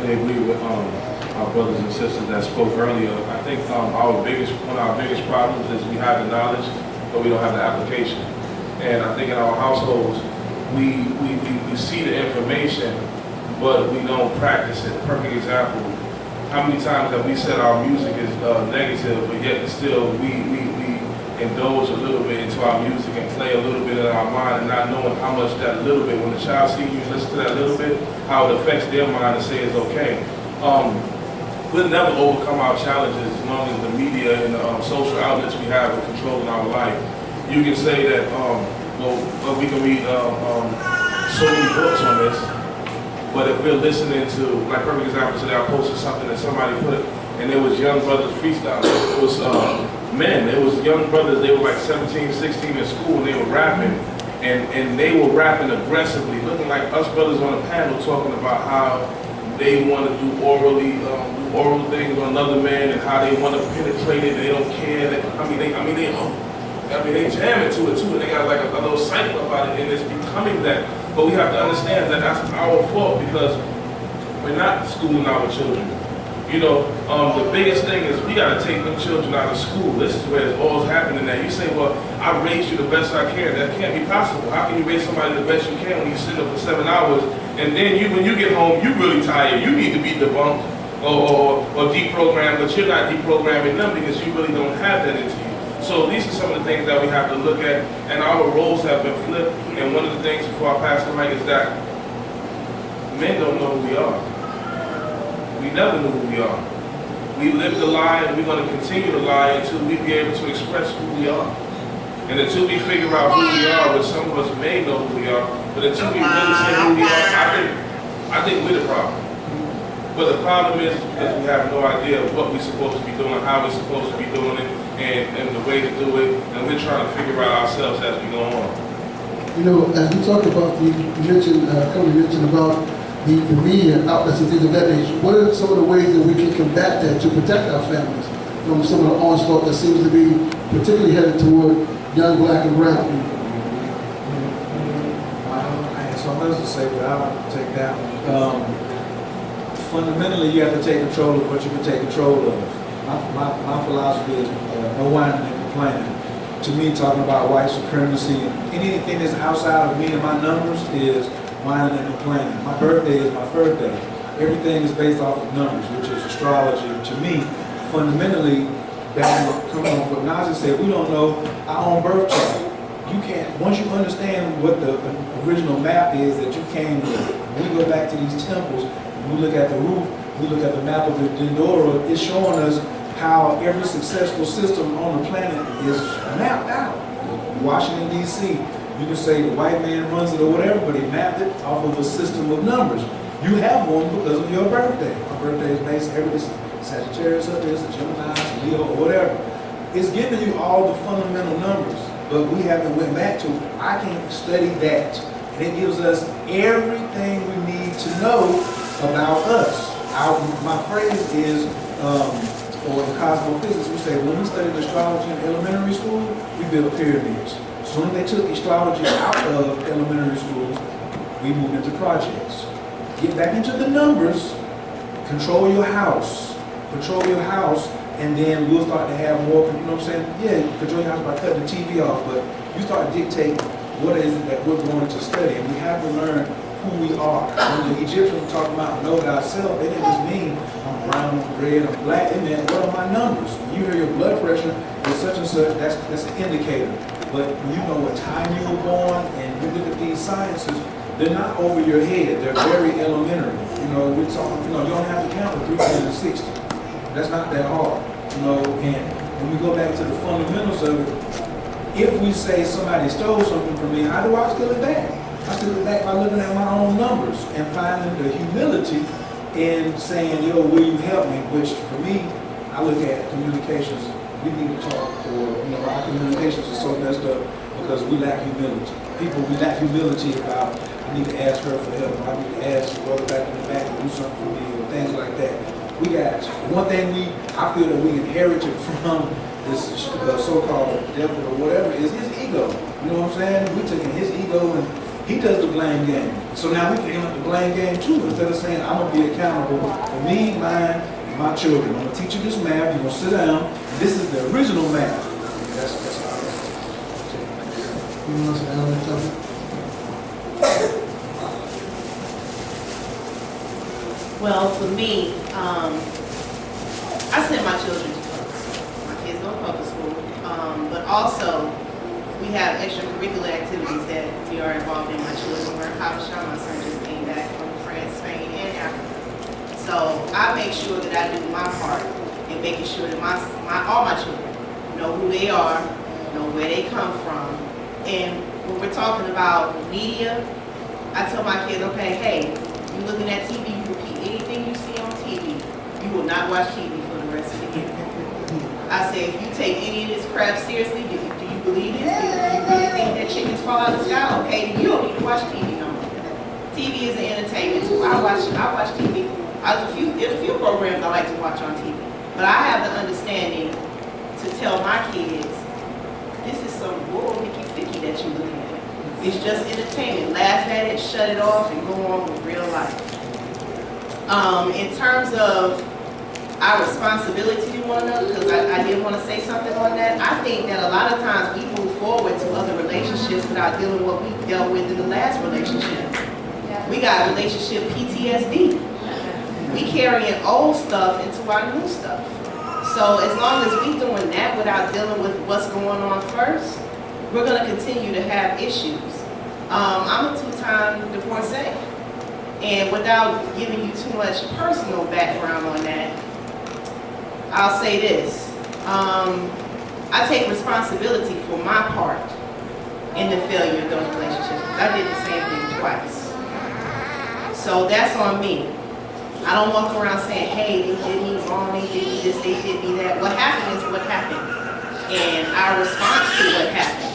definitely agree with our brothers and sisters that spoke earlier. I think one of our biggest problems is we have the knowledge, but we don't have the application. And I think in our households, we see the information, but we don't practice it. Perfect example. How many times have we said our music is negative, but yet still we indulge a little bit into our music and play a little bit in our mind and not knowing how much that little bit, when the child sees you listen to that little bit, how it affects their mind and say it's okay. We'll never overcome our challenges as long as the media and the social outlets we have are controlling our life. You can say that, we can read so many books on this, but if we're listening to, like perfect example today, I posted something that somebody put, and there was young brothers freestyling. It was men, it was young brothers, they were like 17, 16 in school, and they were rapping, and they were rapping aggressively, looking like us brothers on a panel talking about how they want to do oral things on another man and how they want to penetrate it, they don't care. They jam into it too, and they got like a little cycle about it, and it's becoming that. But we have to understand that that's our fault because we're not schooling our children. You know, the biggest thing is we got to take them children out of school. This is where it's all happening at. You say, well, I raised you the best I can. That can't be possible. How can you raise somebody the best you can when you sit up for 7 hours, and then when you get home, you're really tired. You need to be debunked or deprogrammed, but you're not deprogramming them because you really don't have that into you. So these are some of the things that we have to look at, and our roles have been flipped. And one of the things before I pass the mic is that men don't know who we are. We never knew who we are. We lived the lie, and we're going to continue to lie until we be able to express who we are. And until we figure out who we are, which some of us may know who we are, but until we really say who we are, I think we're the problem. But the problem is because we have no idea what we're supposed to be doing, how we're supposed to be doing it, and the way to do it, and we're trying to figure out ourselves as we go on. You know, as we talk about you mentioned about the media outlets and things of that nature, what are some of the ways that we can combat that to protect our families from some of the onslaught that seems to be particularly headed toward young black and brown people? I have so much to say, but I'll take that one. Fundamentally, you have to take control of what you can take control of. My philosophy is no whining and complaining. To me, talking about white supremacy, anything that's outside of me and my numbers is whining and complaining. My birthday is my birthday. Everything is based off of numbers, which is astrology. To me, fundamentally, coming on what Nazi said, we don't know our own birth chart. You can't, once you understand what the original map is that you came with, when we go back to these temples, we look at the roof, we look at the map of the Dendora, it's showing us how every successful system on the planet is mapped out. Washington, D.C., you can say the white man runs it or whatever, but he mapped it off of a system of numbers. You have one because of your birthday. My birthday is based on every Sagittarius up there, it's a Gemini, it's a Leo, or whatever. It's giving you all the fundamental numbers, but we haven't went back to, I can study that. And it gives us everything we need to know about us. My phrase is, or in cosmophysics, we say when we studied astrology in elementary school, we built pyramids. So when they took astrology out of elementary schools, we moved into projects. Get back into the numbers, control your house, and then we'll start to have more, you know what I'm saying? Yeah, control your house by cutting the TV off, but you start dictating what is it that we're going to study, and we have to learn who we are. When the Egyptians were talking about know thyself, they didn't just mean I'm brown, I'm red, I'm black. They meant what are my numbers? When you hear your blood pressure is such and such, that's an indicator. But when you know what time you were born and you look at these sciences, they're not over your head. They're very elementary. You know, we're talking, you don't have to count to 360. That's not that hard. And when we go back to the fundamentals of it, if we say somebody stole something from me, how do I steal it back? I steal it back by looking at my own numbers and finding the humility in saying, yo, will you help me? Which for me, I look at communications. We need to talk, or our communications are so messed up because we lack humility. We lack humility about, I need to ask her for help, or I need to ask the brother back in the back to do something for me, or things like that. We got one thing I feel that we inherited from this so-called devil or whatever is his ego. You know what I'm saying? We took his ego and He does the blame game. So now we picking up the blame game too, instead of saying, I'm gonna be accountable for me, mine, and my children. I'm gonna teach you this math, you're gonna sit down, and this is the original math. That's how I You want to say something? Well, for me, I send my children to public school. My kids go to public school, but also we have extracurricular activities that we are involved in. My children learn Habesha. My son just came back from France, Spain, and Africa. So I make sure that I do my part in making sure that all my children know who they are, know where they come from, and when we're talking about media, I tell my kids, okay, hey, you looking at TV, you repeat anything you see on TV. You will not watch TV for the rest of the year. I say, if you take any of this crap seriously, do you believe this? Do you really think that chickens fall out of the sky? Okay, then you don't need to watch TV no more. TV is an entertainment too. I watch TV. There's a few programs I like to watch on TV. But I have the understanding to tell my kids, this is some bull hickey-ficky that you're looking at. It's just entertainment. Laugh at it, shut it off, and go on with real life. In terms of our responsibility to one another, because I did want to say something on that, I think that a lot of times we move forward to other relationships without dealing with what we dealt with in the last relationship. We got relationship PTSD. We carrying old stuff into our new stuff. So as long as we doing that without dealing with what's going on first, we're going to continue to have issues. I'm a two-time divorcee. And without giving you too much personal background on that, I'll say this. I take responsibility for my part in the failure of those relationships. I did the same thing twice. So that's on me. I don't walk around saying, hey, they did me wrong, they did me this, they did me that. What happened is what happened. And our response to what happened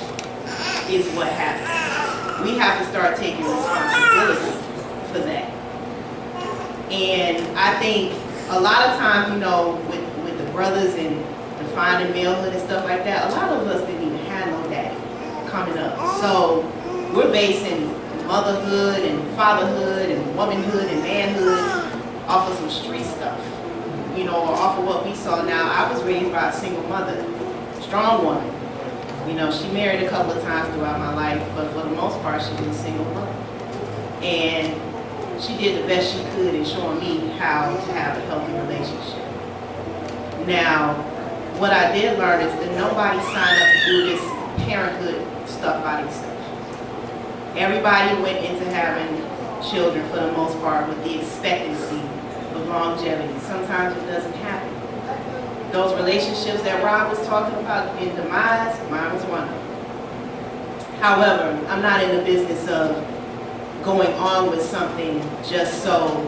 is what happened. We have to start taking responsibility for that. And I think a lot of times, with the brothers and defining malehood and stuff like that, a lot of us didn't even have no daddy coming up. So we're basing motherhood and fatherhood and womanhood and manhood off of some street stuff, or off of what we saw. Now, I was raised by a single mother, strong woman. She married a couple of times throughout my life, but for the most part, she was a single mother. And she did the best she could in showing me how to have a healthy relationship. Now, what I did learn is that nobody signed up to do this parenthood stuff by themselves. Everybody went into having children for the most part with the expectancy of longevity. Sometimes it doesn't happen. Those relationships that Rob was talking about in demise, mine was one of them. However, I'm not in the business of going on with something just so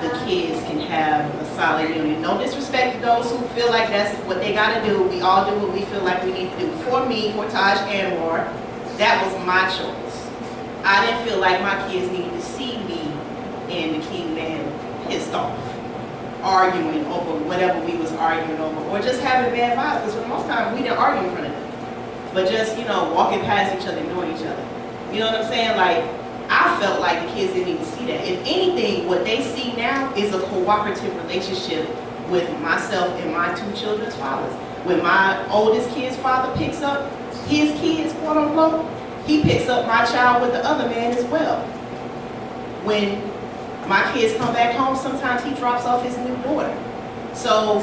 the kids can have a solid union. No disrespect to those who feel like that's what they gotta do. We all do what we feel like we need to do. For me, for Taj Anwar, that was my choice. I didn't feel like my kids needed to see me and the king man pissed off, arguing over whatever we was arguing over, or just having bad vibes, because for the most time we didn't argue in front of them. But just, walking past each other, ignoring each other. You know what I'm saying? Like, I felt like the kids didn't even see that. If anything, what they see now is a cooperative relationship with myself and my two children's fathers. When my oldest kid's father picks up his kids, quote unquote, he picks up my child with the other man as well. When my kids come back home, sometimes he drops off his new daughter. So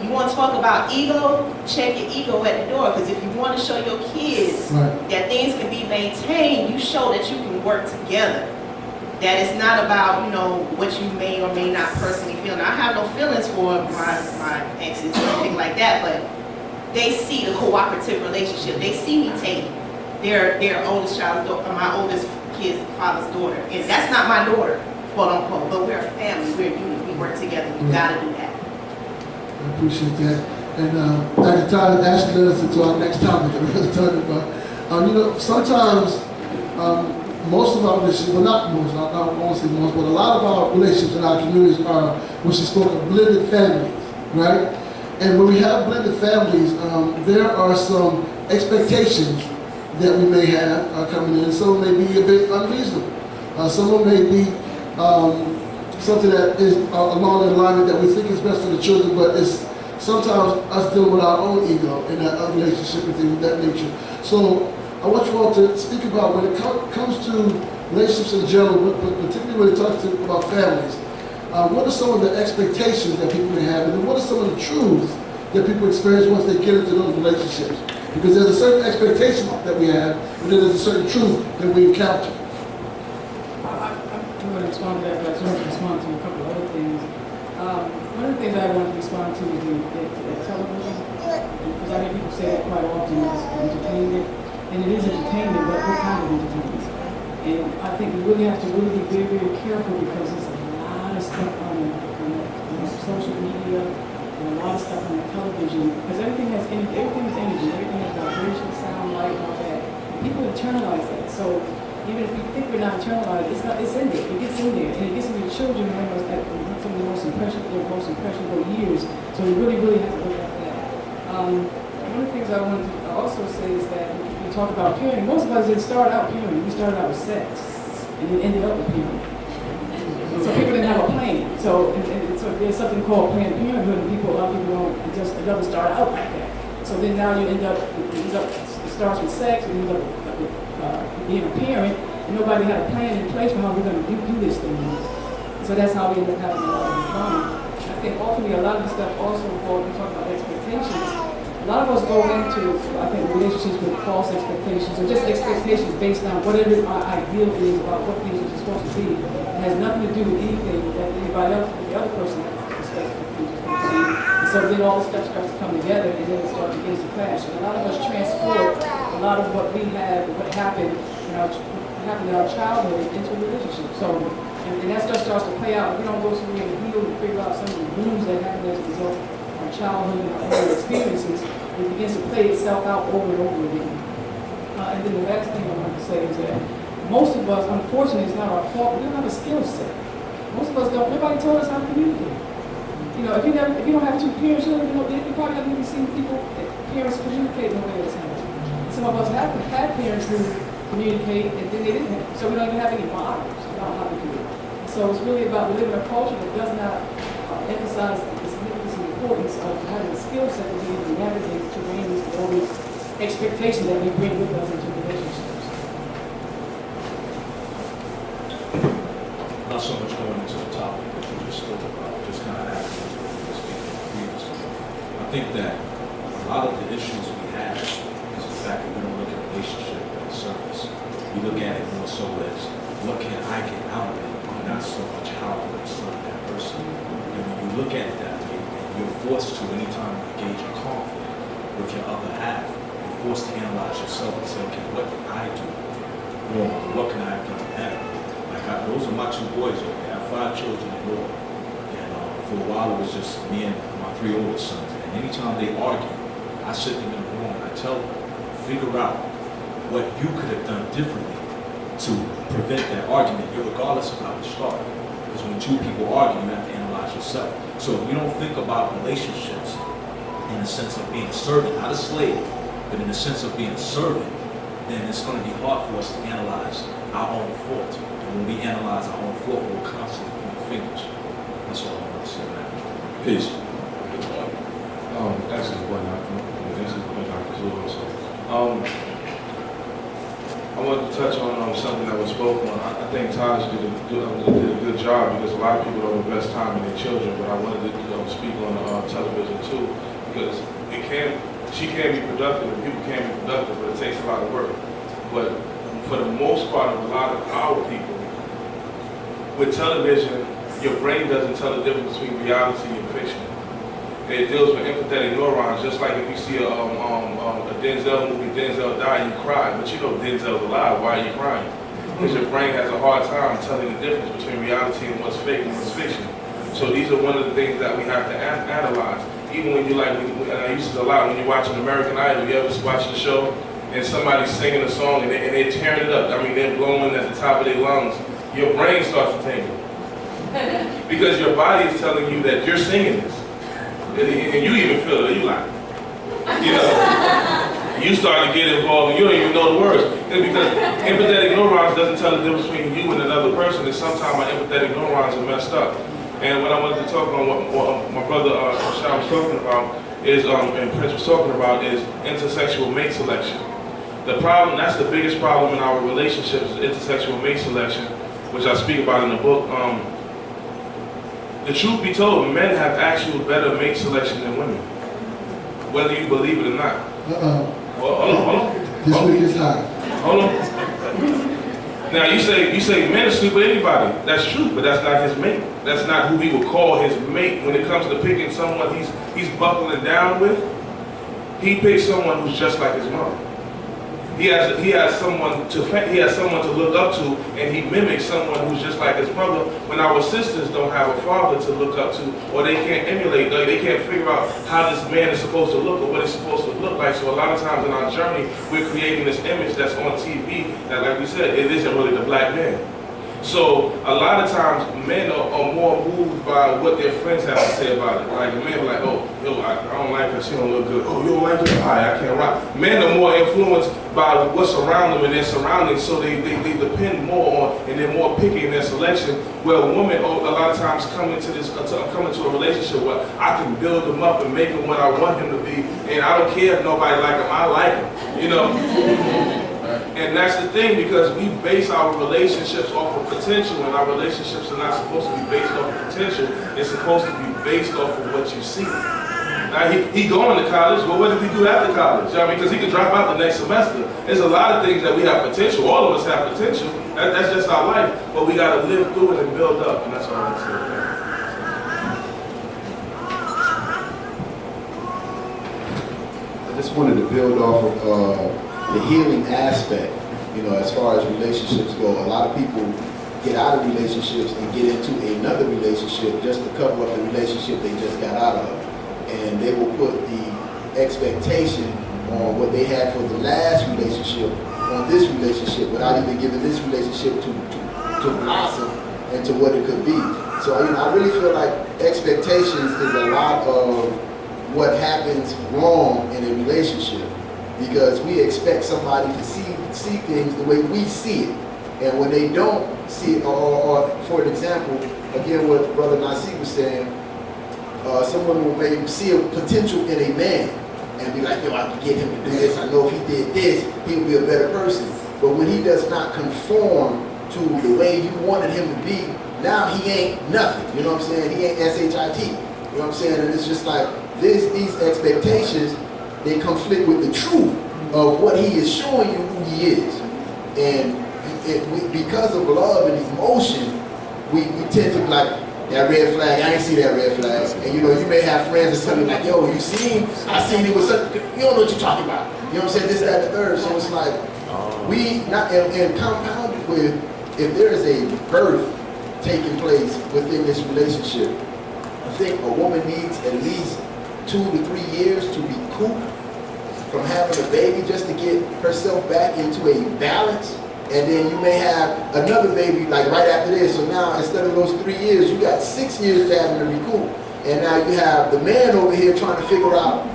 you want to talk about ego? Check your ego at the door, because if you want to show your kids that things can be maintained, you show that you can work together. That it's not about, what you may or may not personally feel. Now, I have no feelings for my exes or anything like that, but they see the cooperative relationship. They see me take their oldest child's my oldest kid's father's daughter. And that's not my daughter, quote unquote, but we're a family, we're a unit, we work together, we gotta do that. I appreciate that. And Dr. Tyler actually led us into our next topic that we're going to talk about. Sometimes most of our relationships, well, not most, I won't say most, but a lot of our relationships in our communities are what she spoke of, blended families, right? And when we have blended families, there are some expectations that we may have coming in. Some may be a bit unreasonable. Some of them may be something that is along the alignment that we think is best for the children, but it's sometimes us dealing with our own ego in that relationship and things of that nature. So I want you all to speak about when it comes to relationships in general, but particularly when it talks about families. What are some of the expectations that people may have, and then what are some of the truths that people experience once they get into those relationships? Because there's a certain expectation that we have, but then there's a certain truth that we encounter. I'm going to respond to that, but I just want to respond to a couple of other things. One of the things I want to respond to is the television, because I hear people say that quite often as entertainment, and it is entertainment, but what kind of entertainment? And I think we really have to be very, very careful because there's a lot of stuff on social media and a lot of stuff on the television, because everything is energy, everything has vibration, sound, light, and all that. People internalize that, so even if we think we're not internalized, it's in there. It gets in there, and it gets into the children. Remember, like some of the most impressionable years. So we really, really have to look at that. One of the things I wanted to also say is that we talk about parenting. Most of us didn't start out parenting. We started out with sex, and then ended up with parenting. So people didn't have a plan. So there's something called Planned Parenthood, and a lot of people it doesn't start out like that. So then now it starts with sex, and you end up with being a parent, and nobody had a plan in place for how we're going to do this thing. So that's how we end up having a lot of drama. I think ultimately a lot of the stuff also falls, we talk about expectations. A lot of us go into, I think, relationships with false expectations, or just expectations based on whatever our ideal is about what things are supposed to be. It has nothing to do with anything that anybody else, the other person has expected things to be. And so then all the stuff starts to come together, and then it begins to clash. And a lot of us transport a lot of what we have, what happened in our childhood into a relationship. So, and that stuff starts to play out. If we don't go through and heal and figure out some of the wounds that happened as a result of our childhood and our early experiences, it begins to play itself out over and over again. And then the last thing I want to say is that most of us, unfortunately, it's not our fault, we don't have a skill set. Most of us don't. Nobody told us how to communicate. If you don't have two parents, you probably haven't even seen parents communicate in the way it's happening. Some of us have had parents who communicate, and then they didn't have, so we don't even have any models about how to do it. So it's really about we live in a culture that does not emphasize the significance and importance of having a skill set to be able to navigate the terrains and all these expectations that we bring with us into relationships. Not so much going into the topic that you just spoke about, just kind of adding into what you were speaking previously. I think that a lot of the issues we have is the fact that we don't look at relationship as service. We look at it more so as what can I get out of it, and not so much how I'm going to serve that person. And when you look at it that way, you're forced to, anytime you engage in conflict with your other half, you're forced to analyze yourself and say, okay, what did I do wrong? What can I have done better? Those are my two boys over there. I have 5 children in all. And for a while it was just me and my 3 oldest sons. And anytime they argue, I sit them in the room and I tell them, figure out what you could have done differently to prevent that argument, regardless of how it started. Because when 2 people argue, you have to analyze yourself. So if we don't think about relationships in the sense of being a servant, not a slave, but in the sense of being a servant, then it's going to be hard for us to analyze our own fault. When we analyze our own fault, we'll constantly point fingers. That's all I want to say now. Peace. That's the point. This is the point I also. I wanted to touch on something that was spoken on. I think Taj did a good job because a lot of people don't invest time in their children. But I wanted to speak on television too because she can be productive and people can be productive, but it takes a lot of work. But for the most part of a lot of our people, with television, your brain doesn't tell the difference between reality and fiction. It deals with empathetic neurons, just like if you see a Denzel movie, Denzel die, you cry, but you know Denzel's alive, why are you crying? Because your brain has a hard time telling the difference between reality and what's fake and what's fiction. So these are one of the things that we have to analyze. Even when you I used to a lot, when you're watching American Idol, you ever watch the show, and somebody's singing a song and they're tearing it up. I mean, they're blowing at the top of their lungs. Your brain starts to tingle. Because your body is telling you that you're singing this. And you even feel it, you like, You start to get involved and you don't even know the words. It's because empathetic neurons doesn't tell the difference between you and another person, and sometimes my empathetic neurons are messed up. And what I wanted to talk on, what my brother Shah was talking about is, and Prince was talking about, is intersexual mate selection. The problem, that's the biggest problem in our relationships, is intersexual mate selection, which I speak about in the book. The truth be told, men have actual better mate selection than women, whether you believe it or not. Well, hold on. This week is high. Hold on. Now you say men are sleep with anybody. That's true, but that's not his mate. That's not who he would call his mate when it comes to picking someone he's buckling down with. He picks someone who's just like his mother. He has someone to look up to, and he mimics someone who's just like his mother. When our sisters don't have a father to look up to, or they can't emulate, they can't figure out how this man is supposed to look or what he's supposed to look like. So a lot of times in our journey, we're creating this image that's on TV that, like we said, it isn't really the black man. So a lot of times men are more moved by what their friends have to say about it. Like men are like, oh, yo, I don't like her, she don't look good. Oh, you don't like her? I can't rock. Men are more influenced by what's around them and their surroundings, so they depend more on, and they're more picky in their selection. Where women a lot of times come into a relationship where I can build them up and make him what I want him to be, and I don't care if nobody like him, I like him, you know? And that's the thing, because we base our relationships off of potential, and our relationships are not supposed to be based off of potential. It's supposed to be based off of what you see. Now, he going to college, but what did he do after college? You know what I mean? Because he could drop out the next semester. There's a lot of things that we have potential. All of us have potential. That's just our life. But we got to live through it and build up, and that's all I want to say. I just wanted to build off of the healing aspect. You know, as far as relationships go, a lot of people get out of relationships and get into another relationship just to cover up the relationship they just got out of. And they will put the expectation on what they had for the last relationship on this relationship without even giving this relationship to blossom into what it could be. So, you know, I really feel like expectations is a lot of what happens wrong in a relationship, because we expect somebody to see things the way we see it. And when they don't see it, or for an example, again, what Brother Nasi was saying, someone will maybe see a potential in a man and be like, yo, I can get him to do this. I know if he did this, he'll be a better person. But when he does not conform to the way you wanted him to be, now he ain't nothing. You know what I'm saying? He ain't SHIT. You know what I'm saying? And it's just like these expectations, they conflict with the truth of what he is showing you who he is. And because of love and emotion, we tend to be like, that red flag, I ain't see that red flag. And you know, you may have friends that tell you like, yo, you seen, I seen it with such, you don't know what you're talking about. You know what I'm saying? This, that, the third. So it's like, we, not, and compounded with, if there is a birth taking place within this relationship, I think a woman needs at least 2 to 3 years to recoup from having a baby just to get herself back into a balance. And then you may have another baby like right after this. So now instead of those 3 years, you got 6 years to having to recoup. And now you have the man over here trying to figure out,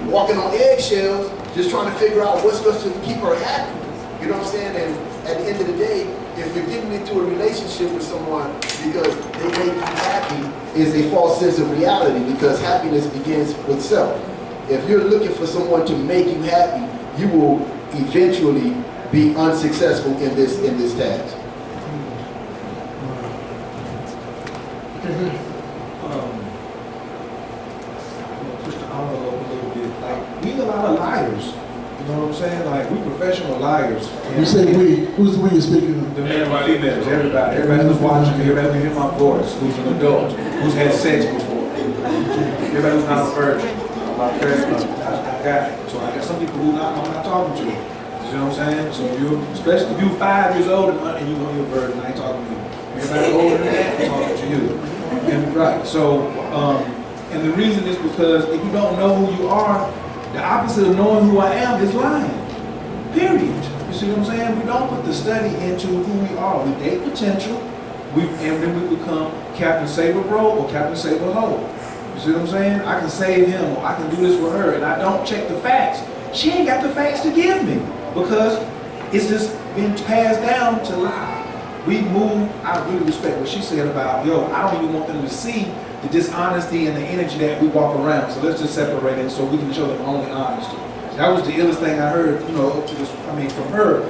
walking on eggshells, just trying to figure out what's supposed to keep her happy. You know what I'm saying? And at the end of the day, if you're getting into a relationship with someone because they make you happy, is a false sense of reality, because happiness begins with self. If you're looking for someone to make you happy, you will eventually be unsuccessful in this task. Push the envelope a little bit. Like, we a lot of liars. You know what I'm saying? Like, we professional liars. You say we, who's the we you're speaking of? The men and females, everybody who's watching, everybody who hear my voice, who's an adult, who's had sex before, everybody who's not a virgin. My parents, I got it. So I got some people who I'm not talking to. You know what I'm saying? So especially if you're 5 years old and you know you're a virgin, I ain't talking to you. Everybody older than that, I'm talking to you. And right, so, and the reason is because if you don't know who you are, the opposite of knowing who I am is lying. Period. You see what I'm saying? We don't put the study into who we are. We date potential, and then we become Captain Save a Bro or Captain Save a Hoe. You see what I'm saying? I can save him, or I can do this for her, and I don't check the facts she ain't got the facts to give me because it's just been passed down to lie. We move, I really respect what she said about, yo, I don't even want them to see the dishonesty and the energy that we walk around. So let's just separate it so we can show them only honesty. That was the illest thing I heard, up to this, from her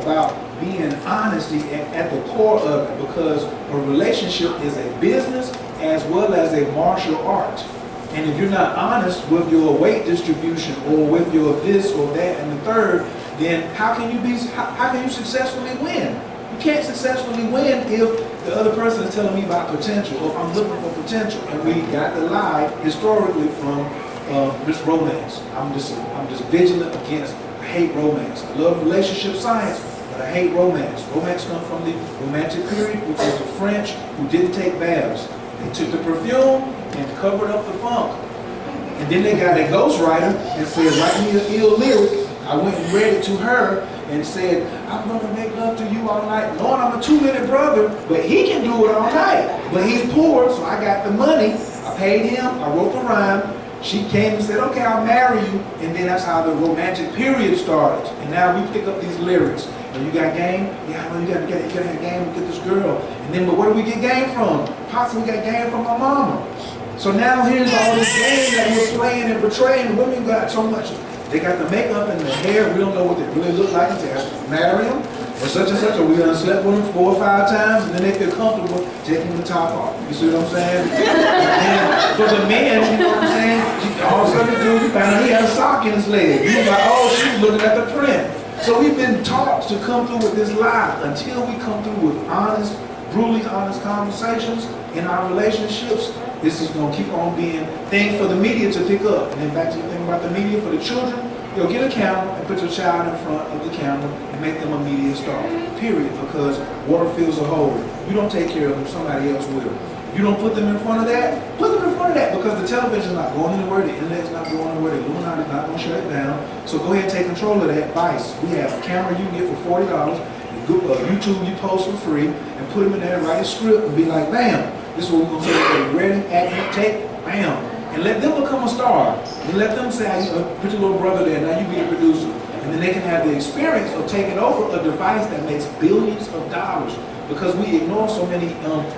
about being honesty at the core of it, because a relationship is a business as well as a martial art. And if you're not honest with your weight distribution or with your this or that and the third, then how can you successfully win? You can't successfully win if the other person is telling me about potential, or if I'm looking for potential. And we got the lie historically from this romance. I'm just vigilant against, I hate romance. I love relationship science, but I hate romance. Romance comes from the Romantic period, which was the French who didn't take baths. They took the perfume and covered up the funk. And then they got a ghostwriter and said, write me an ill lyric. I went and read it to her and said, I'm gonna make love to you all night. Lord, I'm a 2-minute brother, but he can do it all night. But he's poor, so I got the money. I paid him, I wrote the rhyme. She came and said, okay, I'll marry you. And then that's how the Romantic period started. And now we pick up these lyrics. You got game? Yeah, I know you gotta have game to get this girl. And then, but where do we get game from? Possibly got game from my mama. So now here's all this game that we're playing and portraying. Women got so much. They got the makeup and the hair. We don't know what they really look like until I marry them. Or such and such, or we done slept with them 4 or 5 times, and then they feel comfortable taking the top off. You see what I'm saying? And for the men, you know what I'm saying? All of a sudden, dude, you found out he had a sock in his leg. You was like, oh, she's looking at the print. So we've been taught to come through with this lie until we come through with honest, brutally honest conversations in our relationships. This is going to keep on being things for the media to pick up. And then back to the thing about the media for the children, you'll get a camera and put your child in front of the camera and make them a media star, period. Because water fills a hole. You don't take care of them, somebody else will. You don't put them in front of that, put them in front of that, because the television's not going anywhere, the internet's not going anywhere, the Illuminati's not going to shut it down. So go ahead and take control of that vice. We have a camera you can get for $40, YouTube you post for free, and put them in there, write a script, and be like, bam, this is what we're going to say, ready, act, take, bam. And let them become a star. And let them say, put your little brother there, now you be the producer. And then they can have the experience of taking over a device that makes billions of dollars. Because we ignore so many,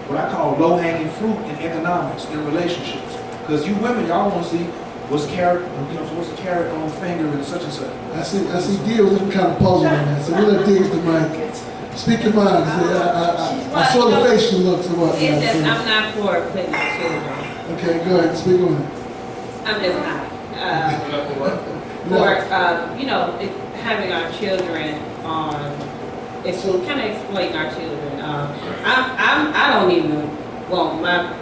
what I call low-hanging fruit in economics, in relationships. Because you women, y'all want to see what's carrot, what's the carrot on finger and such and such. I see deals different kind of puzzle on that. So we'll let Dig the mic. Speak your mind. I saw the facial looks and whatnot. It's just, I'm not for putting my children. Okay, go ahead. Speak on it. I'm just not. Having our children on, it's kind of exploiting our children. I don't even want my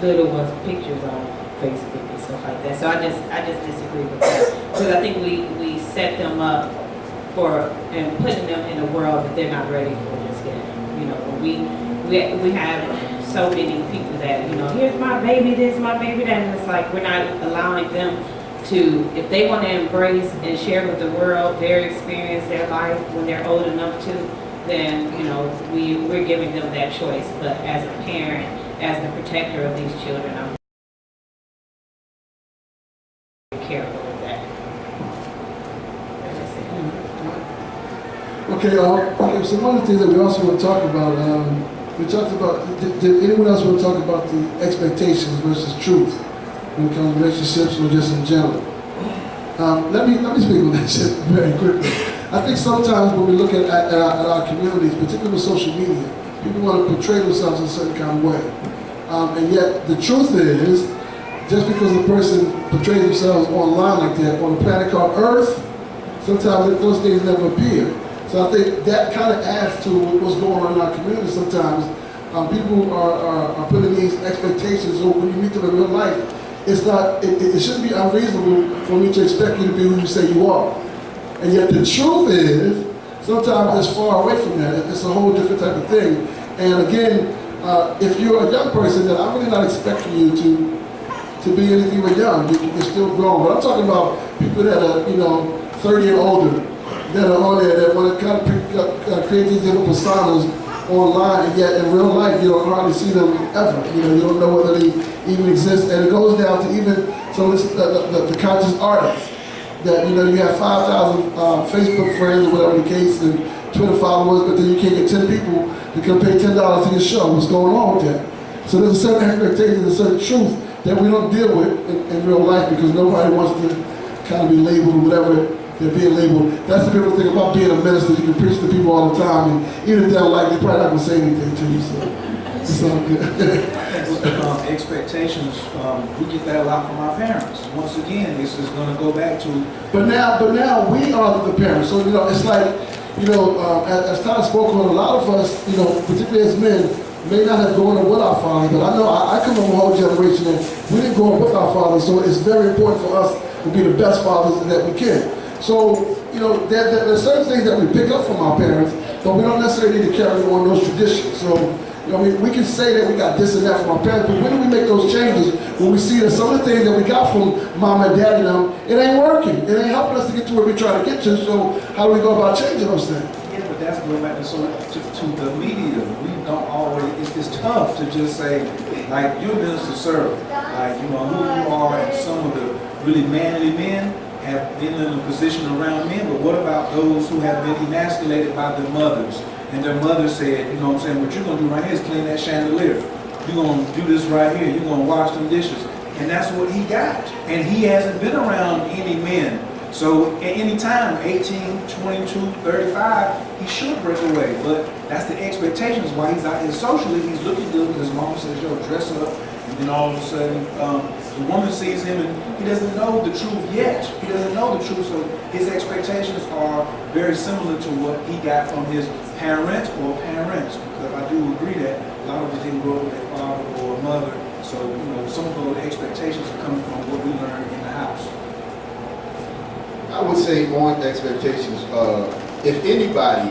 little ones' pictures on Facebook and stuff like that. So I just disagree with that, because I think we set them up for and putting them in a world that they're not ready for just yet. We have so many people that here's my baby this, my baby that, and it's like we're not allowing them to, if they want to embrace and share with the world their experience, their life when they're old enough to, then we're giving them that choice. But as a parent, as the protector of these children, I'm careful with that. Okay, so one of the things that we also want to talk about, we talked about, did anyone else want to talk about the expectations versus truth when it comes to relationships or just in general? Let me speak on that shit very quickly. I think sometimes when we look at our communities, particularly with social media, people want to portray themselves in a certain kind of way. And yet the truth is, just because a person portrays themselves online like that, on a planet called Earth, sometimes those things never appear. So I think that kind of adds to what's going on in our community sometimes. People are putting these expectations, so when you meet them in real life, it shouldn't be unreasonable for me to expect you to be who you say you are. And yet the truth is, sometimes it's far away from that. It's a whole different type of thing. And again, if you're a young person, then I'm really not expecting you to be anything but young. You're still grown. But I'm talking about people that are, 30 and older, that are on there, that want to kind of create these different personas online, and yet in real life you don't hardly see them ever. You don't know whether they even exist. And it goes down to even some of the conscious artists that, you know, you have 5,000 Facebook friends or whatever the case and Twitter followers, but then you can't get 10 people to come pay $10 to your show. What's going on with that? So there's a certain expectation, a certain truth that we don't deal with in real life because nobody wants to kind of be labeled or whatever they're being labeled. That's the beautiful thing about being a minister. You can preach to people all the time, and even if they don't like it, they're probably not going to say anything to you. So it's all good. Expectations, we get that a lot from our parents. Once again, this is going to go back to. But now we are the parents. So, you know, it's like, you know, as Todd spoke on, a lot of us, you know, particularly as men, may not have grown up with our fathers, but I know I come from a whole generation and we didn't grow up with our fathers, so it's very important for us to be the best fathers that we can. So, you know, there's certain things that we pick up from our parents, but we don't necessarily need to carry on those traditions. So, you know, we can say that we got this and that from our parents, but when do we make those changes when we see that some of the things that we got from mom and dad and them, it ain't working. It ain't helping us to get to where we're trying to get to, so how do we go about changing those things? Yeah, but that's going back to the media. We don't always, it's tough to just say, like, you're a minister servant. Like, you know, who you are, and some of the really manly men have been in a position around men, but what about those who have been emasculated by their mothers? And their mother said, you know what I'm saying, what you're going to do right here is clean that chandelier. You're going to do this right here. You're going to wash them dishes. And that's what he got. And he hasn't been around any men. So at any time, 18, 22, 35, he should break away. But that's the expectations while he's out here socially. He's looking good because his mom says, yo, dress up. And then all of a sudden, the woman sees him and he doesn't know the truth yet. He doesn't know the truth. So his expectations are very similar to what he got from his parent or parents. Because I do agree that a lot of us didn't grow up with their father or mother. So, you know, some of those expectations are coming from what we learned in the house. I would say on expectations, if anybody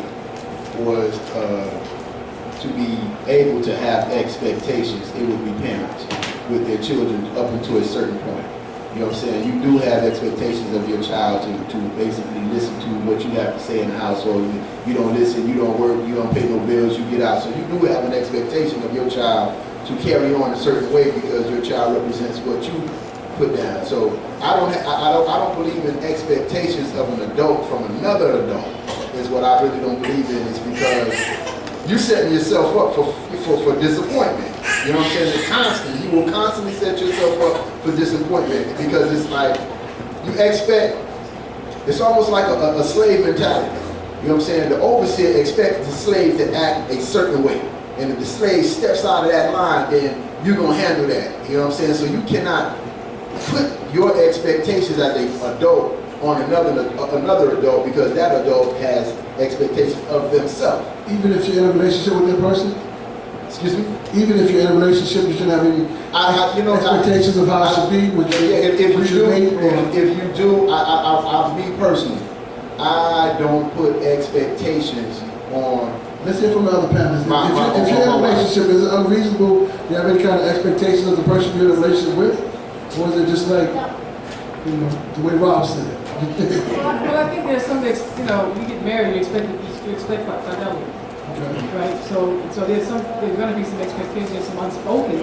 was to be able to have expectations, it would be parents with their children up until a certain point. You know what I'm saying? You do have expectations of your child to basically listen to what you have to say in the household. You don't listen, you don't work, you don't pay no bills, you get out. So you do have an expectation of your child to carry on a certain way because your child represents what you put down. So I don't believe in expectations of an adult from another adult. Is what I really don't believe in. Is because you're setting yourself up for disappointment. You know what I'm saying? It's constant. You will constantly set yourself up for disappointment because it's like you expect. It's almost like a slave mentality. You know what I'm saying? The overseer expects the slave to act a certain way, and if the slave steps out of that line, then you're gonna handle that. You know what I'm saying? So you cannot put your expectations as an adult on another adult because that adult has expectations of themselves. Even if you're in a relationship with that person? Excuse me? Even if you're in a relationship, you shouldn't have any expectations of how it should be? If you do, me personally, I don't put expectations on. Let's hear from the other panelists. If you're in a relationship, is it unreasonable to have any kind of expectations of the person you're in a relationship with? Or is it just like, you know, the way Rob said it? Well, I think there's some, you know, you get married, you expect fidelity, right? So there's going to be some expectations, some unspoken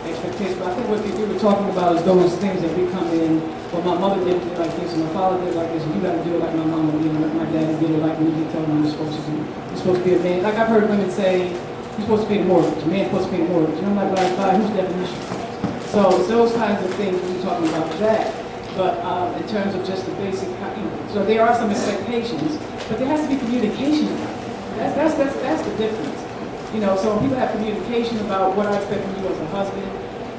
expectations. But I think what we were talking about is those things that we come in. Well, my mother did it like this, and my father did it like this, and you got to do it like my mama did, and my dad did it like me. He told me you're supposed to do. You're supposed to be a man. Like I've heard women say, you're supposed to pay the mortgage. A man's supposed to pay the mortgage. And I'm like, well, by whose definition? So it's those kinds of things we're talking about that. But in terms of just the basic, you know, so there are some expectations, but there has to be communication about it. That's the difference. You know, so when people have communication about what I expect from you as a husband,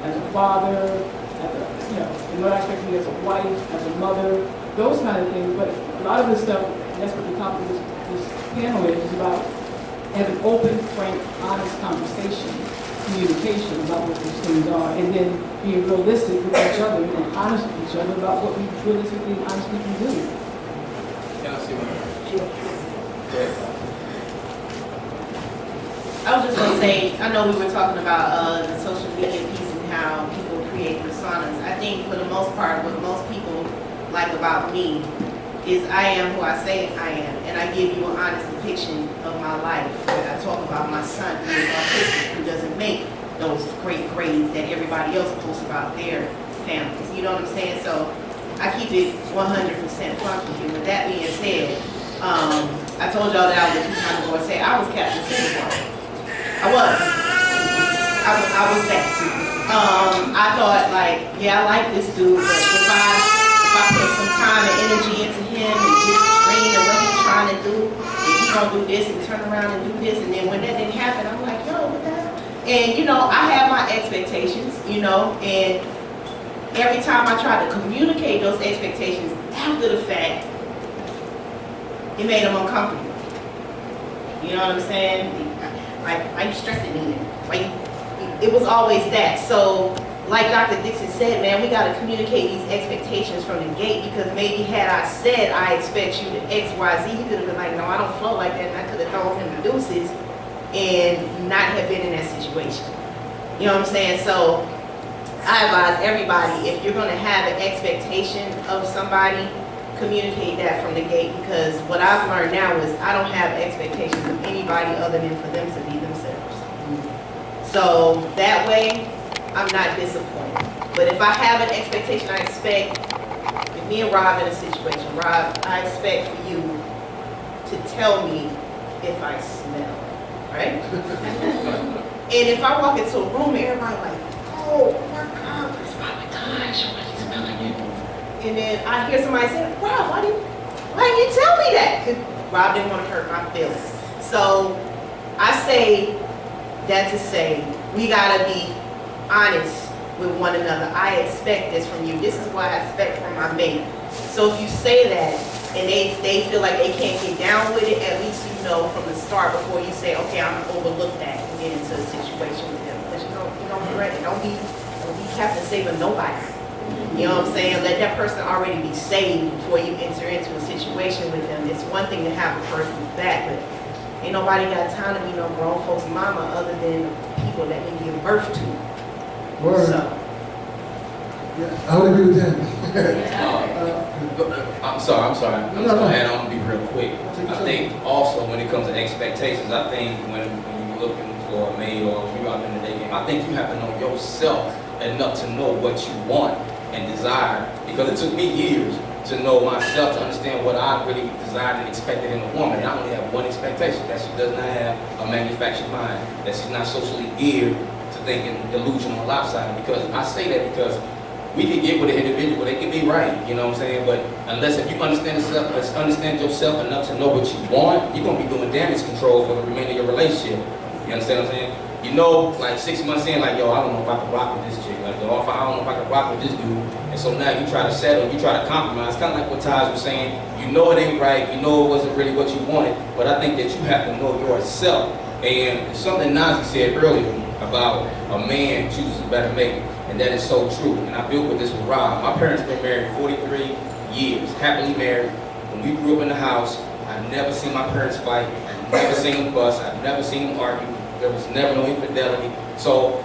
as a father, as a, you know, and what I expect from you as a wife, as a mother, those kind of things. But a lot of this stuff, and that's what the topic of this panel is about having open, frank, honest conversation, communication about what these things are, and then being realistic with each other and honest with each other about what we realistically and honestly can do. Can I see one? I was just gonna say, I know we were talking about the social media piece and how people create personas. I think for the most part, what most people like about me is I am who I say I am, and I give you an honest depiction of my life. I talk about my son who is autistic, who doesn't make those great grades that everybody else posts about their families. You know what I'm saying? So I keep it 100% funky. With that being said, I told y'all that I was kind of going to say I was Captain Superwoman. I was. I was that. I thought like, yeah, I like this dude, but if I put some time and energy into him and his dream and what he's trying to do, and he's gonna do this and turn around and do this, and then when that didn't happen, I'm like, yo, what the hell? And you know, I have my expectations, you know, and every time I try to communicate those expectations after the fact, it made them uncomfortable. You know what I'm saying? Like, why you stressing me? It was always that. So, like Dr. Dixon said, man, we got to communicate these expectations from the gate, because maybe had I said, I expect you to X, Y, Z, he could have been like, no, I don't flow like that, and I could have thrown him the deuces and not have been in that situation. You know what I'm saying? So, I advise everybody, if you're going to have an expectation of somebody, communicate that from the gate, because what I've learned now is I don't have expectations of anybody other than for them to be themselves. So that way, I'm not disappointed. But if I have an expectation, I expect, if me and Rob in a situation, Rob, I expect for you to tell me if I smell, right? And if I walk into a room and everybody like, oh my God, it's my gosh, what are you smelling it? And then I hear somebody say, Rob, why didn't you tell me that? Because Rob didn't want to hurt my feelings. So I say that to say, we gotta be honest with one another. I expect this from you. This is what I expect from my mate. So if you say that and they feel like they can't get down with it, at least you know from the start before you say, okay, I'm gonna overlook that and get into a situation with them. Because you don't be ready. Don't be Captain Saving nobody. You know what I'm saying? Let that person already be saved before you enter into a situation with them. It's one thing to have a person's back, but ain't nobody got time to be no grown folks' mama other than people that they give birth to. Word. So, Yeah, I would agree with that. I'm sorry. I'm just gonna add on, be real quick. Take I your think also when it comes to expectations, I think when you're looking for a mate or you out in the day game, I think you have to know yourself enough to know what you want and desire. Because it took me years to know myself, to understand what I really desired and expected in a woman. And I only have one expectation, that she does not have a manufactured mind, that she's not socially geared to thinking delusional or lopsided. Because I say that because we can get with an individual, they can be right, you know what I'm saying? But unless if you understand yourself enough to know what you want, you're gonna be doing damage control for the remainder of your relationship. You understand what I'm saying? You know, like 6 months in, like, yo, I don't know if I can rock with this chick. Like, yo, I don't know if I can rock with this dude. And so now you try to settle, you try to compromise. Kind of like what Taj was saying. You know it ain't right. You know it wasn't really what you wanted. But I think that you have to know yourself. And something Nazi said earlier about a man chooses a better mate. And that is so true. And I built with this with Rob. My parents been married 43 years, happily married. When we grew up in the house, I've never seen my parents fight. I've never seen them fuss. I've never seen them argue. There was never no infidelity. So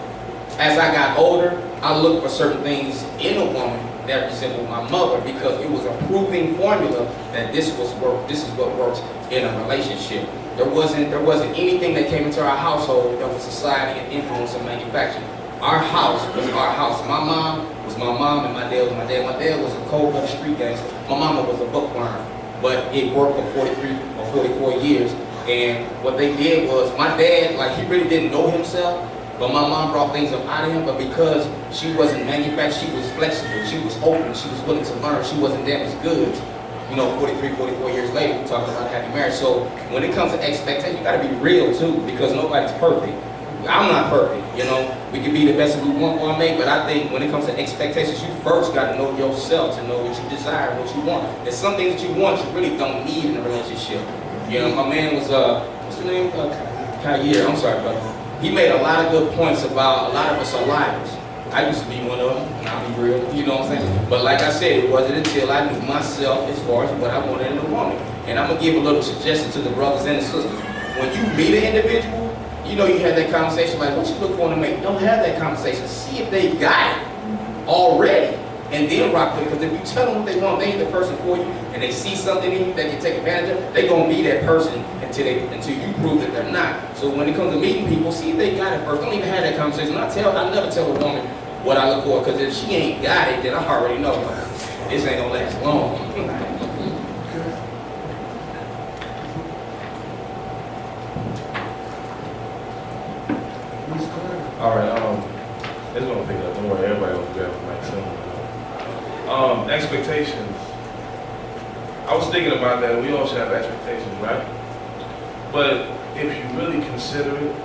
as I got older, I looked for certain things in a woman that resembled my mother, because it was a proving formula that this is what works in a relationship. There wasn't anything that came into our household that was society and influence and manufacturing. Our house was our house. My mom was my mom and my dad was my dad. My dad was a cold-blooded street gangster. My mama was a bookworm. But it worked for 43 or 44 years. And what they did was, my dad, like, he really didn't know himself, but my mom brought things up out of him. But because she wasn't manufactured, she was flexible, she was open, she was willing to learn, she wasn't damaged goods. You know, 43, 44 years later, we're talking about happy marriage. So when it comes to expectation, you gotta be real too, because nobody's perfect. I'm not perfect, you know. We can be the best that we want for our mate, but I think when it comes to expectations, you first gotta know yourself to know what you desire, what you want. There's some things that you want you really don't need in a relationship. You know, my man was, what's the name? Kair, I'm sorry, brother. He made a lot of good points about a lot of us are liars. I used to be one of them, and I'll be real, you know what I'm saying? But like I said, it wasn't until I knew myself as far as what I wanted in a woman. And I'm gonna give a little suggestion to the brothers and the sisters. When you meet an individual, you know you had that conversation, like, what you look for in a mate? Don't have that conversation. See if they got it already. And then rock with it, because if you tell them what they want, they ain't the person for you, and they see something in you that can take advantage of, they gonna be that person until you prove that they're not. So when it comes to meeting people, see if they got it first. Don't even have that conversation. I never tell a woman what I look for, because if she ain't got it, then I already know. this ain't gonna last long. All right, it's gonna pick up. Don't worry, everybody gonna grab the mic soon. Expectations. I was thinking about that. We all should have expectations, right? But if you really consider it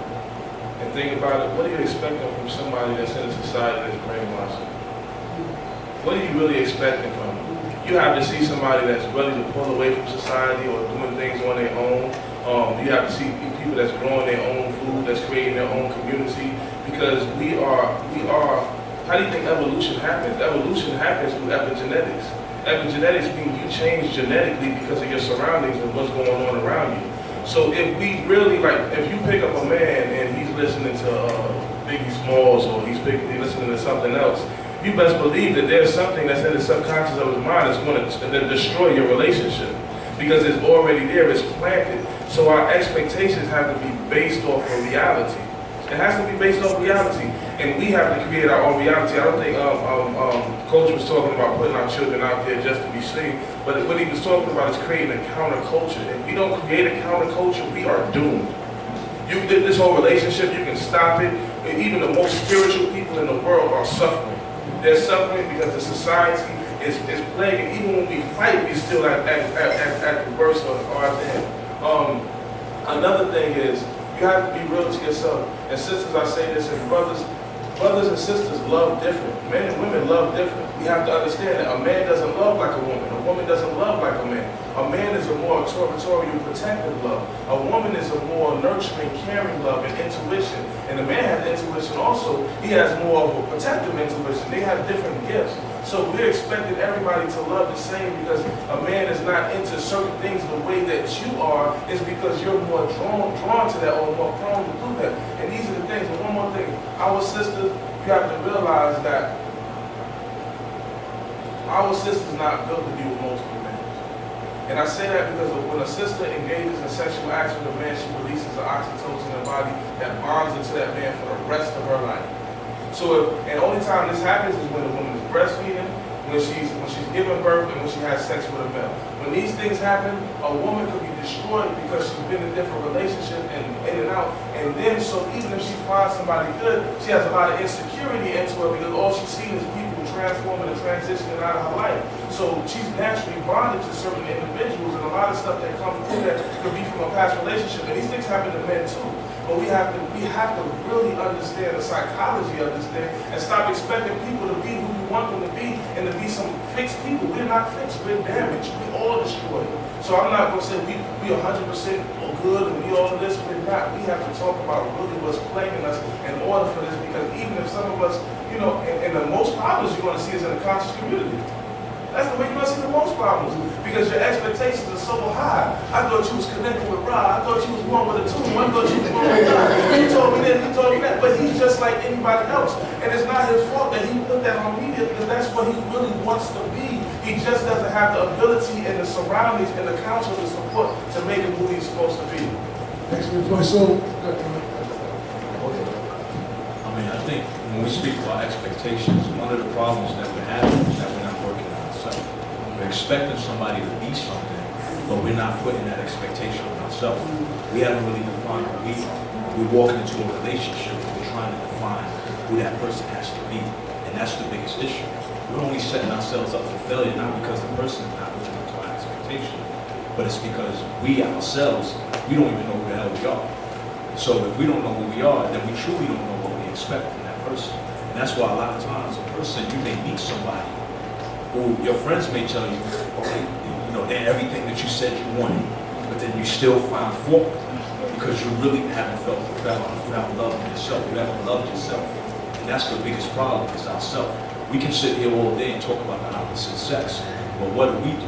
and think about it, what are you expecting from somebody that's in a society that's brainwashed? What are you really expecting from them? You have to see somebody that's ready to pull away from society or doing things on their own. You have to see people that's growing their own food, that's creating their own community, because we are, how do you think evolution happens? Evolution happens through epigenetics. Epigenetics means you change genetically because of your surroundings and what's going on around you. So if we really, like, if you pick up a man and he's listening to Biggie Smalls or he's listening to something else, you best believe that there's something that's in the subconscious of his mind that's going to destroy your relationship, because it's already there, it's planted. So our expectations have to be based off of reality. It has to be based off reality, and we have to create our own reality. I don't think Coach was talking about putting our children out there just to be seen, but what he was talking about is creating a counterculture. If we don't create a counterculture, we are doomed. This whole relationship, you can stop it. Even the most spiritual people in the world are suffering. They're suffering because the society is plaguing. Even when we fight, we still at the worst of our end. Another thing is, you have to be real to yourself. And sisters, I say this, and brothers and sisters love different. Men and women love different. We have to understand that a man doesn't love like a woman doesn't love like a man. A man is a more territorial, protective love. A woman is a more nurturing, caring love and intuition. And the man has intuition also. He has more of a protective intuition. They have different gifts. So we're expecting everybody to love the same, because a man is not into certain things the way that you are. It's because you're more drawn to that or more prone to do that. And these are the things. And one more thing. Our sisters, you have to realize that our sister's not built to be with multiple men. And I say that because when a sister engages in sexual acts with a man, she releases the oxytocin in her body that bonds into that man for the rest of her life. So, and the only time this happens is when the woman is breastfeeding, when she's giving birth, and when she has sex with a male. When these things happen, a woman could be destroyed because she's been in different relationships and in and out. And then, so even if she finds somebody good, she has a lot of insecurity into her, because all she's seen is people transforming and transitioning out of her life. So she's naturally bonded to certain individuals, and a lot of stuff that comes through that could be from a past relationship. And these things happen to men too. But we have to really understand the psychology of this thing and stop expecting people to be who we want them to be and to be some fixed people. We're not fixed, we're damaged. We all destroyed. So I'm not going to say we 100% good and we all this, we're not. We have to talk about really what's plaguing us in order for this, because even if some of us, you know, and the most problems you're going to see is in the conscious community. That's the way you're going to see the most problems, because your expectations are so high. I thought you was connected with Rod. I thought you was one with a two. I thought you was one with God. He told me this, he told me that. But he's just like anybody else. And it's not his fault that he put that on media, because that's what he really wants to be. He just doesn't have the ability and the surroundings and the counsel and support to make him who he's supposed to be. Excellent point. So, I mean, I think when we speak about expectations, one of the problems that we're having is that we're not working on ourselves. We're expecting somebody to be something, but we're not putting that expectation on ourselves. We haven't really defined what we are. We're walking into a relationship and we're trying to define who that person has to be. And that's the biggest issue. We're only setting ourselves up for failure, not because the person is not living up to our expectation, but it's because we ourselves, we don't even know who the hell we are. So if we don't know who we are, then we truly don't know what we expect from that person. And that's why a lot of times a person, you may meet somebody who your friends may tell you, okay, you know, they're everything that you said you wanted, but then you still find fault with them because you really haven't felt love in yourself. You haven't loved yourself. And that's the biggest problem, is ourself. We can sit here all day and talk about the opposite sex, but what do we do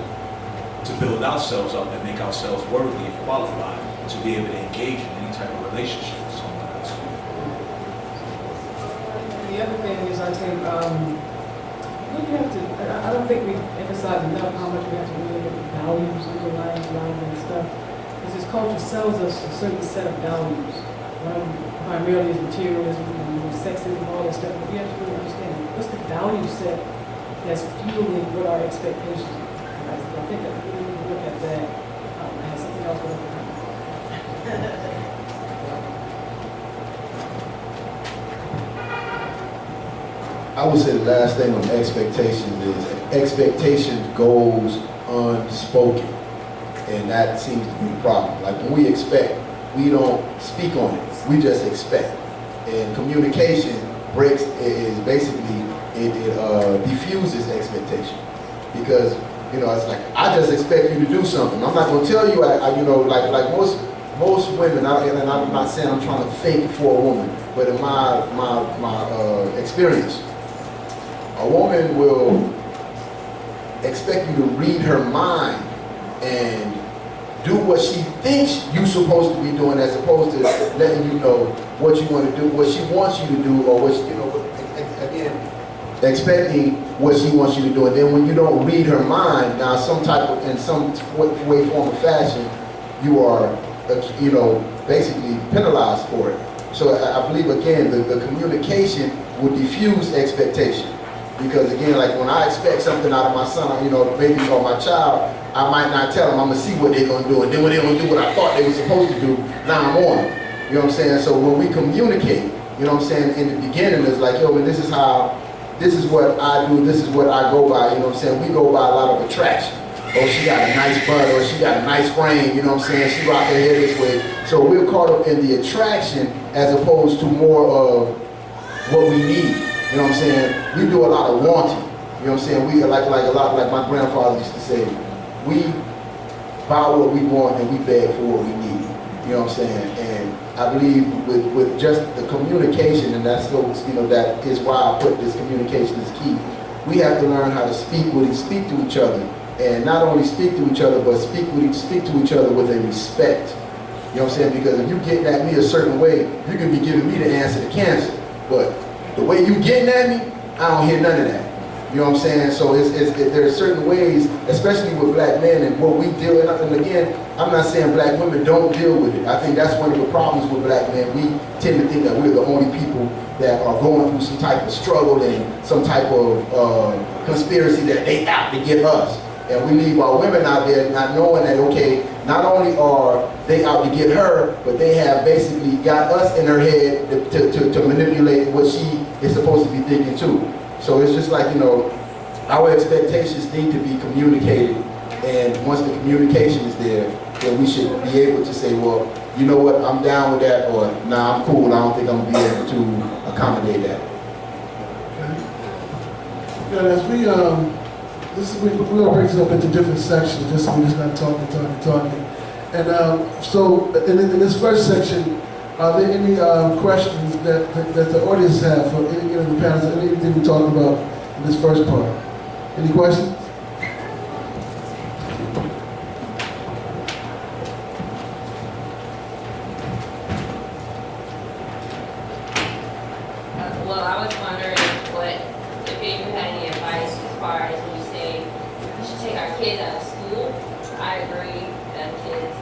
to build ourselves up and make ourselves worthy and qualified to be able to engage in any type of relationship with someone else? The other thing is, I think, we have to, I don't think we emphasize enough how much we have to really look at values underlying a lot of that stuff. Because this culture sells us a certain set of values. One primarily is materialism, sexism, all that stuff. But we have to really understand what's the value set that's fueling what our expectations are. And I think that we need to look at that. I have something else going on. I would say the last thing on expectations is expectation goes unspoken. And that seems to be the problem. Like when we expect, we don't speak on it. We just expect. And communication breaks, is basically, it diffuses expectation. Because, you know, it's like, I just expect you to do something. I'm not going to tell you, you know, like most women, and I'm not saying I'm trying to fake for a woman, but in my experience, a woman will expect you to read her mind and do what she thinks you're supposed to be doing, as opposed to letting you know what you want to do, what she wants you to do, or what you know. Again, expecting what she wants you to do, and then when you don't read her mind, now in some way, form, or fashion, you are, you know, basically penalized for it. So I believe again the communication will diffuse expectation. Because again, like when I expect something out of my son, you know, baby or my child, I might not tell them. I'm gonna see what they're gonna do, and then when they're gonna do what I thought they were supposed to do, now I'm on them. You know what I'm saying? So when we communicate, you know what I'm saying, in the beginning, it's like, yo, man, this is what I do, this is what I go by. You know what I'm saying? We go by a lot of attraction. Oh, she got a nice butt, or she got a nice frame. You know what I'm saying? She rock her hair this way. So we're caught up in the attraction as opposed to more of what we need. You know what I'm saying? We do a lot of wanting. You know what I'm saying? We like a lot, like my grandfather used to say, we buy what we want and we beg for what we need. You know what I'm saying? And I believe with just the communication, and that's those, you know, that is why I put this communication is key. We have to learn how to speak to each other, and not only speak to each other, but speak to each other with a respect. You know what I'm saying? Because if you getting at me a certain way, you can be giving me the answer to cancer, but the way you getting at me, I don't hear none of that. You know what I'm saying? So there are certain ways, especially with black men and what we deal with. And again, I'm not saying black women don't deal with it. I think that's one of the problems with black men. We tend to think that we're the only people that are going through some type of struggle and some type of conspiracy that they out to get us. And we leave our women out there not knowing that, okay, not only are they out to get her, but they have basically got us in her head to manipulate what she is supposed to be thinking too. So it's just like, you know, our expectations need to be communicated, and once the communication is there, then we should be able to say, well, you know what, I'm down with that, or nah, I'm cool, I don't think I'm gonna be able to accommodate that. Okay. Yeah, as we're gonna break this up into different sections, just so we're just not talking. And so in this first section, are there any questions that the audience have for any of the panelists, anything we talked about in this first part? Any questions? Well, I was wondering if you had any advice as far as when you say we should take our kids out of school. I agree that kids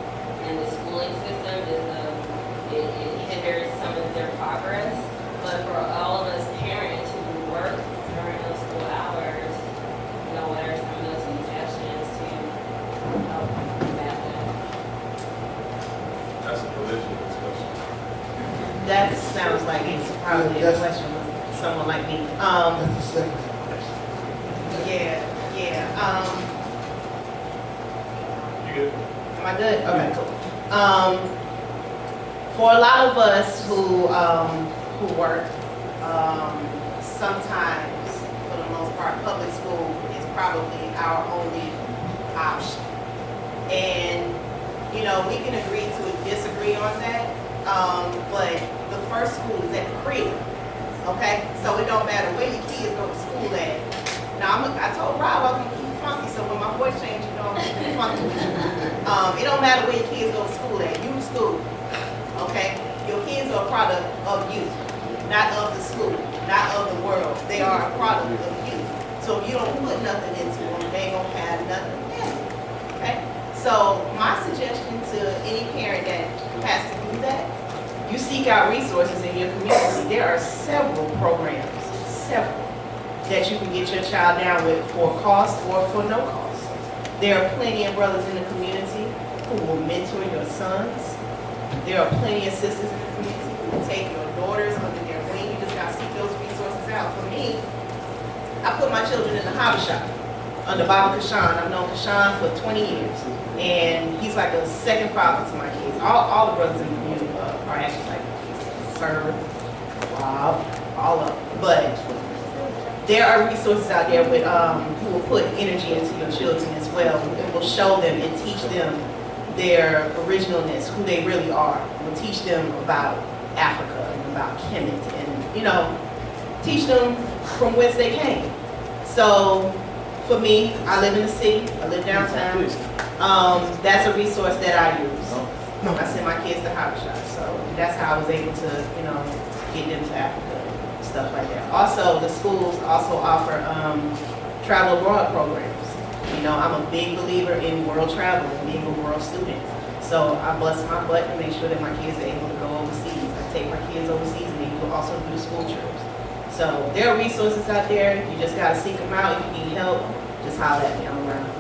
and the schooling system it hinders some of their progress. But for all of us parents who work during those school hours, you know, what are some of those suggestions to help combat that? That's a political discussion. That sounds like it's probably a question with someone like me. That's the second question. Yeah. You good? Am I good? Okay, cool. For a lot of us who work, sometimes, for the most part, public school is probably our only option. And, you know, we can agree to disagree on that, but the first school is at the crib, okay? So it don't matter where your kids go to school at. Now, I told Rob I was going to keep funky, so when my voice changed, you know, I'm going to keep funky with you. It don't matter where your kids go to school at. You school. Okay? Your kids are a product of you, not of the school, not of the world. They are a product of you. So if you don't put nothing into them, they ain't gonna have nothing in them. Okay? So my suggestion to any parent that has to do that, you seek out resources in your community. There are several programs, that you can get your child down with for cost or for no cost. There are plenty of brothers in the community who will mentor your sons. There are plenty of sisters in the community who will take your daughters under their wing. You just gotta seek those resources out. For me, I put my children in the hobby shop under Baba Kashan. I've known Kashan for 20 years. And he's like a second father to my kids. All the brothers in the community are actually like Sir, Bob, all of them. But there are resources out there with, who will put energy into your children as well. It will show them and teach them their originalness, who they really are. It will teach them about Africa and about Kemet and, you know, teach them from whence they came. So for me, I live in the city, I live downtown. That's a resource that I use. I send my kids to hobby shop, so that's how I was able to, you know, get them to Africa, stuff like that. Also, the schools also offer travel abroad programs. You know, I'm a big believer in world travel and being a world student. So I bust my butt to make sure that my kids are able to go overseas. I take my kids overseas and they will also do the school trips. So there are resources out there. You just gotta seek them out. If you need help, just holler at me. I'm around.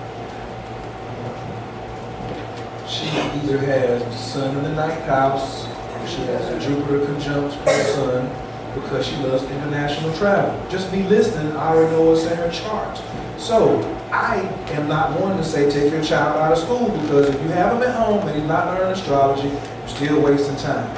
She either has the sun in the ninth house, or she has a Jupiter conjunct her sun because she loves international travel. Just be listening, I already know what's in her chart. So I am not one to say take your child out of school, because if you have him at home and he's not learning astrology, you're still wasting time.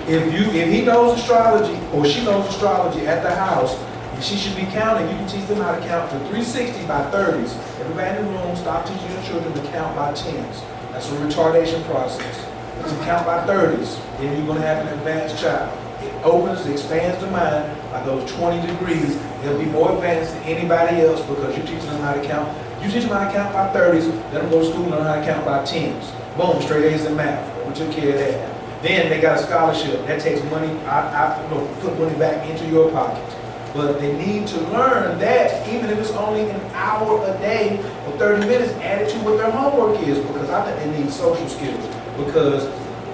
If he knows astrology or she knows astrology at the house, and she should be counting, you can teach them how to count to 360 by 30s. Everybody in the room, stop teaching your children to count by 10s. That's a retardation process. If you count by 30s, then you're going to have an advanced child. It opens, it expands the mind by those 20 degrees. They'll be more advanced than anybody else because you're teaching them how to count. You teach them how to count by 30s, let them go to school and learn how to count by 10s. Boom, straight A's in math. We took care of that. Then they got a scholarship. That takes money, put money back into your pocket. But they need to learn that, even if it's only an hour a day or 30 minutes, add it to what their homework is, because I think they need social skills. Because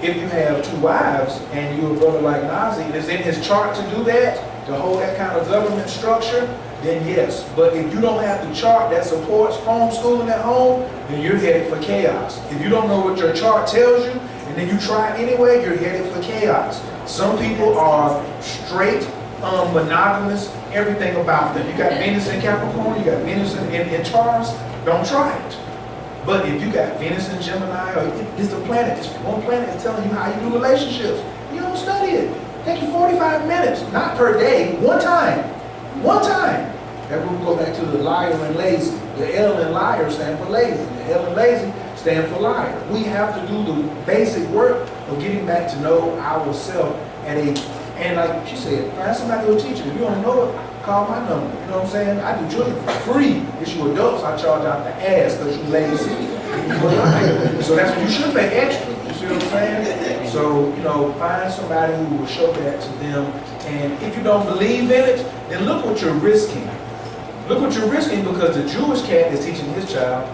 if you have 2 wives and you're a brother like Nazi, and it's in his chart to do that, to hold that kind of government structure, then yes. But if you don't have the chart that supports homeschooling at home, then you're headed for chaos. If you don't know what your chart tells you, and then you try it anyway, you're headed for chaos. Some people are straight, monogamous, everything about them. You got Venus in Capricorn, you got Venus in Taurus, don't try it. But if you got Venus in Gemini, or it's the planet, it's one planet is telling you how you do relationships, you don't study it. Take you 45 minutes, not per day, one time. One time. And we'll go back to the liar and lazy. The L in liar stand for lazy. The L in lazy stand for liar. We have to do the basic work of getting back to know ourselves and like she said, find somebody who will teach you. If you don't know it, call my number. You know what I'm saying? I do children for free. It's you adults I charge out the ass because you lazy. So that's what you should pay extra. You see what I'm saying? So, you know, find somebody who will show that to them. And if you don't believe in it, then look what you're risking. Look what you're risking, because the Jewish cat is teaching his child,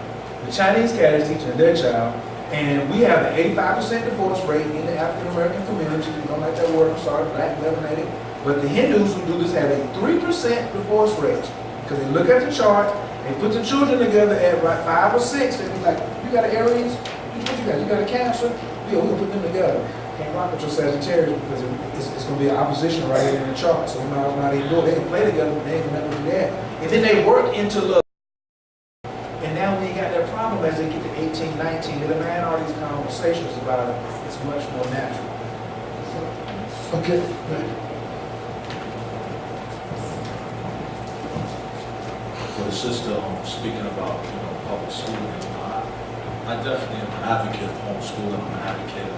the Chinese cat is teaching their child, and we have an 85% divorce rate in the African American community. You don't like that word, I'm sorry, black, melanated. But the Hindus who do this have a 3% divorce rate, because they look at the chart, they put the children together at 5 or 6, and they're like, you got an Aries? What you got? You got a Cancer? Yeah, we'll put them together. Can't rock with your Sagittarius because it's going to be an opposition right here in the chart. So no matter how they do it, they can play together, but they ain't going to never do that. And then they work into love. And now we ain't got that problem as they get to 18, 19. They're man all these conversations about it. It's much more natural. Okay. For the sister, speaking about public schooling, I definitely am an advocate of homeschooling. I'm an advocate of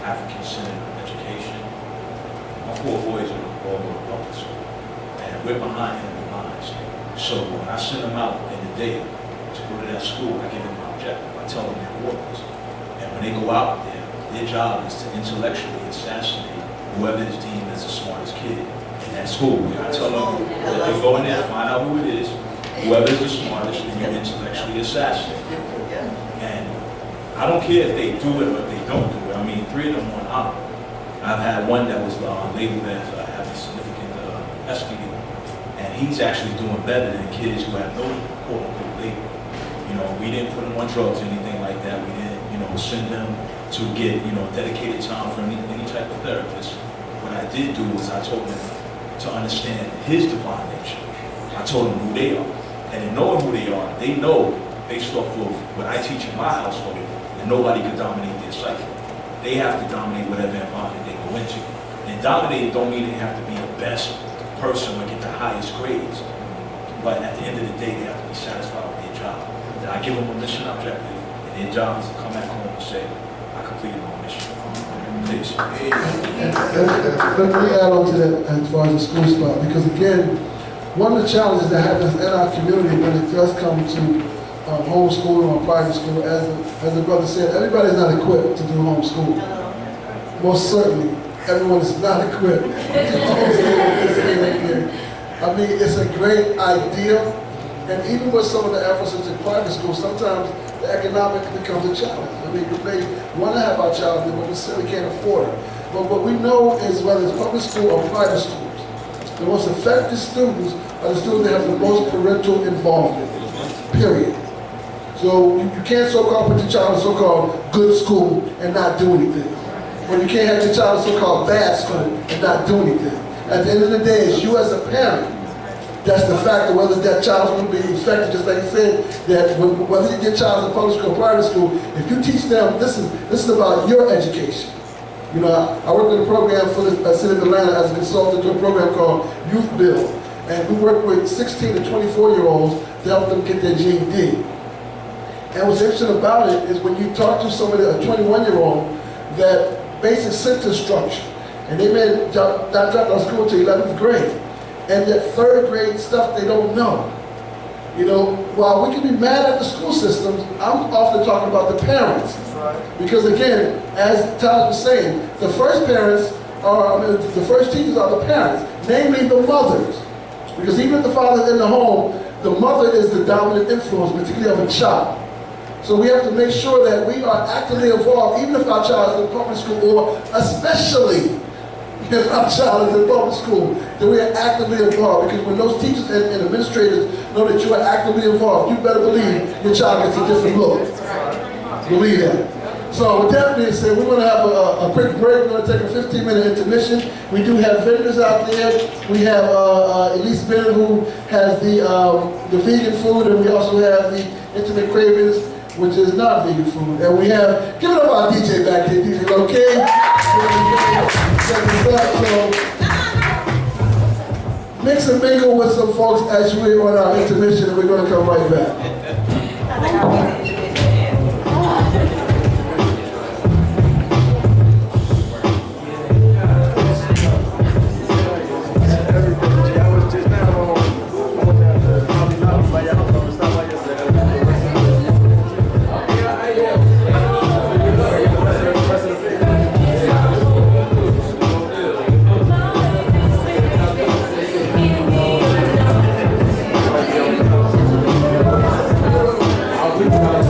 African-centered education. My 4 boys are all going to public school, and we're behind enemy lines. So when I send them out in the day to go to that school, I give them my objective. I tell them their orders, and when they go out there, their job is to intellectually assassinate whoever is deemed as the smartest kid in that school. I tell them that they go in there, find out who it is, whoever is the smartest, and you intellectually assassinate. And I don't care if they do it or if they don't do it. I mean, 3 of them won honor. I've had one that was labeled as having significant STD. And he's actually doing better than kids who have no quote-unquote label. You know, we didn't put them on drugs or anything like that. We didn't, you know, send them to get, you know, dedicated time for any type of therapist. What I did do is I told them to understand his divine nature. I told them who they are. And in knowing who they are, they know, based off of what I teach in my household, that nobody can dominate their psyche. They have to dominate whatever environment they go into. And dominating don't mean they have to be the best person or get the highest grades. But at the end of the day, they have to be satisfied with their job. And I give them a mission objective, and their job is to come back home and say, I completed my mission. Please. Let me add on to that as far as the school spot, because again, one of the challenges that happens in our community when it does come to homeschooling or private school, as the brother said, everybody is not equipped to do homeschool. Most certainly, everyone is not equipped to homeschool. I mean, it's a great idea, and even with some of the emphasis in private schools, sometimes the economic becomes a challenge. I mean, we may want to have our child there, but we simply can't afford it. But what we know is whether it's public school or private schools, the most effective students are the students that have the most parental involvement, period. So you can't so-called put your child in so-called good school and not do anything. Or you can't have your child in so-called bad school and not do anything. At the end of the day, it's you as a parent. That's the factor, whether that child's going to be effective, just like you said, that whether your child's in public school or private school, if you teach them, this is about your education. You know, I work in a program for the city of Atlanta as a consultant to a program called Youth Build. And we work with 16 to 24-year-olds to help them get their GED. And what's interesting about it is when you talk to somebody, a 21-year-old, that basic sentence structure, and they may not drop out of school until 11th grade. And that third grade stuff they don't know. You know, while we can be mad at the school systems, I'm often talking about the parents. Because again, as Todd was saying, the first the first teachers are the parents, namely the mothers. Because even if the father is in the home, the mother is the dominant influence, particularly of a child. So we have to make sure that we are actively involved, even if our child is in public school, or especially if our child is in public school, that we are actively involved. Because when those teachers and administrators know that you are actively involved, you better believe your child gets a different look. Believe that. So with that being said, we're going to have a quick break. We're going to take a 15-minute intermission. We do have vendors out there. We have Elise Bennett, who has the vegan food, and we also have the Intimate Cravings, which is not vegan food. And we have, give it up our DJ back here, DJ okay? So, mix and mingle with some folks as we're on our intermission, and we're going to come right back. I'll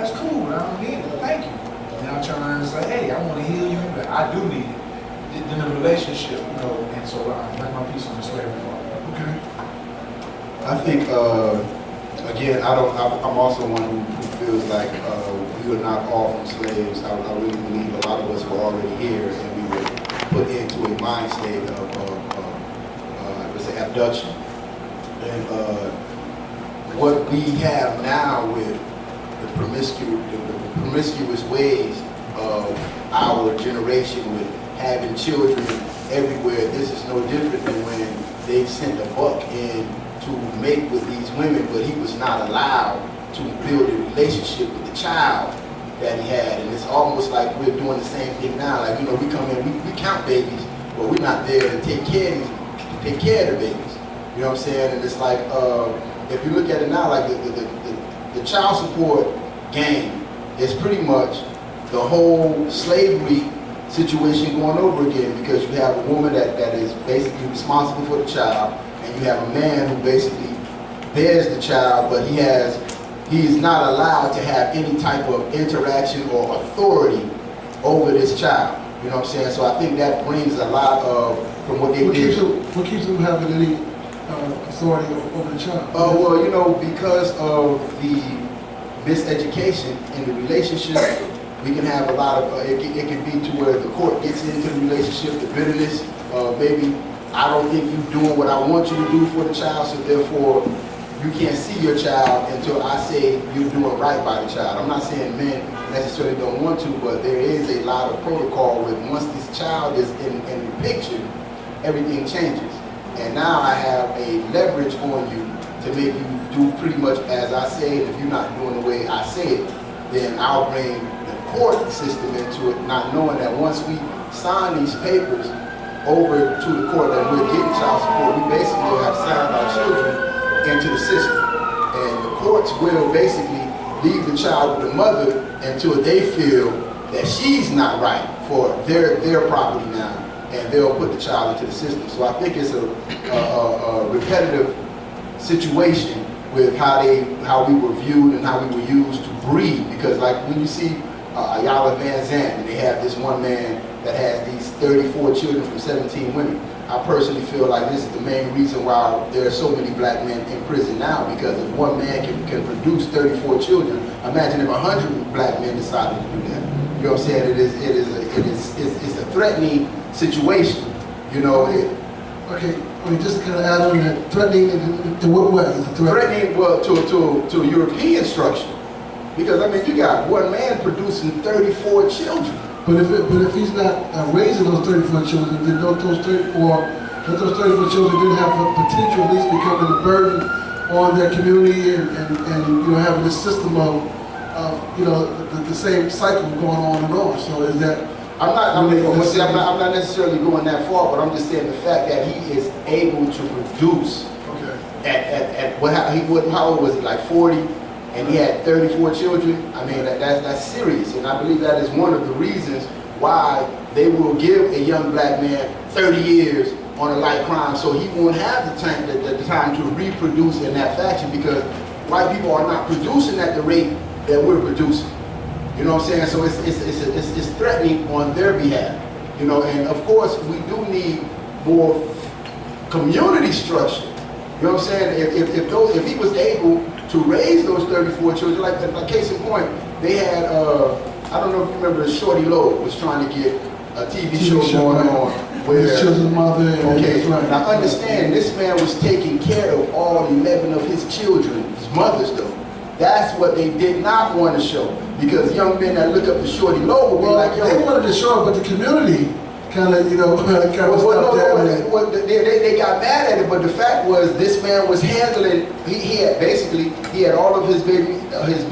that's cool, but I don't need it, thank you. And I'll turn around and say, hey, I want to heal you, but I do need it. Then the relationship, you know, and so that's my piece on the slavery part. Okay. I think, again, I'm also one who feels like we were not all from slaves. I really believe a lot of us were already here and we were put into a mind state of I would say, abduction. And what we have now with the promiscuous ways of our generation with having children everywhere, this is no different than when they sent a buck in to mate with these women, but he was not allowed to build a relationship with the child that he had. And it's almost like we're doing the same thing now. Like, you know, we come in, we count babies, but we're not there to take care of the babies. You know what I'm saying? And it's like, if you look at it now, like the child support game is pretty much the whole slavery situation going over again, because you have a woman that is basically responsible for the child, and you have a man who basically bears the child, but he is not allowed to have any type of interaction or authority over this child. You know what I'm saying? So I think that brings a lot of, from what they did. What keeps them having any authority over the child? Well, you know, because of the miseducation in the relationship, we can have a lot of, it can be to where the court gets into the relationship, the bitterness, maybe I don't think you're doing what I want you to do for the child, so therefore you can't see your child until I say you're doing right by the child. I'm not saying men necessarily don't want to, but there is a lot of protocol with once this child is in the picture, everything changes. And now I have a leverage on you to make you do pretty much as I say, and if you're not doing the way I say it, then I'll bring the court system into it, not knowing that once we sign these papers over to the court that we're getting child support, we basically will have signed our children into the system. And the courts will basically leave the child with the mother until they feel that she's not right for their property now, and they'll put the child into the system. So I think it's a repetitive situation with how we were viewed and how we were used to breed. Because like when you see Ayala Van Zandt, and they have this one man that has these 34 children from 17 women. I personally feel like this is the main reason why there are so many black men in prison now, because if one man can produce 34 children, imagine if 100 black men decided to do that. You know what I'm saying? It's a threatening situation. You know. Okay, I mean, just to kind of add on that, threatening to what way is it threatening? Well, to European structure. Because I mean, you got one man producing 34 children. But if he's not raising those 34 children, then those 34 children didn't have the potential at least becoming a burden on their community and you know, having this system of you know, the same cycle going on and on. So is that I'm not necessarily going that far, but I'm just saying the fact that he is able to produce at how old was he, like 40? And he had 34 children. I mean, that's serious. And I believe that is one of the reasons why they will give a young black man 30 years on a light crime, so he won't have the time to reproduce in that fashion, because white people are not producing at the rate that we're producing. You know what I'm saying? So it's threatening on their behalf. You know, and of course we do need more community structure. You know what I'm saying? If he was able to raise those 34 children, like case in point, they had, I don't know if you remember, Shorty Lowe was trying to get a TV show going on where his children's mother. Okay, now understand, this man was taking care of all 11 of his children, his mothers though. That's what they did not want to show, because young men that look up to Shorty Lowe will be like, yo. They wanted to show it, but the community kind of, you know, they got mad at it, but the fact was this man was handling, he had all of his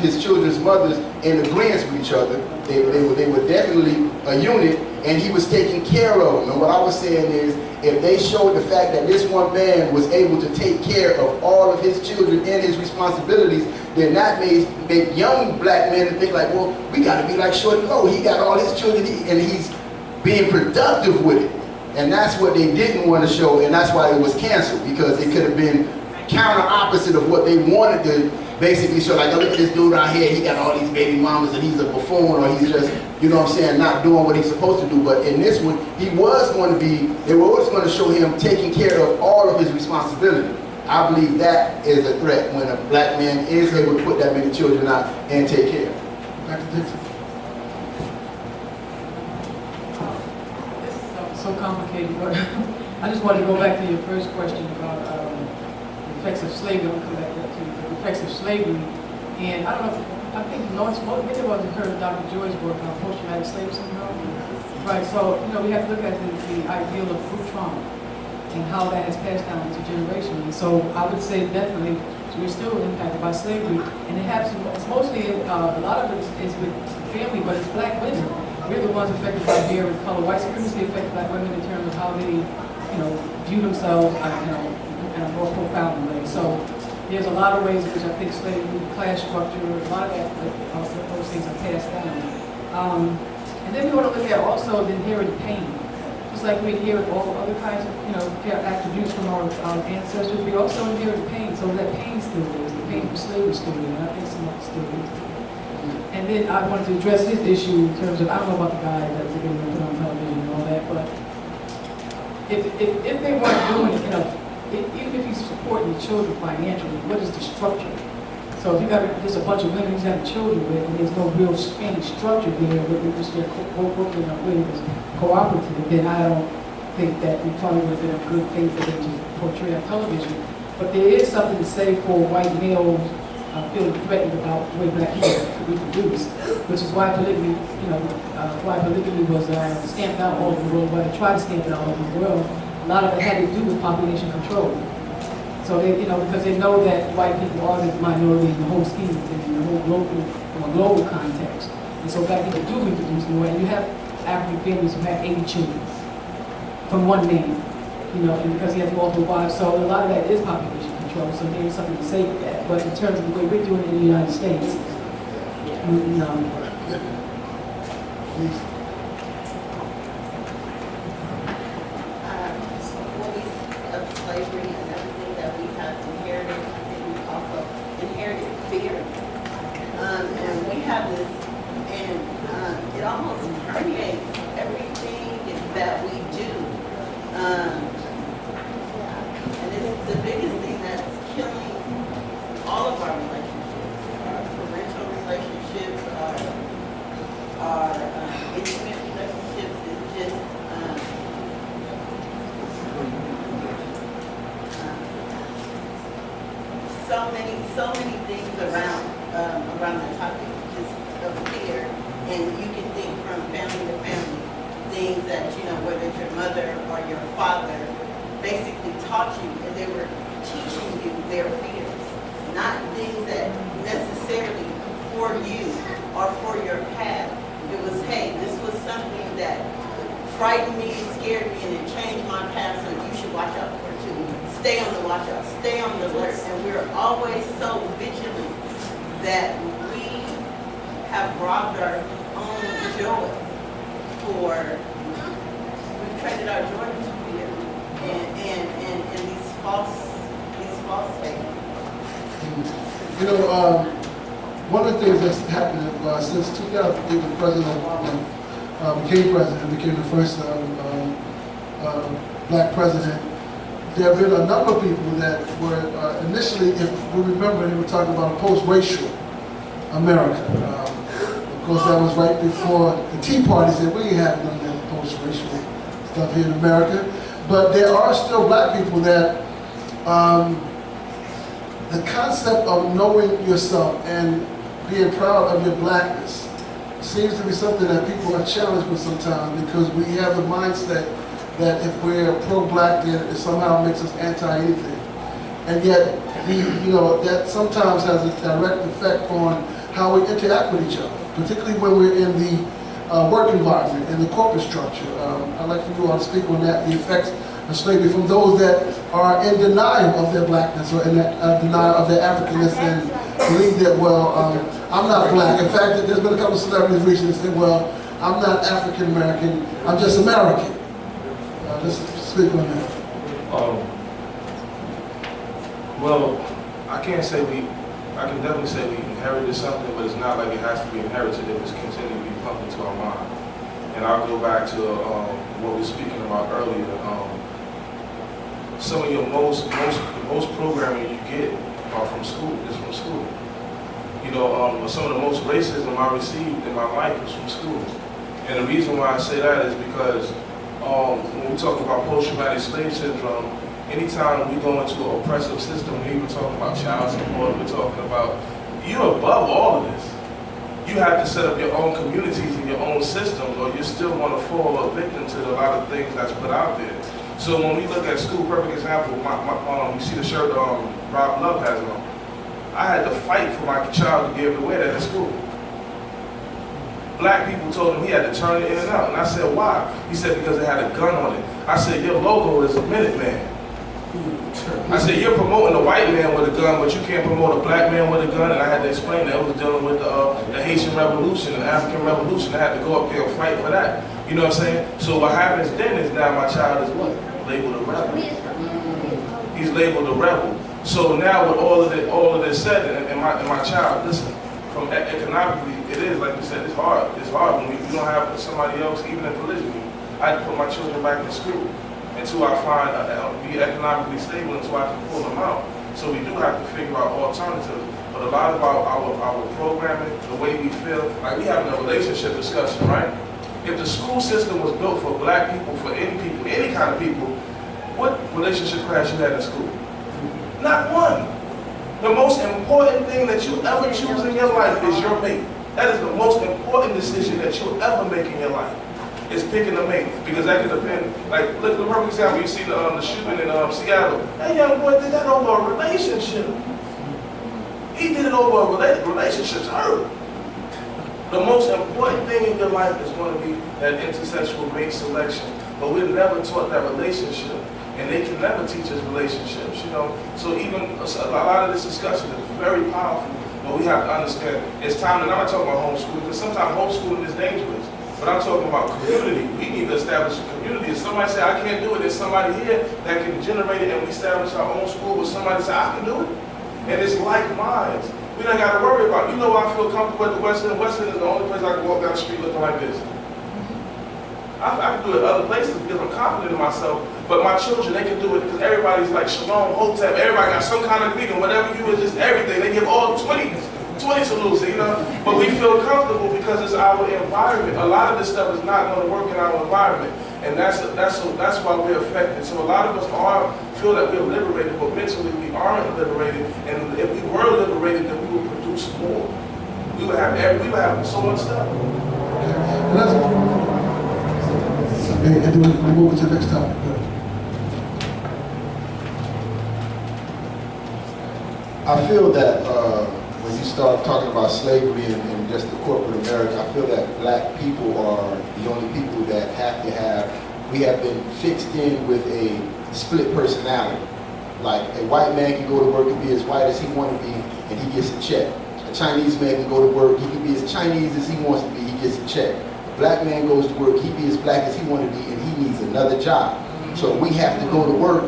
his children's mothers in agreement with each other. They were definitely a unit, and he was taking care of them. And what I was saying is, if they showed the fact that this one man was able to take care of all of his children and his responsibilities, then that may make young black men think like, well, we got to be like Shorty Lowe. He got all his children, and he's being productive with it. And that's what they didn't want to show, and that's why it was canceled, because it could have been counter opposite of what they wanted basically show like, oh, look at this dude out here, he got all these baby mamas and he's a buffoon, or he's just, you know what I'm saying, not doing what he's supposed to do. But in this one, they were always going to show him taking care of all of his responsibility. I believe that is a threat when a black man is able to put that many children out and take care. Dr. Dixon. This is so complicated, but I just wanted to go back to your first question about the effects of slavery. I'll come back to the effects of slavery. And I don't know, I think maybe it wasn't heard of Dr. Joy's work on post-traumatic slave syndrome. Right, so, we have to look at the ideal of group trauma and how that has passed down into generations. And so I would say definitely we're still impacted by slavery. And it's mostly, a lot of it is with family, but it's black women. We're the ones affected by hair and color. White supremacy affected black women in terms of how they, view themselves, in a more profound way. So there's a lot of ways in which I think slavery, class structure, a lot of those things are passed down. And then we want to look at also the inherited pain. Just like we inherit all other kinds of, attributes from our ancestors, we also inherit pain. So that pain still is. The pain from slavery still is. And I think some of it still is. And then I wanted to address this issue in terms of, I don't know about the guy that's going to put on television and all that, but if they weren't doing it, even if he's supporting the children financially, what is the structure? So if you got just a bunch of women he's having children with, and there's no real family structure there, but we're just working on ways as cooperative, then I don't think that we probably would have been a good thing for them to portray on television. But there is something to say for white males feeling threatened about the way black people reproduce, which is why polygamy, was stamped out all over the world, why they tried to stamp it out all over the world. A lot of it had to do with population control. So they, because they know that white people are the minority in the whole scheme of things, in the whole global context. And so black people do reproduce more, and you have African families who have 80 children from one man, and because he has multiple wives. So a lot of that is population control. So there is something to say for that. But in terms of the way we're doing it in the United States, no. Please. Of slavery and everything that we have inherited, I think we also inherited fear. And we have this, and it almost permeates everything that we do. And it's the biggest thing that's killing all of our relationships, our parental relationships, our intimate relationships. It's just so many things around the topic just of fear, and you can think from family to family things that whether it's your mother or your father basically taught you, and they were teaching you their fears, not things that necessarily for you or for your path. It was, hey, this was something that frightened me, scared me, and it changed my path, so you should watch out for it too. Stay on the watch out, stay on the alert, and we're always so vigilant that we have robbed our own joy we've traded our joy to fear and these false statements. One of the things that's happened since 2008 when President Obama became president, became the first black president, there have been a number of people that were initially, if we remember, they were talking about a post-racial America. Of course, that was right before the Tea Party said we ain't having none of that post-racial stuff here in America. But there are still black people that the concept of knowing yourself and being proud of your blackness seems to be something that people are challenged with sometimes, because we have the mindset that if we're pro-black, then it somehow makes us anti-anything. And yet, that sometimes has a direct effect on how we interact with each other, particularly when we're in the work environment, in the corporate structure. I'd like for you all to speak on that, the effects of slavery from those that are in denial of their blackness or in denial of their Africanness and believe that, I'm not black. In fact, there's been a couple of celebrities recently that said, I'm not African American, I'm just American. Let's speak on that. Well, I can't say I can definitely say we inherited something, but it's not like it has to be inherited. It was continuing to be pumped into our mind. And I'll go back to what we were speaking about earlier. Some of your most programming you get are from school. Is from school. You know, some of the most racism I received in my life was from school. And the reason why I say that is because when we talk about post-traumatic slave syndrome, anytime we go into an oppressive system, we're talking about child support, we're talking about, you're above all of this. You have to set up your own communities and your own systems, or you still want to fall a victim to a lot of things that's put out there. So when we look at school, perfect example, you see the shirt Rob Love has on. I had to fight for my child to be able to wear that at school. Black people told him he had to turn it in and out. And I said, why? He said, because it had a gun on it. I said, your logo is a Minuteman. I said, you're promoting a white man with a gun, but you can't promote a black man with a gun. And I had to explain that I was dealing with the Haitian Revolution and the African Revolution. I had to go up there and fight for that. You know what I'm saying? So what happens then is now my child is what? Labeled a rebel. He's labeled a rebel. So now with all of this said, and my child, listen, from economically, it is, like you said, it's hard. It's hard when you don't have somebody else, even in polygyny. I had to put my children back in school until I find, be economically stable until I can pull them out. So we do have to figure out alternatives. But a lot of our programming, the way we feel, like we having a relationship discussion, right? If the school system was built for black people, for any kind of people, what relationship class you had in school? Not one. The most important thing that you ever choose in your life is your mate. That is the most important decision that you'll ever make in your life, is picking a mate. Because that can depend, like, look, the perfect example, you see the shooting in Seattle. That young boy did that over a relationship. He did it over a relationship's hurt. The most important thing in your life is going to be that intersexual mate selection. But we're never taught that relationship. And they can never teach us relationships, you know. So even a lot of this discussion is very powerful, but we have to understand it's time, and I'm not talking about homeschooling, because sometimes homeschooling is dangerous, but I'm talking about community. We need to establish a community. If somebody say, I can't do it, there's somebody here that can generate it, and we establish our own school where somebody say, I can do it. And it's like minds. We don't got to worry about it. You know, I feel comfortable at the West End. West End is the only place I can walk down the street looking like this. I can do it other places because I'm confident in myself, but my children, they can do it because everybody's like Shalom, Hotep, everybody got some kind of greeting, whatever you is, just everything. They give all 20 salutes, you know? But we feel comfortable because it's our environment. A lot of this stuff is not going to work in our environment, and that's why we're affected. So a lot of us feel that we're liberated, but mentally we aren't liberated, and if we were liberated, then we would produce more. We would have so much stuff. And then we move to the next topic. I feel that when you start talking about slavery and just the corporate America, I feel that black people are the only people that we have been fixed in with a split personality. Like a white man can go to work and be as white as he wants to be and he gets a check. A Chinese man can go to work, he can be as Chinese as he wants to be, he gets a check. Black man goes to work, he be as black as he want to be, and he needs another job. So we have to go to work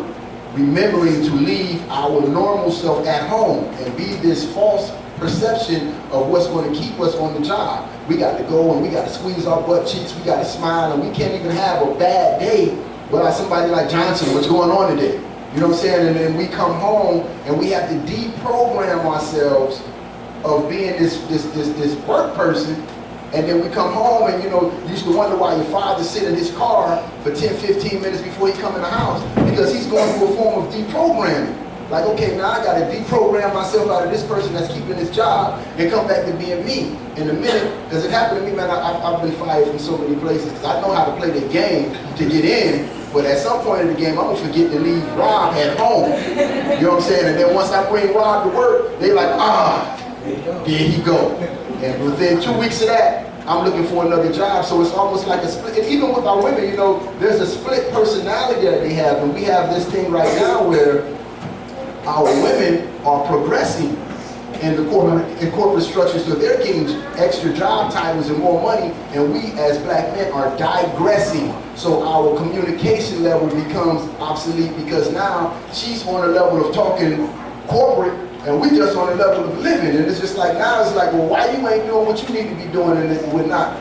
remembering to leave our normal self at home and be this false perception of what's going to keep us on the job. We got to go and we got to squeeze our butt cheeks, we got to smile, and we can't even have a bad day without somebody like Johnson, what's going on today? You know what I'm saying? And then we come home and we have to deprogram ourselves of being this work person. And then we come home and, you know, you used to wonder why your father sit in his car for 10, 15 minutes before he come in the house. Because he's going through a form of deprogramming. Like, okay, now I got to deprogram myself out of this person that's keeping this job and come back to being me. In a minute, because it happened to me, man, I've been fired from so many places because I know how to play the game to get in. But at some point in the game, I'm going to forget to leave Rob at home. You know what I'm saying? And then once I bring Rob to work, they like, there he go. And within 2 weeks of that, I'm looking for another job. So it's almost like a split. And even with our women, you know, there's a split personality that they have. And we have this thing right now where our women are progressing in the corporate structure. So they're getting extra job titles and more money. And we as black men are digressing. So our communication level becomes obsolete because now she's on a level of talking corporate And we just on the level of living, and it's just like now it's like, well, why you ain't doing what you need to be doing, and we're not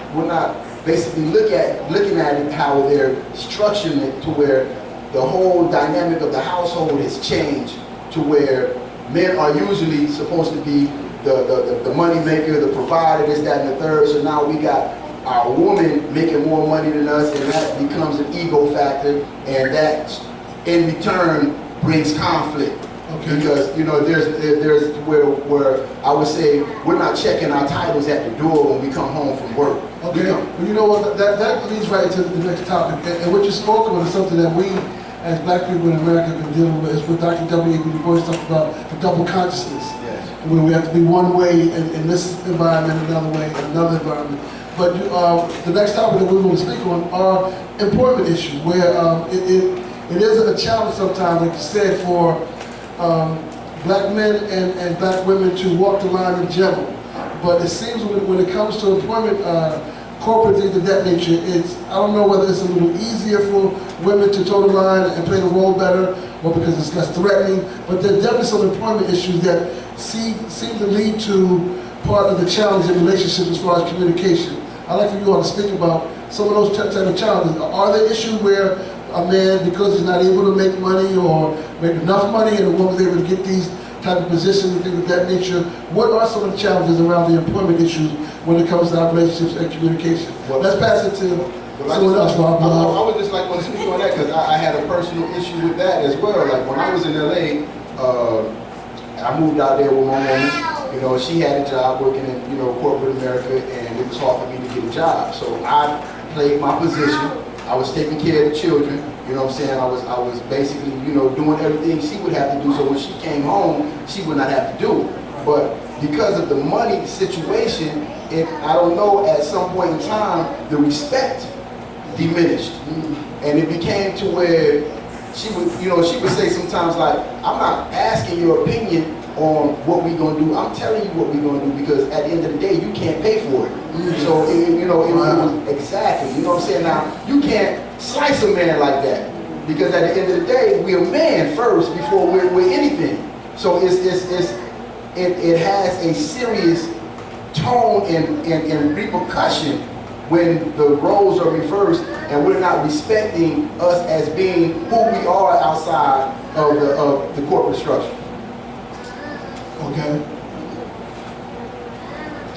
basically looking at it how they're structuring it to where the whole dynamic of the household has changed to where men are usually supposed to be the money maker, the provider, this, that, and the third. So now we got our woman making more money than us, and that becomes an ego factor, and that in return brings conflict. Okay. Because there's where I would say we're not checking our titles at the door when we come home from work. Okay, well, you know what, that leads right into the next topic, and what you spoke about is something that we, as black people in America, have been dealing with, is what Dr. W.E.B. Du Bois talked about, the double consciousness. Yes. Where we have to be one way in this environment, another way in another environment. But the next topic that we want to speak on are employment issues, where it is a challenge sometimes, like you said, for black men and black women to walk the line in general. But it seems when it comes to employment, corporate things of that nature, I don't know whether it's a little easier for women to toe the line and play the role better, or because it's less threatening. But there's definitely some employment issues that seem to lead to part of the challenge in relationships as far as communication. I'd like for you all to speak about some of those type of challenges. Are there issues where a man, because he's not able to make money or make enough money, and a woman's able to get these type of positions and things of that nature, what are some of the challenges around the employment issues when it comes to our relationships and communication? Well, let's pass it to someone else, Rob. I would just like to speak on that because I had a personal issue with that as well. Like when I was in LA, I moved out there with my woman. She had a job working in corporate America, and it was hard for me to get a job. So I played my position. I was taking care of the children. You know what I'm saying? I was basically, doing everything she would have to do. So when she came home, she would not have to do it. But because of the money situation, I don't know, at some point in time, the respect diminished. And it became to where she would say sometimes like, I'm not asking your opinion on what we're gonna do. I'm telling you what we're gonna do because at the end of the day, you can't pay for it. So it was exactly, you know what I'm saying? Now, you can't slice a man like that because at the end of the day, we're a man first before we're anything. So it has a serious tone and repercussion when the roles are reversed and we're not respecting us as being who we are outside of the corporate structure. Okay.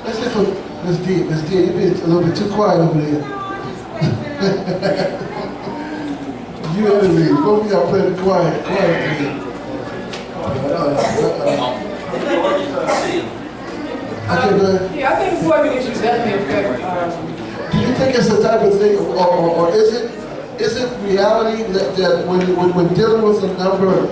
Let's hear from Ms. D. Ms. D, you've been a little bit too quiet over there. You and me, both of y'all playing quiet. Okay, go ahead. Yeah, I think employment issues definitely affect. Do you think it's the type of thing, or is it reality that when dealing with a number,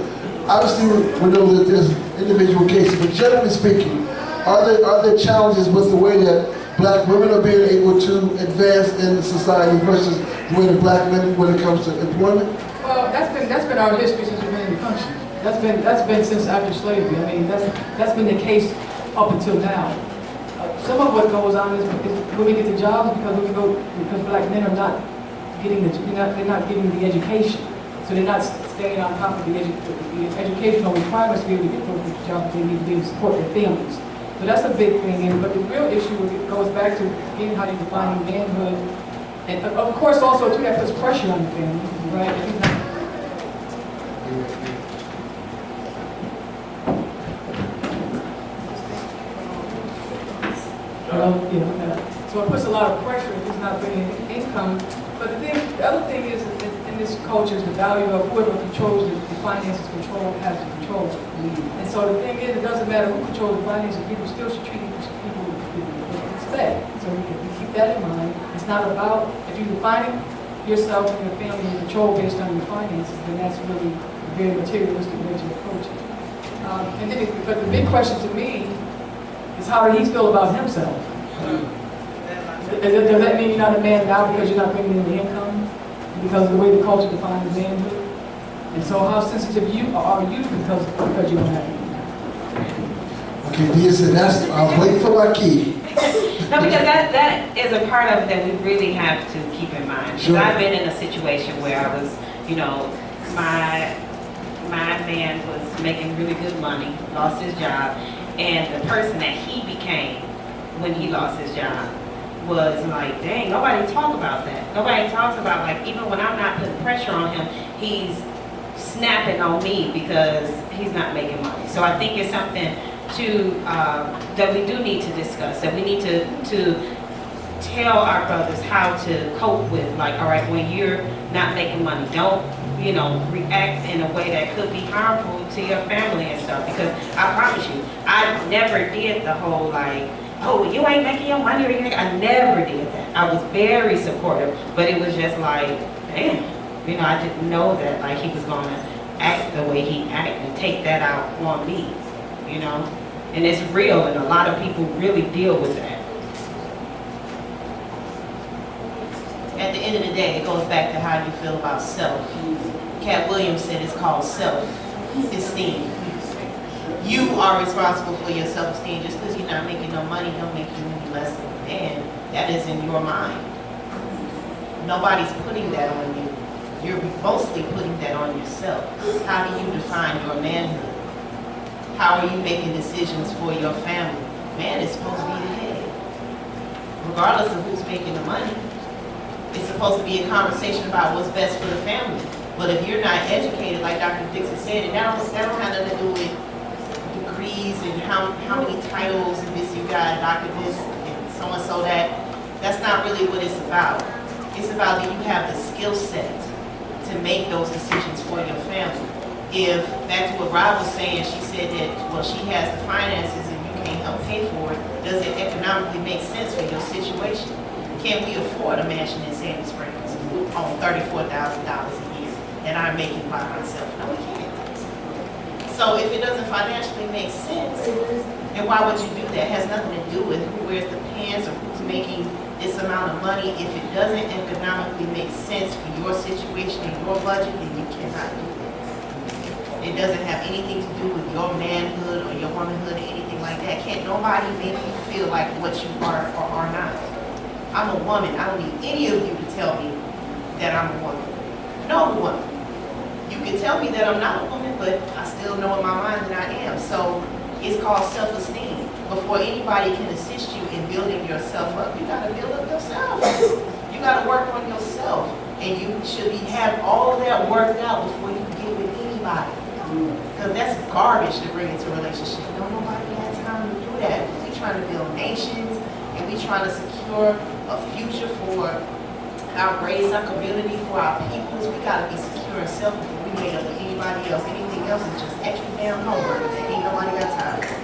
obviously we know that there's individual cases, but generally speaking, are there challenges with the way that black women are being able to advance in society versus the way that black men when it comes to employment? Well, that's been our history since we've been in the country. That's been since after slavery. I mean, that's been the case up until now. Some of what goes on is when we get the jobs because black men are not getting they're not getting the education, so they're not staying on top of the educational requirements to be able to get those jobs they need to be able to support their families. So that's a big thing. But the real issue goes back to again how you define manhood, and of course also too that puts pressure on the family, right? If he's not, so it puts a lot of pressure if he's not bringing income. But the other thing is in this culture is the value of whoever controls the finances has the control. And so the thing is, it doesn't matter who controls the finances, people still should treat people with respect. So we keep that in mind. It's not about, if you're defining yourself and your family in control based on your finances, then that's really a very materialistic way to approach it. But the big question to me is how do he feel about himself? Does that mean you're not a man now because you're not bringing in the income? Because of the way the culture defines manhood? And so how sensitive are you because you don't have income? Okay, Dia said I was waiting for my key. No, because that is a part of it that we really have to keep in mind. Because Sure. I've been in a situation where I was, my man was making really good money, lost his job, and the person that he became when he lost his job was like, dang, nobody talk about that. Nobody talks about, like, even when I'm not putting pressure on him, he's snapping on me because he's not making money. So I think it's something to that we do need to discuss, that we need to tell our brothers how to cope with, like, all right, when you're not making money, don't, you know, react in a way that could be harmful to your family and stuff. Because I promise you, I never did the whole, like, oh, you ain't making your money, or you ain't. I never did that. I was very supportive, but it was just like, damn, you know, I didn't know that, like, he was gonna act the way he acted and take that out on me, you know. And it's real, and a lot of people really deal with that. At the end of the day, it goes back to how you feel about self. Cat Williams said it's called self-esteem. You are responsible for your self-esteem. Just because you're not making no money don't make you any less of a man. That is in your mind. Nobody's putting that on you. You're mostly putting that on yourself. How do you define your manhood? How are you making decisions for your family? Man is supposed to be the head. Regardless of who's making the money. It's supposed to be a conversation about what's best for the family. But if you're not educated, like Dr. Dixon said, and that don't have nothing to do with degrees and how many titles and this you got, Dr. this and so that. That's not really what it's about. It's about that you have the skill set to make those decisions for your family. If, back to what Rob was saying, she said that, well, she has the finances and you can't help pay for it, does it economically make sense for your situation? Can we afford a mansion in Sandy Springs on $34,000 a year that I'm making by myself? No, we can't. So if it doesn't financially make sense, then why would you do that? It has nothing to do with who wears the pants or who's making this amount of money. If it doesn't economically make sense for your situation and your budget, then you cannot do it. It doesn't have anything to do with your manhood or your womanhood or anything like that. Can't nobody make you feel like what you are or are not. I'm a woman. I don't need any of you to tell me that I'm a woman. No woman. You can tell me that I'm not a woman, but I still know in my mind that I am. So it's called self-esteem. Before anybody can assist you in building yourself up, you got to build up yourself. You got to work on yourself. And you should have all of that worked out before you get with anybody. Because that's garbage to bring into a relationship. No, nobody has time to do that. We're trying to build nations, and we're trying to secure a future for our race, our community, for our peoples. We gotta be secure and self before we made up with anybody else. Anything else is just extra damn homework that ain't nobody got time for.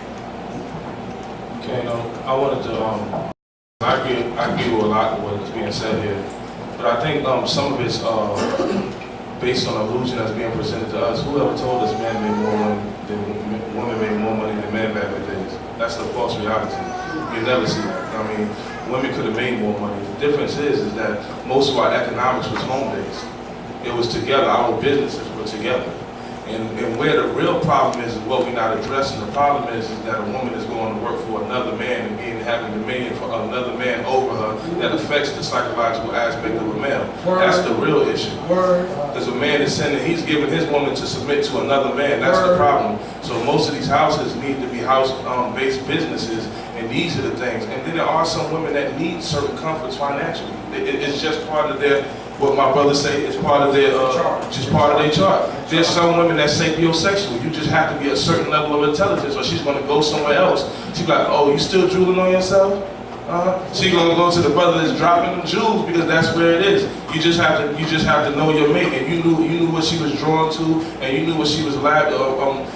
Okay, I wanted to, I agree with a lot of what is being said here, but I think some of it's based on illusion that's being presented to us. Whoever told us men made more money than women made more money than men back in the days? That's the false reality. You never see that. I mean, women could have made more money. The difference is that most of our economics was home-based. It was together. Our businesses were together. And where the real problem is what we're not addressing. The problem is that a woman is going to work for another man and having dominion for another man over her that affects the psychological aspect of a male. That's the real issue. Because a man is sending, he's giving his woman to submit to another man. That's the problem. So most of these houses need to be house-based businesses, and these are the things. And then there are some women that need certain comforts financially. It's just part of their, what my brother say, it's part of their, just part of their chart. There's some women that sapiosexual. You just have to be a certain level of intelligence, or she's going to go somewhere else. She's like, oh, you still drooling on yourself? She's going to go to the brother that's dropping them jewels because that's where it is. You just have to know your mate, and you knew what she was drawn to, and you knew what she was allowed.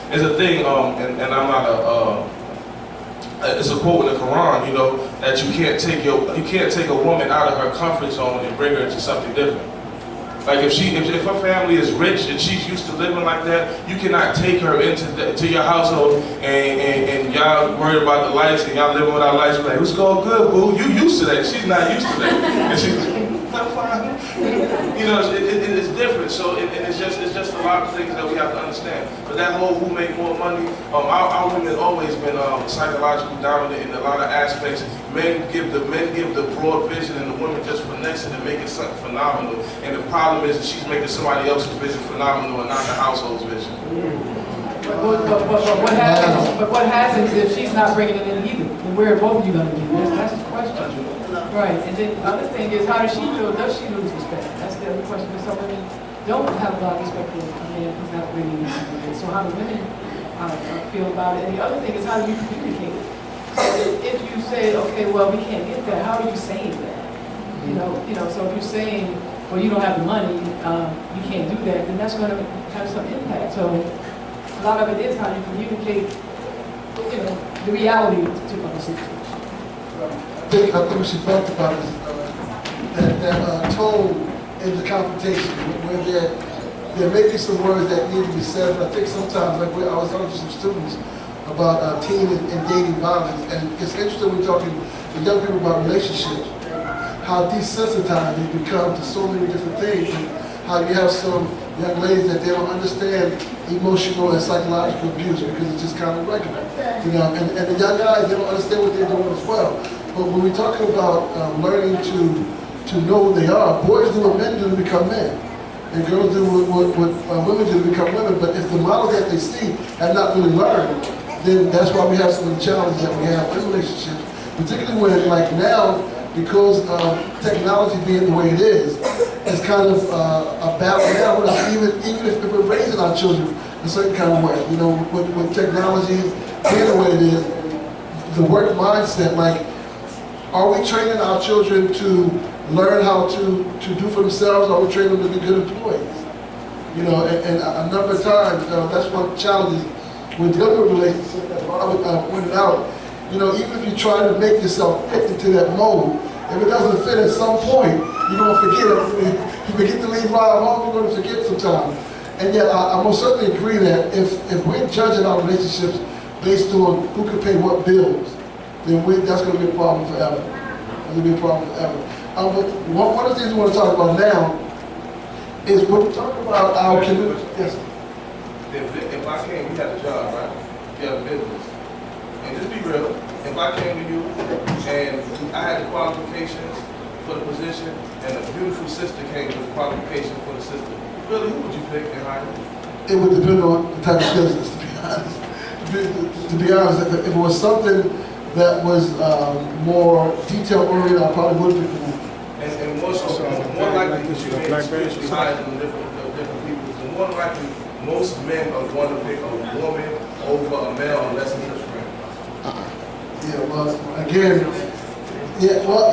There's a thing, and I'm not it's a quote in the Quran, you know, that you can't take a woman out of her comfort zone and bring her into something different. Like if her family is rich and she's used to living like that, you cannot take her to your household and y'all worried about the lights and y'all living without lights. Like, what's going good, boo? You used to that. She's not used to that. I'm fine. You know, it's different. So and it's just a lot of things that we have to understand. But that whole who make more money, our women always been psychologically dominant in a lot of aspects. Men give the broad vision, and the women just finesse it and make it something phenomenal. And the problem is that she's making somebody else's vision phenomenal and not the household's vision. But what happens if she's not bringing it in either? Then where are both of you gonna be? That's the question. Right, and then the other thing is, how does she feel? Does she lose respect? That's the other question. Some women don't have a lot of respect for a man who's not bringing in anything. So how do women feel about it? And the other thing is, how do you communicate it? So if you say, okay, well, we can't get that, how are you saying that? You know. So if you're saying, well, you don't have the money, you can't do that, then that's going to have some impact. So a lot of it is how you communicate, the reality of the situation. I think we should talk about is that tone in the confrontation, where they're making some words that need to be said. But I think sometimes, like I was talking to some students about teen and dating violence, and it's interesting we're talking to young people about relationships, how desensitized they become to so many different things, and how you have some young ladies that they don't understand emotional and psychological abuse because it's just kind of regular, and the young guys, they don't understand what they're doing as well. But when we're talking about learning to know who they are, boys do what men do to become men, and girls do what women do to become women. But if the models that they see have not really learned, then that's why we have some of the challenges that we have in relationships, particularly when, like now, because of technology being the way it is, it's kind of a battle now with us, even if we're raising our children a certain kind of way. With technology being the way it is, the work mindset, like, are we training our children to learn how to do for themselves, or are we training them to be good employees? And a number of times, that's one challenge with dealing with relationships that Bob pointed out. Even if you try to make yourself fit into that mold, if it doesn't fit at some point, you're going to forget it. If you forget to leave right home, you're going to forget sometime. And yet, I most certainly agree that if we're judging our relationships based on who can pay what bills, then that's going to be a problem forever. It's going to be a problem forever. But one of the things we want to talk about now is when we talk about our community. Yes. If I came, you had a job, right? You have a business. And just be real, if I came to you and I had the qualifications for the position and a beautiful sister came with the qualifications for the sister, really, who would you pick and hire? It would depend on the type of business, to be honest. To be honest, if it was something that was more detail-oriented, I probably would pick one. And more likely, because you may experience higher than different people, and more likely, most men are going to pick a woman over a male unless he's a friend. Yeah, well, again,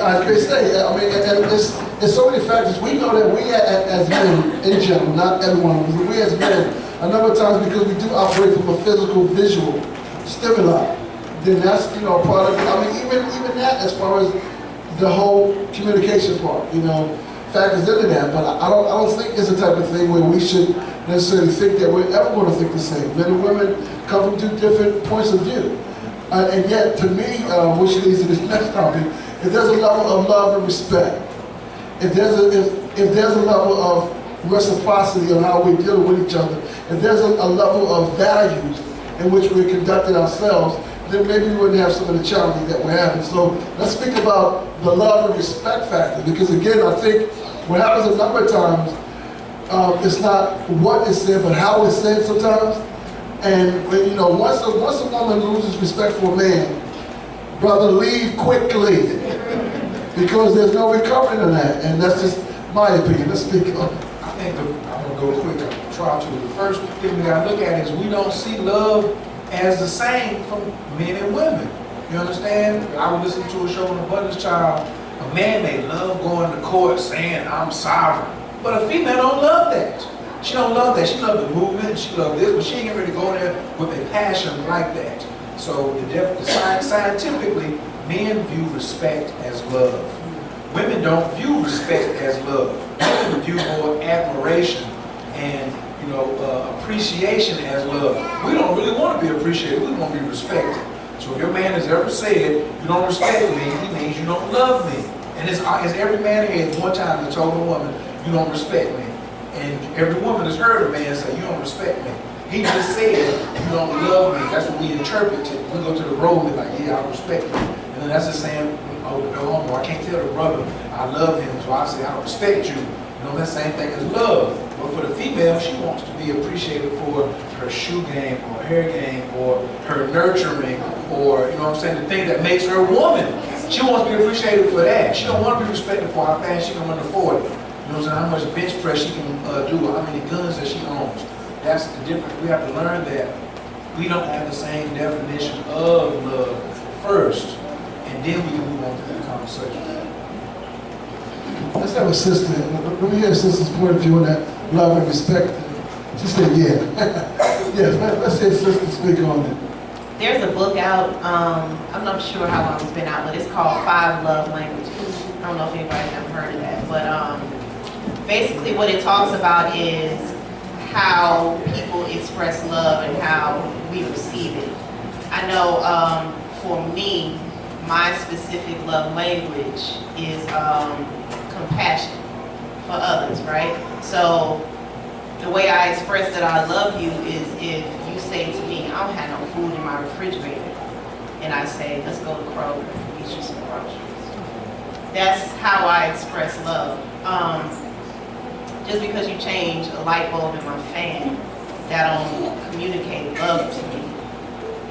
I could say, I mean, and there's so many factors. We know that we as men, in general, not everyone, but we as men, a number of times, because we do operate from a physical, visual stimuli, then that's, part of it. I mean, even that, as far as the whole communication part, factors into that. But I don't think it's the type of thing where we should necessarily think that we're ever going to think the same. Men and women come from two different points of view. And yet, to me, which leads to this next topic, if there's a level of love and respect, if there's a level of reciprocity on how we deal with each other, if there's a level of values in which we're conducting ourselves, then maybe we wouldn't have some of the challenges that we're having. So let's speak about the love and respect factor, because again, I think what happens a number of times, it's not what is said, but how it's said sometimes. And when, once a woman loses respect for a man, brother, leave quickly, because there's no recovering in that. And that's just my opinion. Let's speak up. I think I'm gonna go quick. I'll try to. The first thing we gotta look at is we don't see love as the same from men and women. You understand? I was listening to a show on the Abundance Child. A man may love going to court saying, I'm sovereign. But a female don't love that. She don't love that. She loves the movement, she loves this, but she ain't ready to go there with a passion like that. So scientifically, men view respect as love. Women don't view respect as love. Women view more admiration and appreciation as love. We don't really want to be appreciated. We want to be respected. So if your man has ever said, you don't respect me, he means you don't love me. And it's every man here at one time that told a woman, you don't respect me. And every woman has heard a man say, you don't respect me. He just said, you don't love me. That's what we interpret it. We go to the road and be like, yeah, I respect you. And then that's the saying, oh, no homo. I can't tell the brother I love him, so I say I respect you. You know, that same thing as love. But for the female, she wants to be appreciated for her shoe game or hair game or her nurturing or, you know what I'm saying, the thing that makes her a woman. She wants to be appreciated for that. She don't want to be respected for how fast she can run the 40. You know what I'm saying, how much bench press she can do or how many guns that she owns. That's the difference. We have to learn that we don't have the same definition of love first, and then we can move on to the conversation. Let's have a sister. Let me hear a sister's point of view on that love and respect. She said, yeah. Yes, let's hear a sister speak on it. There's a book out, I'm not sure how long it's been out, but it's called 5 Love Languages. I don't know if anybody's ever heard of that, but basically what it talks about is how people express love and how we receive it. I know for me, my specific love language is compassion for others, right? So the way I express that I love you is if you say to me, I don't have no food in my refrigerator, and I say, let's go to Kroger and get you some groceries. That's how I express love. Just because you change a light bulb in my fan, that don't communicate love to me.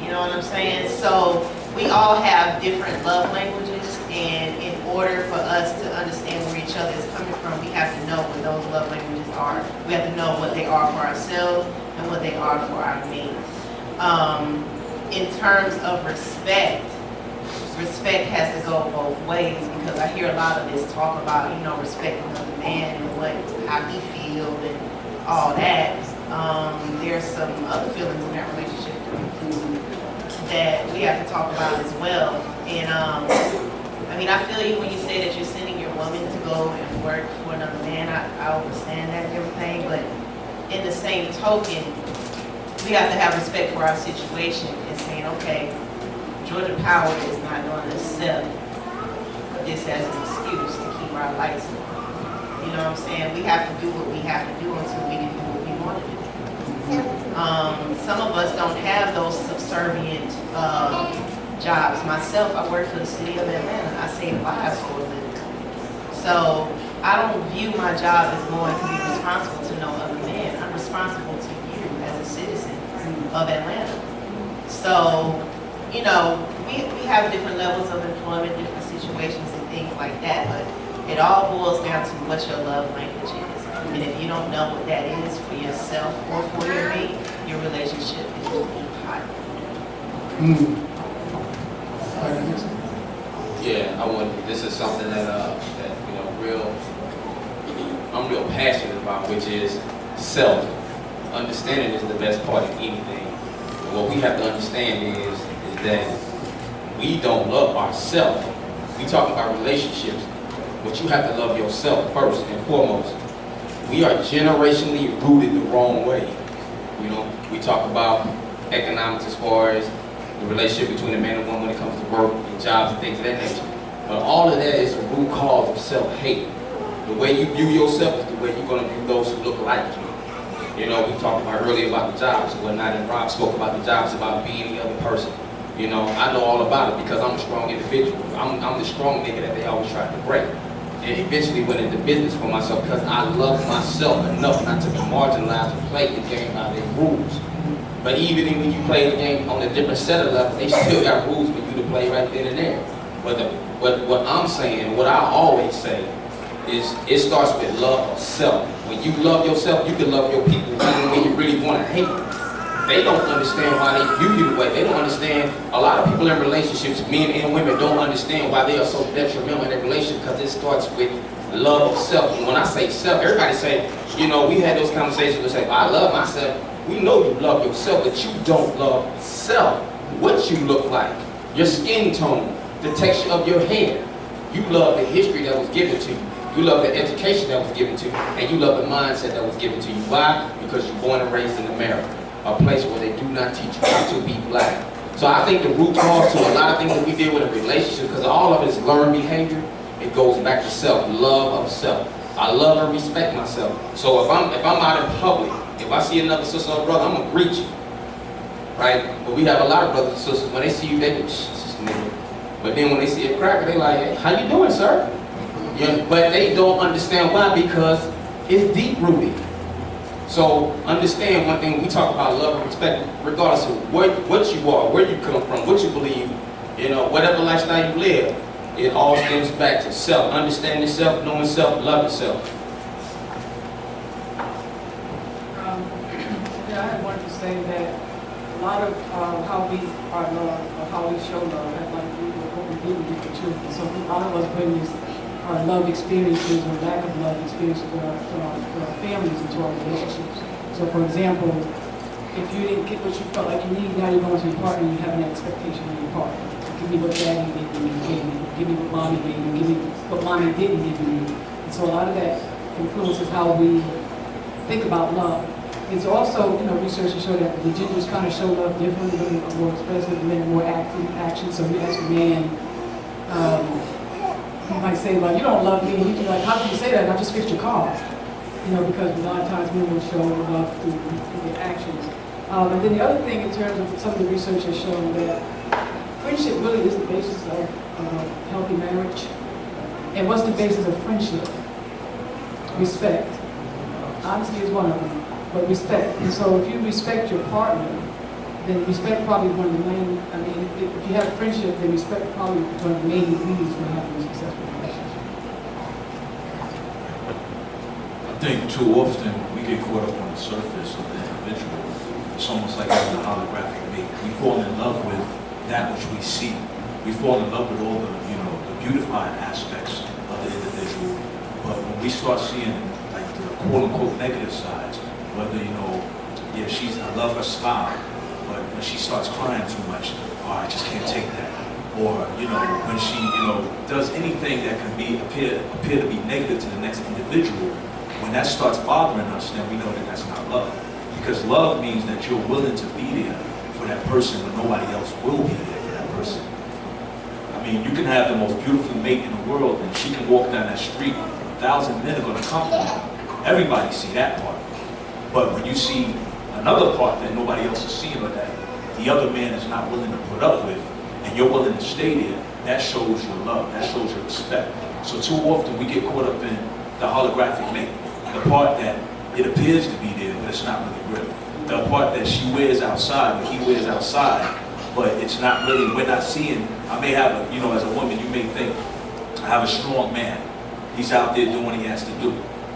You know what I'm saying? So we all have different love languages, and in order for us to understand where each other is coming from, we have to know what those love languages are. We have to know what they are for ourselves and what they are for our mates. In terms of respect, respect has to go both ways, because I hear a lot of this talk about, you know, respecting another man and how he feels and all that. There's some other feelings in that relationship that we have to talk about as well. And I mean, I feel you when you say that you're sending your woman to go and work for another man. I understand that and everything, but in the same token, we have to have respect for our situation and saying, okay, Georgia Power is not going to accept this as an excuse to keep our lights on. You know what I'm saying? We have to do what we have to do until we can do what we want to do. Some of us don't have those subservient jobs. Myself, I work for the city of Atlanta. I save lives for a living. So I don't view my job as going to be responsible to no other man. I'm responsible to you as a citizen of Atlanta. So, you know, we have different levels of employment, different situations and things like that, but it all boils down to what your love language is. And if you don't know what that is for yourself or for your mate, your relationship is going to be hot. Yeah, I would. This is something that you know, I'm real passionate about, which is self. Understanding is the best part of anything. And what we have to understand is that we don't love ourselves. We talk about relationships, but you have to love yourself first and foremost. We are generationally rooted the wrong way. You know, we talk about economics as far as the relationship between a man and woman when it comes to work and jobs and things of that nature. But all of that is the root cause of self-hate. The way you view yourself is the way you're going to view those who look like you. You know, we talked about earlier about the jobs and whatnot, and Rob spoke about the jobs, about being the other person. You know, I know all about it because I'm a strong individual. I'm the strong nigga that they always try to break. And eventually went into business for myself because I love myself enough not to be marginalized and play the game by their rules. But even when you play the game on a different set of levels, they still got rules for you to play right then and there. But what I'm saying, what I always say, is it starts with love of self. When you love yourself, you can love your people even when you really want to hate them. They don't understand why they view you the way. They don't understand. A lot of people in relationships, men and women, don't understand why they are so detrimental in their relationship because it starts with love of self. And when I say self, everybody say, you know, we had those conversations where say, I love myself. We know you love yourself, but you don't love self. What you look like, your skin tone, the texture of your hair. You love the history that was given to you. You love the education that was given to you. And you love the mindset that was given to you. Why? Because you're born and raised in America. A place where they do not teach you how to be black. So I think the root cause to a lot of things that we deal with in relationships, because all of it is learned behavior, it goes back to self, love of self. I love and respect myself. So if I'm out in public, if I see another sister or brother, I'm gonna greet you, right? But we have a lot of brothers and sisters, when they see you, they go, shh, nigga. But then when they see a cracker, they like, hey, how you doing, sir? Yeah, but they don't understand why, because it's deep rooted. So understand one thing, when we talk about love and respect, regardless of what you are, where you come from, what you believe, you know, whatever lifestyle you live, it all stems back to self. Understanding self, knowing self, loving self. Yeah, I had wanted to say that a lot of how we are loved, or how we show love, that's like what we didn't get for children. So a lot of us bring these love experiences or lack of love experiences to our families and to our relationships. So for example, if you didn't get what you felt like you need, now you're going to your partner and you have an expectation of your partner. Give me what daddy gave me, give me what mommy gave me, give me what mommy didn't give me. And so a lot of that influences how we think about love. It's also, research to show that the genders kind of show love differently. Women are more expressive, men are more active action. So you ask a man, you might say, like, you don't love me. And you'd be like, how can you say that? I just fixed your car. Because a lot of times men will show love through their actions. And then the other thing in terms of some of the research has shown that friendship really is the basis of healthy marriage. And what's the basis of friendship? Respect. Honesty is one of them, but respect. And so if you respect your partner, then respect probably one of the main, if you have friendship, then respect probably one of the main ingredients for having a successful relationship. I think too often we get caught up on the surface of the individual. It's almost like having a holographic mate. We fall in love with that which we see. We fall in love with all the, the beautifying aspects of the individual. But when we start seeing like the quote-unquote negative sides, whether, I love her smile, but when she starts crying too much, oh, I just can't take that. Or, when she, does anything that can appear to be negative to the next individual, when that starts bothering us, then we know that that's not love. Because love means that you're willing to be there for that person when nobody else will be there for that person. I mean, you can have the most beautiful mate in the world, and she can walk down that street, 1,000 men are going to compliment her. Everybody see that part. But when you see another part that nobody else is seeing, or that the other man is not willing to put up with, and you're willing to stay there, that shows your love, that shows your respect. So too often we get caught up in the holographic mate, the part that it appears to be there, but it's not really real. The part that she wears outside, or he wears outside, but it's not really, we're not seeing. I may have as a woman, you may think, I have a strong man. He's out there doing what he has to do.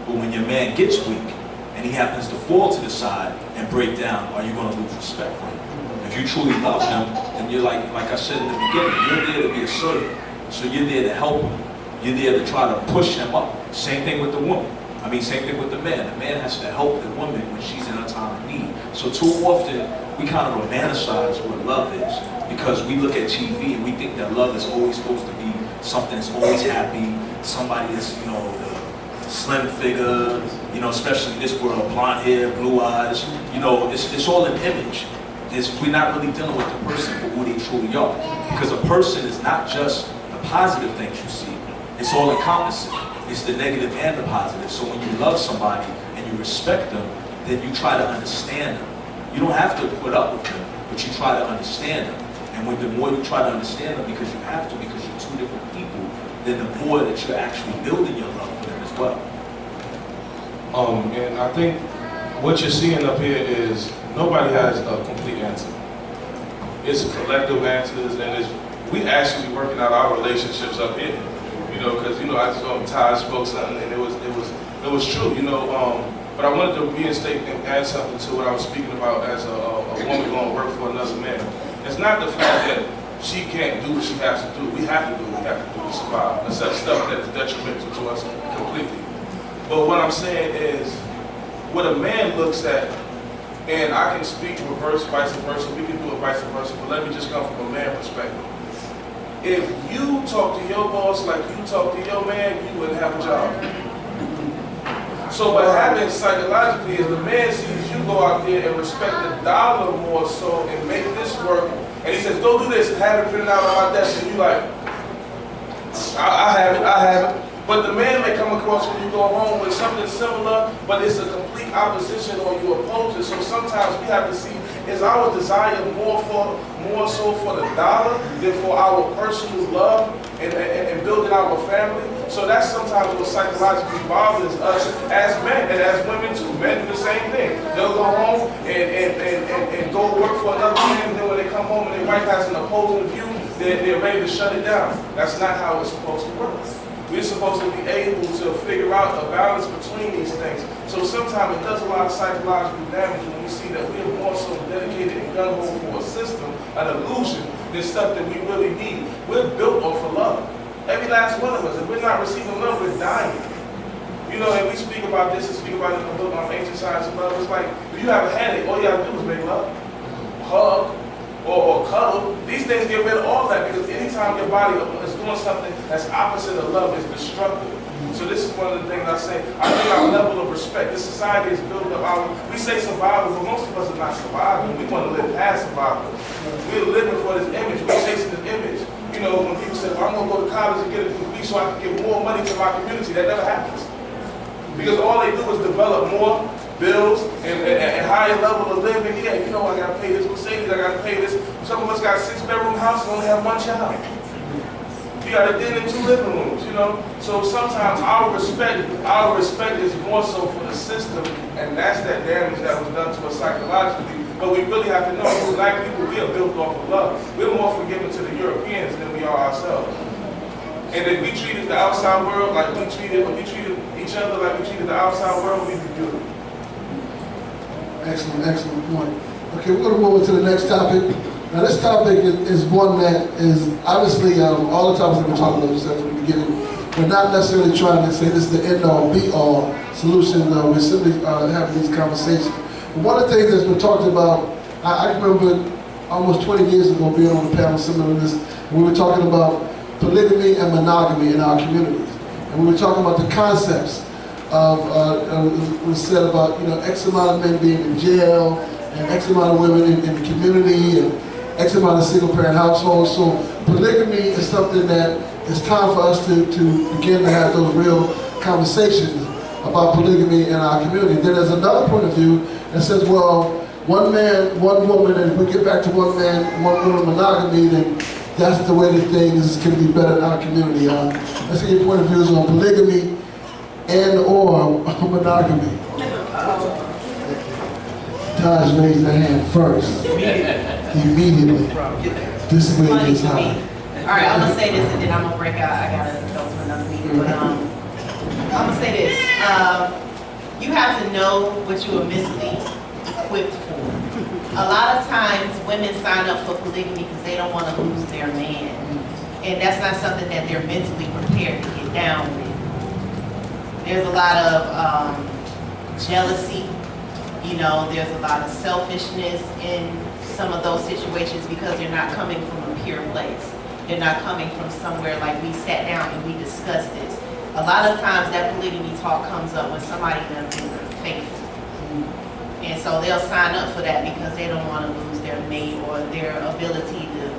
But when your man gets weak, and he happens to fall to the side and break down, are you going to lose respect for him? If you truly love him, then you're like I said in the beginning, you're there to be a servant. So you're there to help him. You're there to try to push him up. Same thing with the woman. Same thing with the man. The man has to help the woman when she's in her time of need. So too often, we kind of romanticize what love is, because we look at TV and we think that love is always supposed to be something that's always happy, somebody that's, the slim figure, especially in this world, blonde hair, blue eyes, it's all an image. We're not really dealing with the person for who they truly are. Because a person is not just the positive things you see, it's all encompassing. It's the negative and the positive. So when you love somebody and you respect them, then you try to understand them. You don't have to put up with them, but you try to understand them. And when the more you try to understand them, because you have to, because you're two different people, then the more that you're actually building your love for them as well. And I think what you're seeing up here is nobody has a complete answer. It's collective answers, and we actually working out our relationships up here. Because I just Ty spoke something, and it was true. But I wanted to reinstate and add something to what I was speaking about as a woman going to work for another man. It's not the fact that she can't do what she has to do. We have to do what we have to do to survive. That's stuff that is detrimental to us completely. But what I'm saying is, what a man looks at, and I can speak reverse, vice versa. We can do it vice versa. But let me just come from a man perspective. If you talk to your boss like you talk to your man, you wouldn't have a job. So what happens psychologically is the man sees you go out there and respect the dollar more so and make this work. And he says, go do this and have it printed out on my desk. And you like, I have it. But the man may come across when you go home with something similar, but it's a complete opposition or you oppose it. So sometimes we have to see, is our desire more so for the dollar than for our personal love and building our family? So that's sometimes what psychologically bothers us as men and as women too. Men do the same thing. They'll go home and go work for another man, and then when they come home and their wife has an opposing view, they're ready to shut it down. That's not how it's supposed to work. We're supposed to be able to figure out a balance between these things. So sometimes it does a lot of psychological damage when we see that we are more so dedicated and gung-ho for a system, an illusion, than stuff that we really need. We're built off of love. Every last one of us. If we're not receiving love, we're dying. You know, and we speak about this and speak about it in the book on Ancient Science of Love. It's like, if you have a headache, all you have to do is make love, hug, or cuddle. These things get rid of all that, because anytime your body is doing something that's opposite of love, it's destructive. So this is one of the things I say. I think our level of respect, this society is built up. We say survival, but most of us are not surviving. We want to live past survival. We're living for this image. We're chasing this image. You know, when people say, well, I'm going to go to college and get a degree so I can give more money to my community, that never happens. Because all they do is develop more bills and higher level of living. Yeah, you know, I got to pay this Mercedes, I got to pay this. Some of us got 6-bedroom houses, only have one child. You got a den and 2 living rooms, you know. So sometimes our respect is more so for the system, and that's that damage that was done to us psychologically. But we really have to know, as Black people, we are built off of love. We're more forgiving to the Europeans than we are ourselves. And if we treated the outside world like we treated each other like we treated the outside world, we'd be beautiful. Excellent point. Okay, we're going to move on to the next topic. Now, this topic is one that is obviously all the topics that we're talking about from the beginning. We're not necessarily trying to say this is the end-all, be-all solution. We're simply having these conversations. But one of the things that's been talked about, I remember almost 20 years ago being on a panel similar to this, and we were talking about polygamy and monogamy in our communities. And we were talking about the concepts of, was said about, you know, X amount of men being in jail, and X amount of women in the community, and X amount of single-parent households. So polygamy is something that it's time for us to begin to have those real conversations about polygamy in our community. Then there's another point of view that says, well, one man, one woman, and if we get back to one man, one woman monogamy, then that's the way that things can be better in our community. Let's get your point of views on polygamy and or monogamy. Taj raised her hand first. Immediately. This is where it gets hot. All right, I'm gonna say this and then I'm gonna break out. I gotta go to another meeting, but I'm gonna say this. You have to know what you are mentally equipped for. A lot of times women sign up for polygamy because they don't want to lose their man. And that's not something that they're mentally prepared to get down with. There's a lot of jealousy. You know, there's a lot of selfishness in some of those situations because they're not coming from a pure place. They're not coming from somewhere like we sat down and we discussed this. A lot of times that polygamy talk comes up when somebody doesn't think they're faithful. And so they'll sign up for that because they don't want to lose their mate or their ability to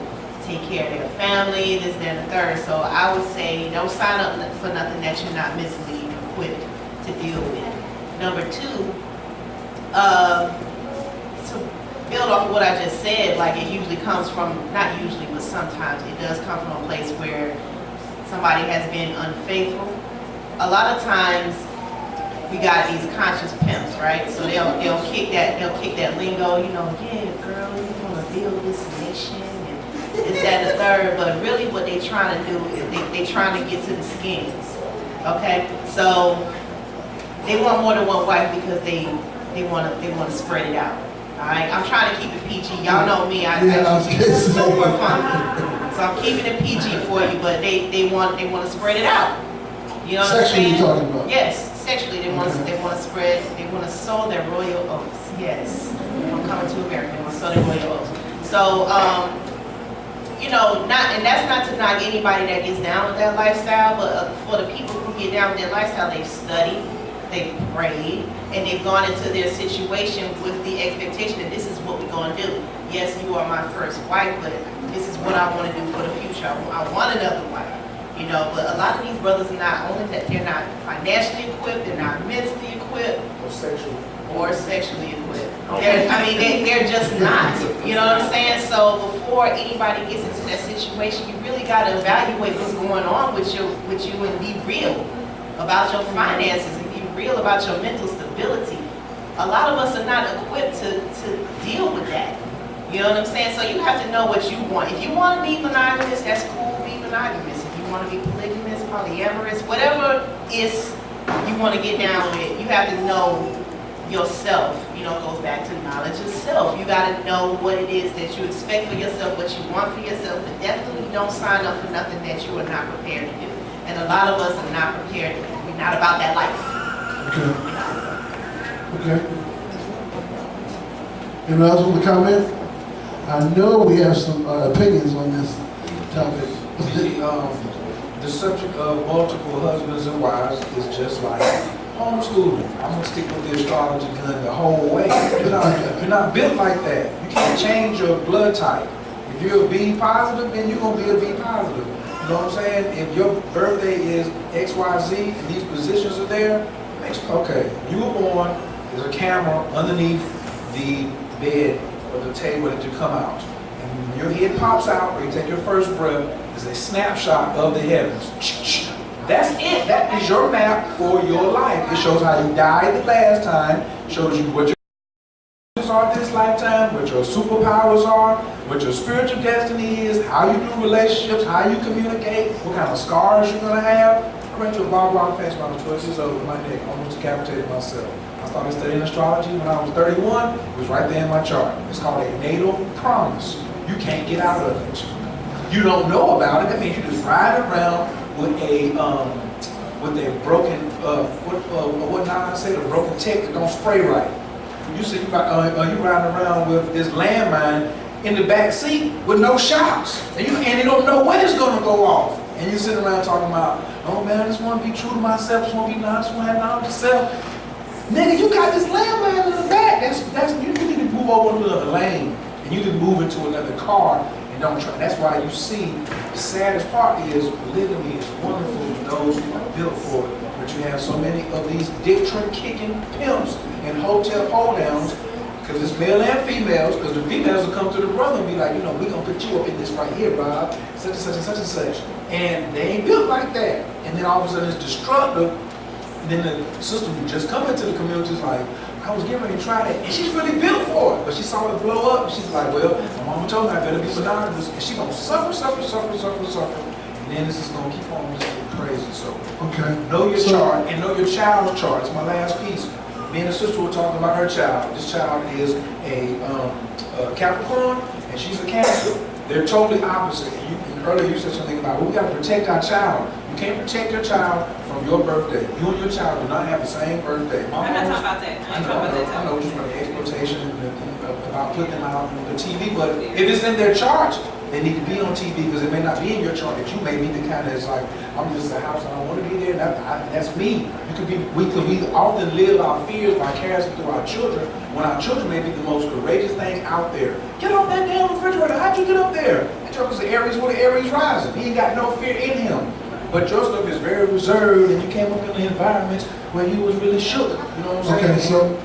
take care of their family, this, that, and the third. So I would say don't sign up for nothing that you're not mentally equipped to deal with. Number 2, to build off of what I just said, like it usually comes from, not usually, but sometimes it does come from a place where somebody has been unfaithful. A lot of times we got these conscious pimps, right? So they'll kick that lingo, you know, yeah, girl, you want to build this nation and this, that, and the third. But really, what they trying to do is they trying to get to the skins. Okay, so they want more than one wife because they want to spread it out. All right, I'm trying to keep it PG. Y'all know me, I it's super fun. So I'm keeping it PG for you, but they want to spread it out. You know what I'm saying? Sexually, you're talking about? Yes. Sexually, they want to spread, they want to sow their royal oats. Yes, I'm coming to America. They want to sow their royal oats. So, you know, and that's not to knock anybody that gets down with that lifestyle, but for the people who get down with that lifestyle, they've studied, they've prayed, and they've gone into their situation with the expectation that this is what we're going to do. Yes, you are my first wife, but this is what I want to do for the future. I want another wife. You know, but a lot of these brothers are not only that they're not financially equipped, they're not mentally equipped, or sexually equipped. They're just not. You know what I'm saying? So before anybody gets into that situation, you really got to evaluate what's going on with you and be real about your finances and be real about your mental stability. A lot of us are not equipped to deal with that. You know what I'm saying? So you have to know what you want. If you want to be monogamous, that's cool, be monogamous. If you want to be polygamous, polyamorous, whatever is you want to get down with, you have to know yourself. You know, it goes back to knowledge of self. You got to know what it is that you expect for yourself, what you want for yourself, but definitely don't sign up for nothing that you are not prepared to do. And a lot of us are not prepared. We're not about that life. Okay. Anyone else want to comment? I know we have some opinions on this topic. The subject of multiple husbands and wives is just like homeschooling. I'm gonna stick with the astrology gun the whole way. You're not built like that. You can't change your blood type. If you're a B positive, then you're gonna be a B positive. You know what I'm saying? If your birthday is XYZ and these positions are there, okay, you were born, there's a camera underneath the bed or the table that you come out. And when your head pops out or you take your first breath, there's a snapshot of the heavens. That's it. That is your map for your life. It shows how you died the last time, shows you what your are this lifetime, what your superpowers are, what your spiritual destiny is, how you do relationships, how you communicate, what kind of scars you're going to have. I ran into a barbed wire fence when I was 12 years old with my neck. I almost decapitated myself. I started studying astrology when I was 31. It was right there in my chart. It's called a natal promise. You can't get out of it. You don't know about it. That means you just ride around with a broken what now I say, the broken tech that don't spray right. You see, you riding around with this landmine in the back seat with no shocks, and you don't know when it's gonna go off. And you sitting around talking about, oh man, I just want to be true to myself, just want to be honest, just want to have knowledge of self. Nigga, you got this landmine in the back. You need to move over to another lane, and you can move into another car. Don't try. That's why you see the saddest part is polygamy is wonderful for those who are built for it, but you have so many of these dick trick kicking pimps and hotel hold downs, because it's male and females, because the females will come to the brother and be like, you know, we're gonna put you up in this right here, Bob, such and such and such and such. And they ain't built like that. And then all of a sudden it's destructive. And then the sister who just come into the community is like, I was getting ready to try that, and she's really built for it. But she saw it blow up, and she's like, well, my mama told me I better be monogamous, and she's gonna suffer. And then this is gonna keep on just getting crazy. So, know your chart and know your child's chart. It's my last piece. Me and the sister were talking about her child. This child is a Capricorn, and she's a Cancer. They're totally opposite. And earlier you said something about, well, we gotta protect our child. You can't protect your child from your birthday. You and your child do not have the same birthday. I'm not talking about that. I know just about the exploitation about putting them out on the TV, but if it's in their chart, they need to be on TV, because it may not be in your chart that you may be the kind that's like, I'm just a house, I don't want to be there. That's me. We often live our fears vicariously through our children, when our children may be the most courageous thing out there. Get off that damn refrigerator. How'd you get up there? That joker's the Aries with the Aries rising. He ain't got no fear in him. But your stuff is very reserved, and you came up in the environments where you was really shook. You know what I'm saying? Okay, so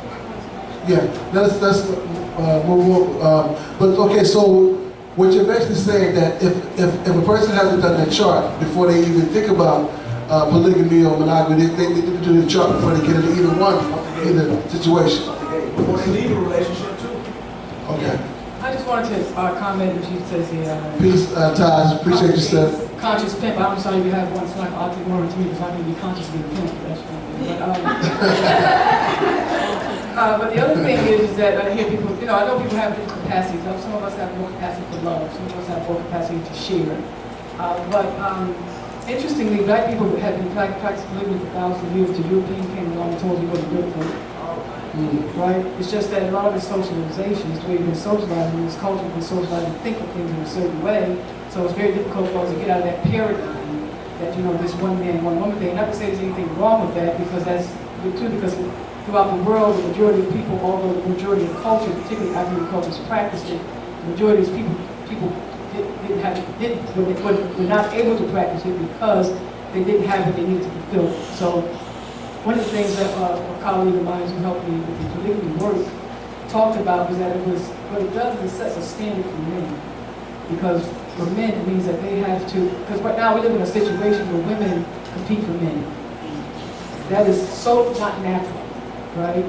let's move on. But okay, so what you're basically saying that if a person hasn't done their chart before they even think about polygamy or monogamy, they need to do the chart before they get into either situation. Before they leave a relationship too. Okay. I just wanted to comment what she says here. Peace, Taj. Appreciate you, sir. Conscious pimp. I'm sorry you have one. It's like oxymoron to me because I can be conscious being a pimp. That's but the other thing is that I hear people, I know people have different capacities. Some of us have more capacity for love. Some of us have more capacity to share. Interestingly, black people have been practicing polygamy for thousands of years. The Europeans came along and told you what to do for it. Right? It's just that a lot of it's socialization. It's the way you've been socialized, and this culture has been socialized to think of things in a certain way. So it's very difficult for us to get out of that paradigm that, this one man, one woman thing. Not to say there's anything wrong with that, because that's good too, because throughout the world, the majority of people, although the majority of culture, particularly African cultures, practiced it, the majority of people did were not able to practice it because they didn't have what they needed to fulfill. So one of the things that a colleague of mine who helped me with the polygamy work talked about was that what it does is it sets a standard for men. Because for men, it means that they have to, because right now we live in a situation where women compete for men. That is so not natural, right?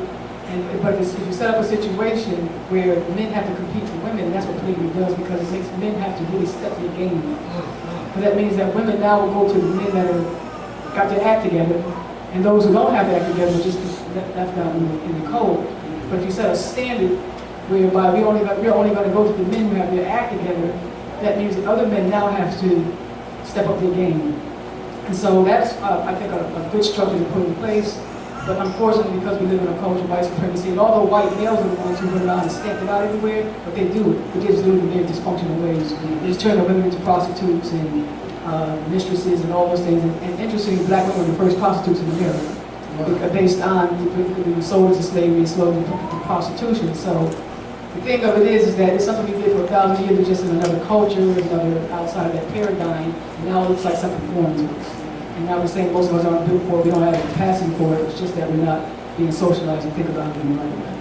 But if you set up a situation where men have to compete for women, that's what polygamy does, because it makes men have to really step their game up. Because that means that women now will go to the men that have got their act together, and those who don't have their act together will just be left out in the cold. But if you set a standard whereby we're only going to go to the men who have their act together, that means that other men now have to step up their game. And so that's, I think, a good structure to put in place. But unfortunately, because we live in a culture of white supremacy, and although white males are the ones who run around and stamp it out everywhere, but they do it. They just do it in very dysfunctional ways. They just turn the women into prostitutes and mistresses and all those things. And interestingly, black women were the first prostitutes in America, based on the sold into slavery and sold into prostitution. So the thing of it is that it's something we did for 1,000 years, just in another culture, another outside of that paradigm. And now it looks like something foreign to us. And now we're saying most of us aren't built for it, we don't have the capacity for it, it's just that we're not being socialized and think about it in the right way.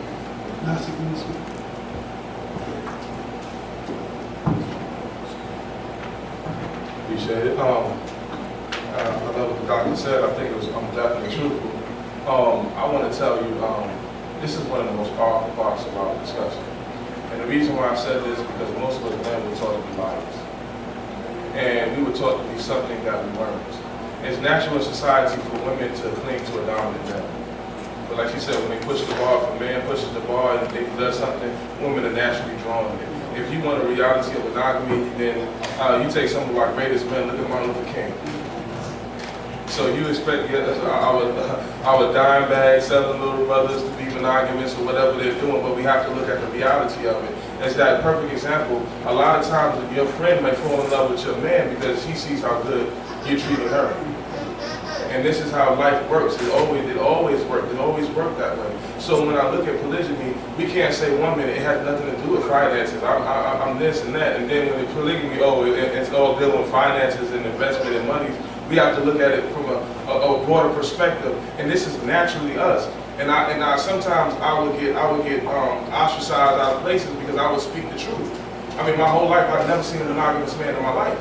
That's the issue. Appreciate it. I love what the doctor said. I think it was definitely truthful. I want to tell you, this is one of the most powerful parts of our discussion. And the reason why I said this is because most of us men were taught to be liars. And we were taught to be something that we weren't. It's natural in society for women to cling to a dominant man. But like she said, when they push the bar, if a man pushes the bar and they does something, women are naturally drawn to it. If you want a reality of monogamy, then you take some of our greatest men, look at Martin Luther King. So you expect our dime bag selling little brothers to be monogamous or whatever they're doing, but we have to look at the reality of it. As that perfect example, a lot of times your friend may fall in love with your man because he sees how good you're treating her. And this is how life works. It always worked that way. So when I look at polygyny, we can't say one minute it has nothing to do with finances. I'm this and that, and then when the polygamy, it's all dealing with finances and investment and money. We have to look at it from a broader perspective, and this is naturally us. And I sometimes I would get ostracized out of places because I would speak the truth. I mean, my whole life I've never seen a monogamous man in my life.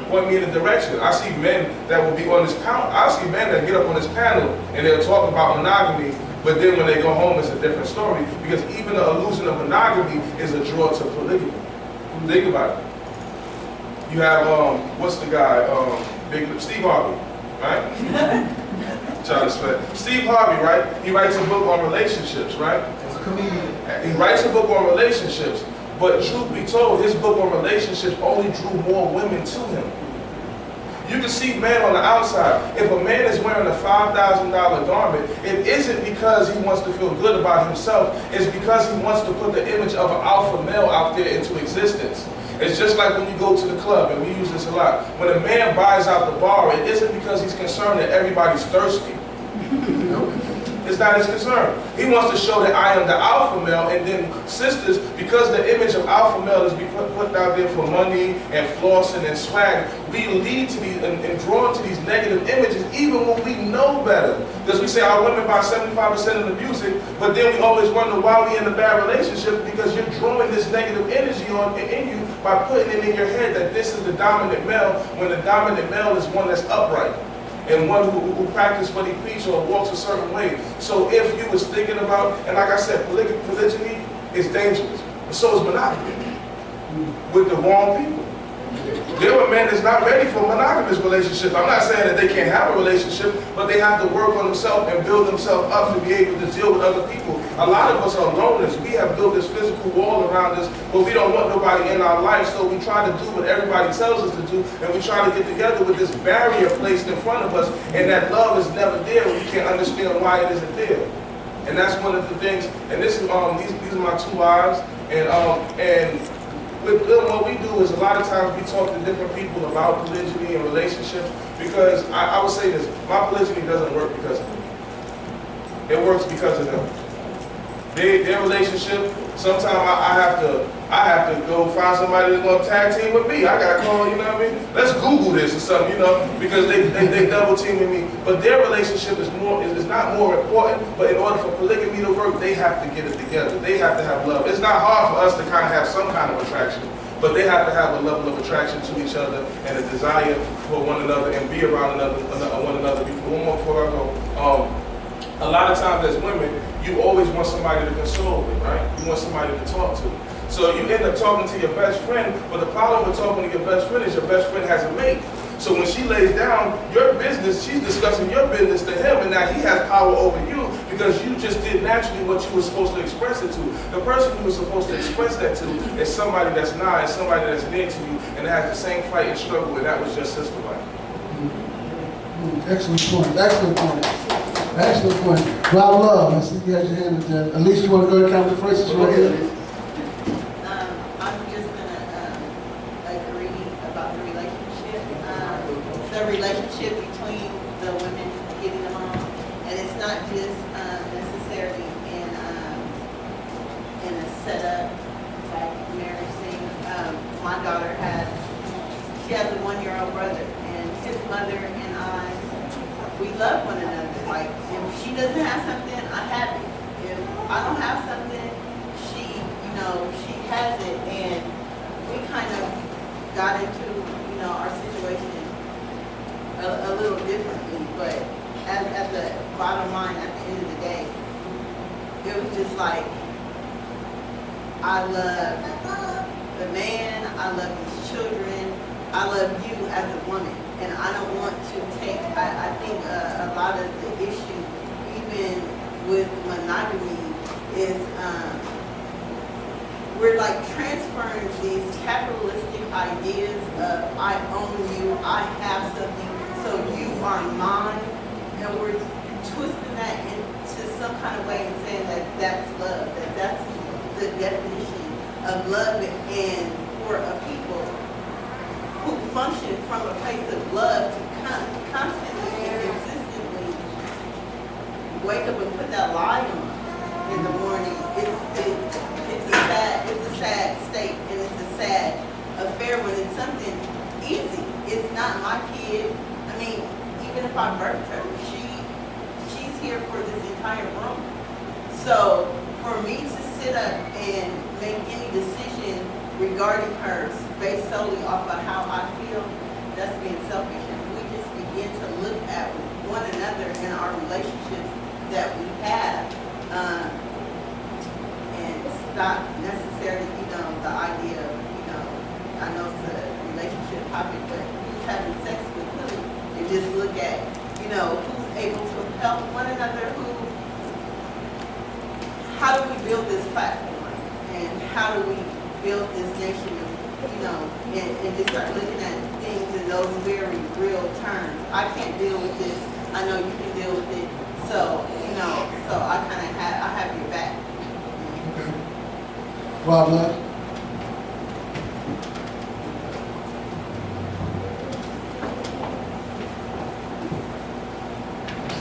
Point me in a direction. I see men that will be on this panel. I see men that get up on this panel and they'll talk about monogamy, but then when they go home, it's a different story, because even the illusion of monogamy is a draw to polygamy. Think about it. You have what's the guy? Steve Harvey, right? Steve Harvey, right? He writes a book on relationships, right? As a comedian. He writes a book on relationships, but truth be told, his book on relationships only drew more women to him. You can see men on the outside. If a man is wearing a $5,000 garment, it isn't because he wants to feel good about himself. It's because he wants to put the image of an alpha male out there into existence. It's just like when you go to the club, and we use this a lot. When a man buys out the bar, it isn't because he's concerned that everybody's thirsty. It's not his concern. He wants to show that I am the alpha male, and then sisters, because the image of alpha male is put out there for money and flossing and swag, we lead to these and drawn to these negative images even when we know better. Because we say our women buy 75% of the music, but then we always wonder why we in a bad relationship, because you're drawing this negative energy in you by putting it in your head that this is the dominant male, when the dominant male is one that's upright. And one who practices what he preaches or walks a certain way. So if you was thinking about, and like I said, polygyny is dangerous, but so is monogamy, with the wrong people. There are men that's not ready for monogamous relationships. I'm not saying that they can't have a relationship, but they have to work on themselves and build themselves up to be able to deal with other people. A lot of us are loners. We have built this physical wall around us, but we don't want nobody in our life, so we try to do what everybody tells us to do, and we try to get together with this barrier placed in front of us, and that love is never there, and we can't understand why it isn't there. And that's one of the things, and this is these are my two wives, and with what we do is a lot of times we talk to different people about polygyny and relationships, because I would say this, my polygyny doesn't work because of me. It works because of them. their relationship, sometimes I have to go find somebody that's gonna tag team with me. I gotta call, you know what I mean? Let's Google this or something, you know, because they double teaming me. But their relationship is not more important, but in order for polygamy to work, they have to get it together. They have to have love. It's not hard for us to kind of have some kind of attraction, but they have to have a level of attraction to each other and a desire for one another and be around one another. Before I go, a lot of times as women, you always want somebody to console with, right? You want somebody to talk to. So you end up talking to your best friend, but the problem with talking to your best friend is your best friend has a mate. So when she lays down your business, she's discussing your business to him, and now he has power over you because you just did naturally what you were supposed to express it to. The person you were supposed to express that to is somebody that's nigh, is somebody that's near to you, and has the same fight and struggle, and that was your sister wife. Excellent point. Excellent point. Excellent point. Rob Love, I see you got your hand up there. At least you want to go to Capital first, is right here. I'm just gonna agree about the relationship. The relationship between the women getting along, and it's not just necessarily in a setup like marriage thing. My daughter has a 1-year-old brother, and his mother and we love one another. Like, if she doesn't have something, I have it. If I don't have something, she has it. And we kind of got into, our situation a little differently. But at the bottom line, at the end of the day, it was just like, I love the man, I love his children, I love you as a woman. And I don't want to take, I think a lot of the issue, even with monogamy, is we're like transferring these capitalistic ideas of I own you, I have something, so you are mine. And we're twisting that into some kind of way and saying that that's love, that that's the definition of love. And for a people who function from a place of love to constantly and consistently wake up and put that lie on in the morning, it's a sad state, and it's a sad affair when it's something easy. It's not my kid. I mean, even if I birthed her, she's here for this entire room. So for me to sit up and make any decision regarding her based solely off of how I feel, that's being selfish. And we just begin to look at one another in our relationships that we have, and stop necessarily, the idea of, I know it's a relationship topic, but who's having sex with who, and just look at, who's able to help one another, how do we build this platform, and how do we build this nation, and just start looking at things in those very real terms. I can't deal with this. I know you can deal with it. So, so I kind of have your back. Okay. Rob Love.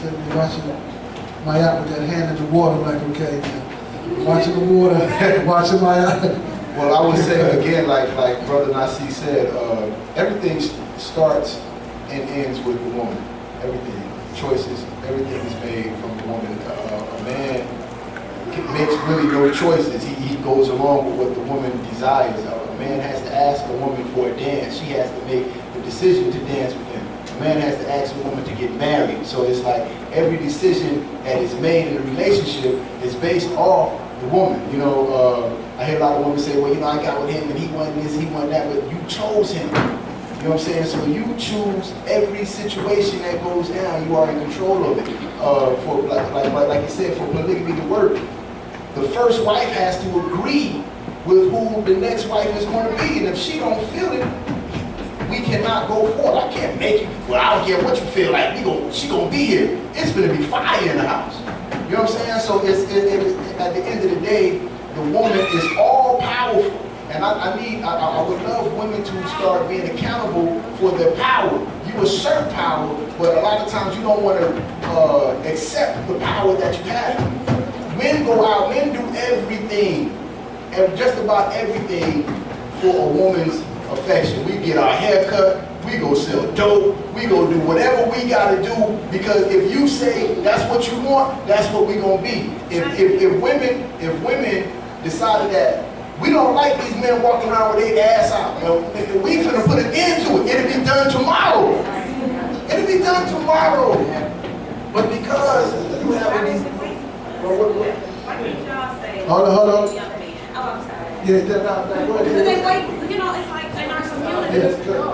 Sitting there watching my yacht with that hand in the water, like, okay, watching the water, watching my yacht. Well, I would say again, like Brother Nasi said, everything starts and ends with the woman. Everything, choices, everything is made from the woman. A man makes really no choices. He goes along with what the woman desires. A man has to ask a woman for a dance. She has to make the decision to dance with him. A man has to ask a woman to get married. So it's like every decision that is made in a relationship is based off the woman. I hear a lot of women say, well, I got with him and he wanted this, he wanted that, but you chose him. You know what I'm saying? So you choose every situation that goes down. You are in control of it. For like you said, for polygamy to work, the first wife has to agree with who the next wife is going to be. And if she don't feel it, we cannot go forward. I can't make it. Well, I don't care what you feel like. She gonna be here. It's gonna be fire in the house. You know what I'm saying? So at the end of the day, the woman is all powerful. And I would love women to start being accountable for their power. You assert power, but a lot of times you don't want to accept the power that you have. Men go out, men do everything, and just about everything for a woman's affection. We get our hair cut, we go sell dope, we go do whatever we gotta do, because if you say that's what you want, that's what we gonna be. If women decided that we don't like these men walking around with their ass out, we finna put an end to it. It'll be done tomorrow. It'll be done tomorrow. But because you have these, What did y'all say? Hold on. Oh, I'm sorry. Yeah, go Because ahead. they wait, you know, it's like in our community. Yes, good. Oh,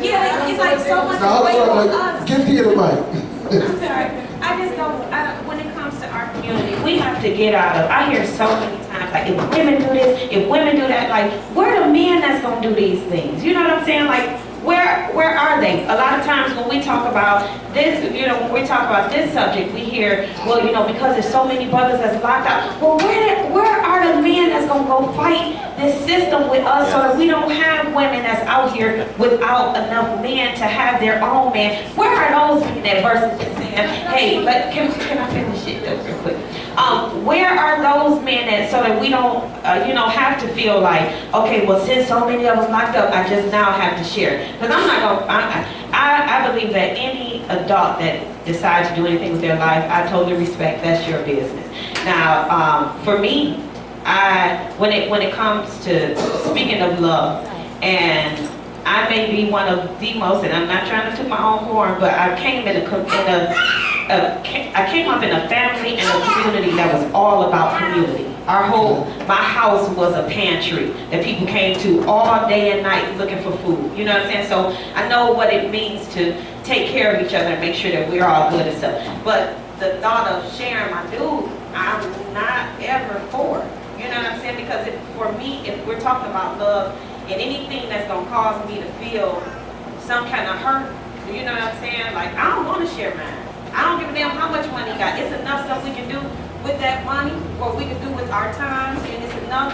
yeah, it's like so much Now, weight hold on on, us. give Tia the mic. I'm sorry. I just don't, when it comes to our community, we have to get out of, I hear so many times, like, if women do this, if women do that, like, where are the men that's gonna do these things? You know what I'm saying? Like, where are they? A lot of times when we talk about this, you know, when we talk about this subject, we hear, well, you know, because there's so many brothers that's locked out. Well, where are the men that's gonna go fight this system with us so that we don't have women that's out here without enough men to have their own man? Where are those men that versus just saying, hey, can I finish it real quick? Where are those men that so that we don't, you know, have to feel like, okay, well, since so many of them locked up, I just now have to share. Because I'm not gonna, I believe that any adult that decides to do anything with their life, I totally respect. That's your business. Now, for me, when it comes to speaking of love, and I may be one of the most, and I'm not trying to toot my own horn, but I came up in a family and a community that was all about community. My house was a pantry that people came to all day and night looking for food. You know what I'm saying? So I know what it means to take care of each other and make sure that we're all good and stuff. But the thought of sharing my dude, I'm not ever for. You know what I'm saying? Because for me, if we're talking about love and anything that's gonna cause me to feel some kind of hurt, you know what I'm saying? Like, I don't want to share mine. I don't give a damn how much money you got. It's enough stuff we can do with that money, or we can do with our time, and it's enough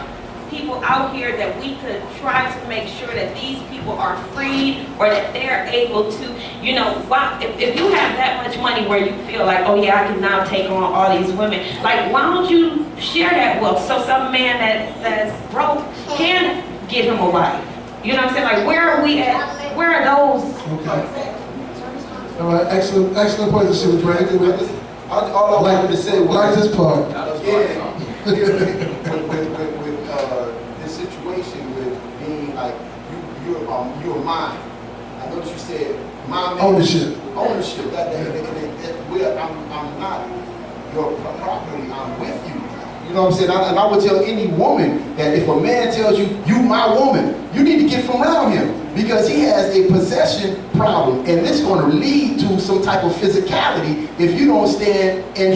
people out here that we could try to make sure that these people are freed, or that they're able to, you know, if you have that much money where you feel like, oh yeah, I can now take on all these women, like, why don't you share that wealth so some man that's broke can get him a wife? You know what I'm saying? Like, where are we at? Where are those? Okay. All right, excellent point, Mr. Brandon. all I wanted to say was, Like this part. again, with this situation with being like, you're mine. I noticed you said, my man. Ownership. Ownership. I'm not your property, I'm with you. You know what I'm saying? And I would tell any woman that if a man tells you, you my woman, you need to get from around him, because he has a possession problem, and this is going to lead to some type of physicality if you don't stand in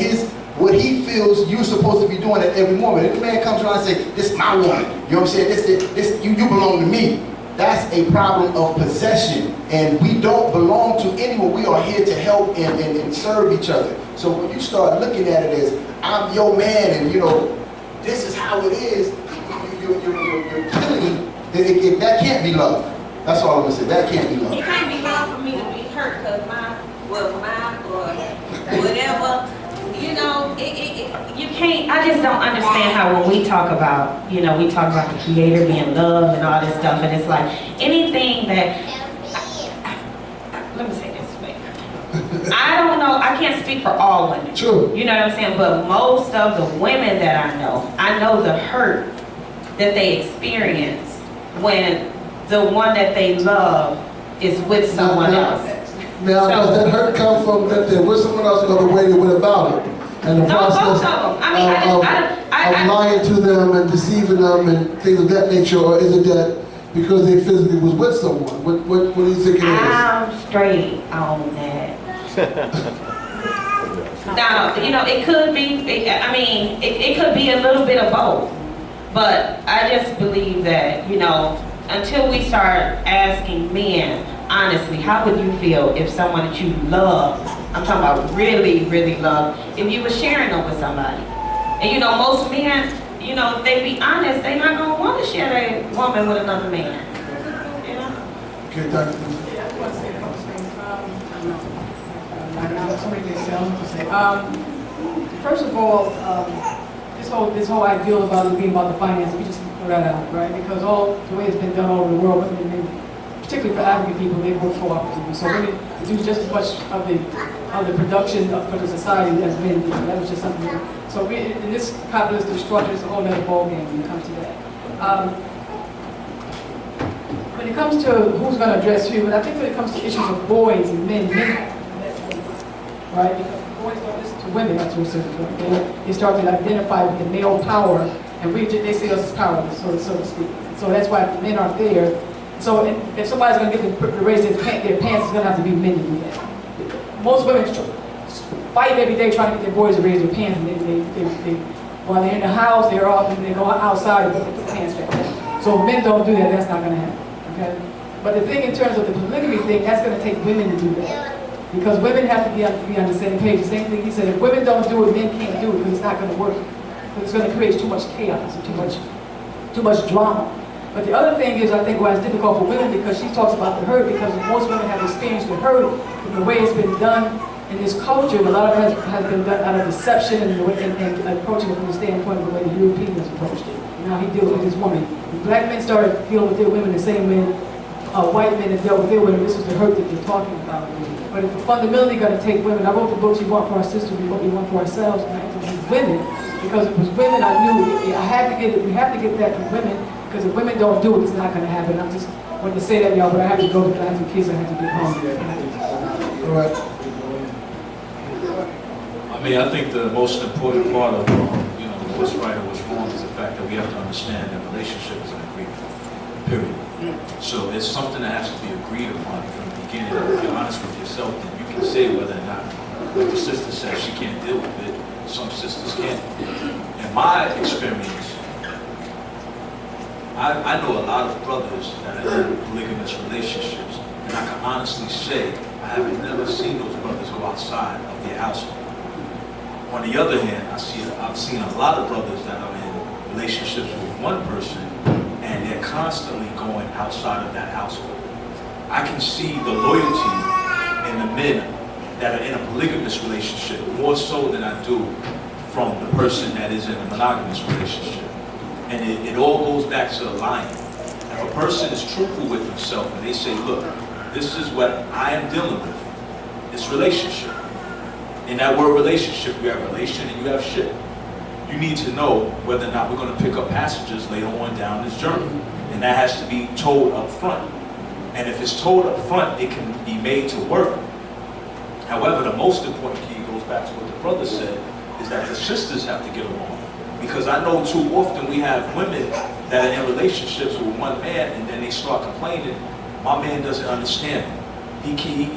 what he feels you're supposed to be doing at every moment. If the man comes around and says, this is my woman, you know what I'm saying? You belong to me. That's a problem of possession, and we don't belong to anyone. We are here to help and serve each other. So when you start looking at it as, I'm your man, and you know, this is how it is, you're killing, that can't be love. That's all I'm gonna say, that can't be love. It can't be love for me to be hurt because mine or whatever, you know, you can't, I just don't understand how when we talk about, you know, we talk about the creator being love and all this stuff, and it's like anything that, let me say this way. I don't know, I can't speak for all women. True. You know what I'm saying? But most of the women that I know the hurt that they experience when the one that they love is with someone else. Now, does that hurt come from that they're with someone else or the way they went about it? And the process both of them. I mean, of lying to them and deceiving them and things of that nature, or is it that because they physically was with someone? What do you think it is? I'm straight on that. Now, you know, it could be, it could be a little bit of both. But I just believe that, you know, until we start asking men, honestly, how would you feel if someone that you love, I'm talking about really, really love, if you were sharing them with somebody? And you know, most men, you know, if they be honest, they're not going to want to share their woman with another man. You know? Okay, Dr. Yeah, I want to say a couple things. I don't know. Somebody can tell me to say. First of all, this whole ideal about it being about the finances, we just throw that out, right? Because all the way it's been done all over the world, particularly for African people, they work cooperatively. So women do just as much of the production for the society as men do. That was just something. So in this capitalistic structure, it's a whole other ballgame when it comes to that. When it comes to who's going to address who, but I think when it comes to issues of boys and men, right? Because boys don't listen to women up to a certain point. They start to identify with the male power, and they see us as powerless, so to speak. So that's why the men aren't there. So if somebody's going to get them to raise their pants, it's going to have to be men to do that. Most women fight every day trying to get their boys to raise their pants, and while they're in the house, they go outside and put their pants back down. So if men don't do that, that's not going to happen. Okay? But the thing in terms of the polygamy thing, that's going to take women to do that. Because women have to be on the same page. The same thing he said, if women don't do it, men can't do it because it's not going to work. Because it's going to create too much chaos and too much drama. But the other thing is, I think why it's difficult for women, because she talks about the hurt, because most women have experienced the hurt in the way it's been done in this culture, and a lot of it has been done out of deception and approaching it from the standpoint of the way the Europeans approached it. And how he deals with his woman. When black men started dealing with their women the same way white men have dealt with their women, this is the hurt that they're talking about. But if we're fundamentally going to take women, I wrote the books we want for our sisters, what we want for ourselves, and I interviewed women, because it was women I knew we have to get that from women, because if women don't do it, it's not going to happen. I just wanted to say that, y'all, but I have to go because I have some kids I have to get home. All right. I mean, I think the most important part of what's right and what's wrong is the fact that we have to understand that relationship is an agreement, period. So it's something that has to be agreed upon from the beginning. And if you're honest with yourself, then you can say whether or not, like your sister says, she can't deal with it. Some sisters can't. In my experience, I know a lot of brothers that are in polygamous relationships, and I can honestly say I have never seen those brothers go outside of their household. On the other hand, I've seen a lot of brothers that are in relationships with one person, and they're constantly going outside of that household. I can see the loyalty in the men that are in a polygamous relationship more so than I do from the person that is in a monogamous relationship. And it all goes back to alignment. If a person is truthful with himself and they say, look, this is what I am dealing with, it's relationship. In that word relationship, you have relation and you have ship. You need to know whether or not we're going to pick up passengers later on down this journey. And that has to be told up front. And if it's told up front, it can be made to work. However, the most important key goes back to what the brother said, is that the sisters have to get along. Because I know too often we have women that are in relationships with one man and then they start complaining, my man doesn't understand me.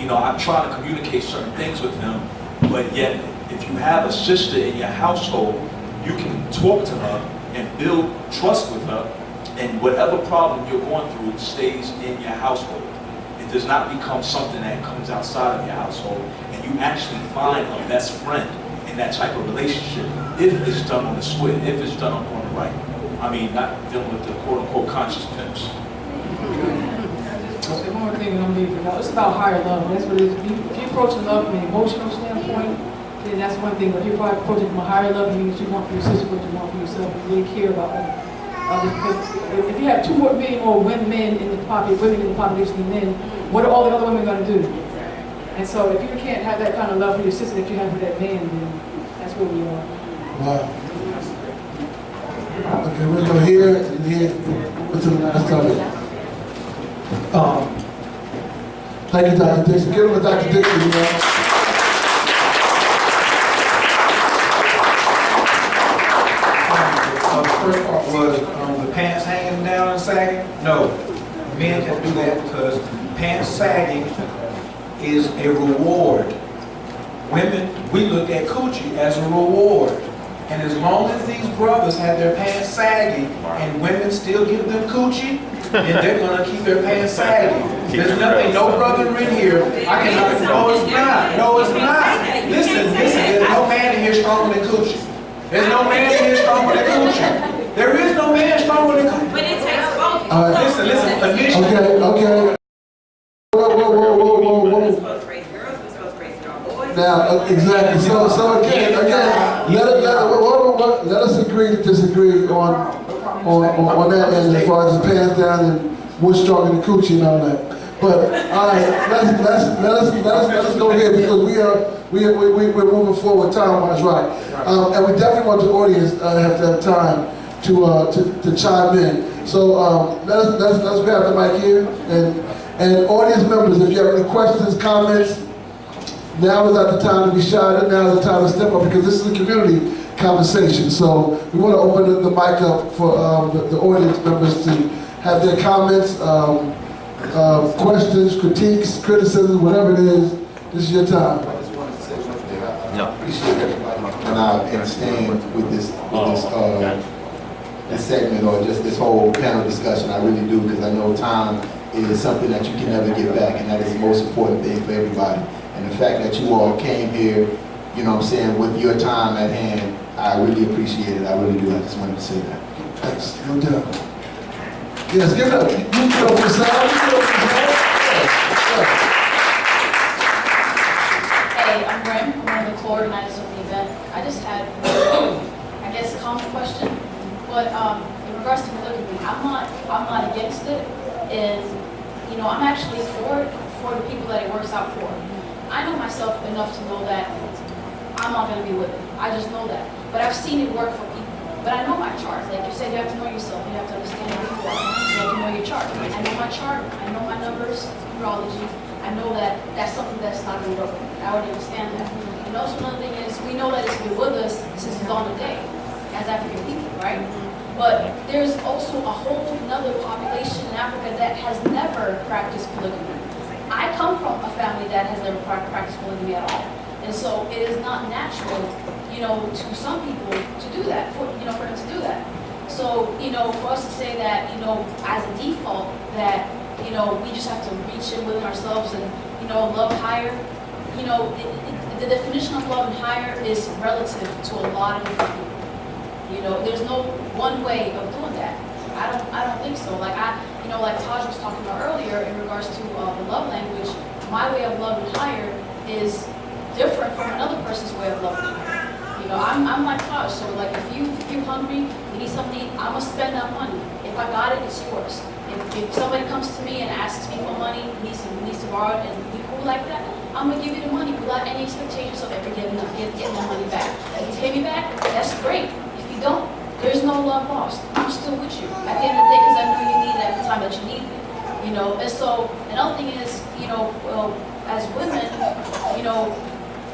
I'm trying to communicate certain things with him, but yet if you have a sister in your household, you can talk to her and build trust with her, and whatever problem you're going through stays in your household. It does not become something that comes outside of your household, and you actually find a best friend in that type of relationship if it's done on the square, if it's done on the right. I mean, not dealing with the quote-unquote conscious pimps. So one more thing, and I'm leaving now. It's about higher love. That's what it is. If you approach love from an emotional standpoint, then that's one thing. But if you're probably approaching from a higher love, it means you want for your sister what you want for yourself. You really care about others. Because if you have 2 million more women in the population than men, what are all the other women going to do? And so if you can't have that kind of love for your sister that you have for that man, then that's where we are. Wow. Okay, we're going to hear and hear until the next topic. Thank you, Dr. Dixon. Give him a Dr. Dixon, you know. The first part was the pants hanging down and sagging. No, men can do that because pants sagging is a reward. Women, we look at coochie as a reward. And as long as these brothers have their pants sagging and women still give them coochie, then they're going to keep their pants sagging. There's nothing, no brother in here. I cannot, no, it's not. No, it's not. Listen, there's no man in here stronger than coochie. There's no man in here stronger than coochie. There is no man stronger than coochie. But it takes both. Listen, initially. Okay. Whoa. We're supposed to raise girls, we're supposed to raise our boys. Now, exactly, so again, let us agree to disagree on that end as far as the pants down and wood stroke and the coochie and all that. But, all right, let's go here because we're moving forward time-wise, right? And we definitely want the audience have to have time to chime in. So let's grab the mic here and audience members, if you have any questions, comments, now is not the time to be shy. Now is the time to step up because this is a community conversation. So we want to open the mic up for the audience members to have their comments, questions, critiques, criticism, whatever it is. This is your time. I just wanted to say one thing. I appreciate everybody coming out and staying with this segment or just this whole panel discussion. I really do, because I know time is something that you can never get back, and that is the most important thing for everybody. And the fact that you all came here, you know what I'm saying, with your time at hand, I really appreciate it. I really do. I just wanted to say that. Thanks. No doubt. Yes, give it up. You get over the side. You get over the side. Hey, I'm Rim. I'm one of the co-organizers of the event. I just had, I guess, a common question. But in regards to polygamy, I'm not against it. And, you know, I'm actually for the people that it works out for. I know myself enough to know that I'm not going to be with it. I just know that. But I've seen it work for people. But I know my chart. Like you said, you have to know yourself. You have to understand who you are. You have to know your chart. I know my chart. I know my numbers, numerology. I know that that's something that's not going to work. I already understand that. And also another thing is, we know that it's been with us since the dawn of day as African people, right? But there's also a whole another population in Africa that has never practiced polygamy. I come from a family that has never practiced polygamy at all. And so it is not natural, you know, to some people to do that, for them to do that. So, you know, for us to say that, you know, as a default, that, you know, we just have to reach in within ourselves and, you know, love higher, you know, the definition of love and higher is relative to a lot of different people. You know, there's no one way of doing that. I don't think so. Like like Taj was talking about earlier in regards to the love language, my way of loving higher is different from another person's way of loving higher. You know, I'm like Taj, so like if you're hungry, you need something to eat, I'm gonna spend that money. If I got it, it's yours. If somebody comes to me and asks me for money, needs to borrow it, and we cool like that, I'm gonna give you the money without any expectations of ever getting my money back. If you pay me back, that's great. If you don't, there's no love lost. I'm still with you at the end of the day because I know you need it at the time that you need it. You know, and so another thing is, you know, as women, you know,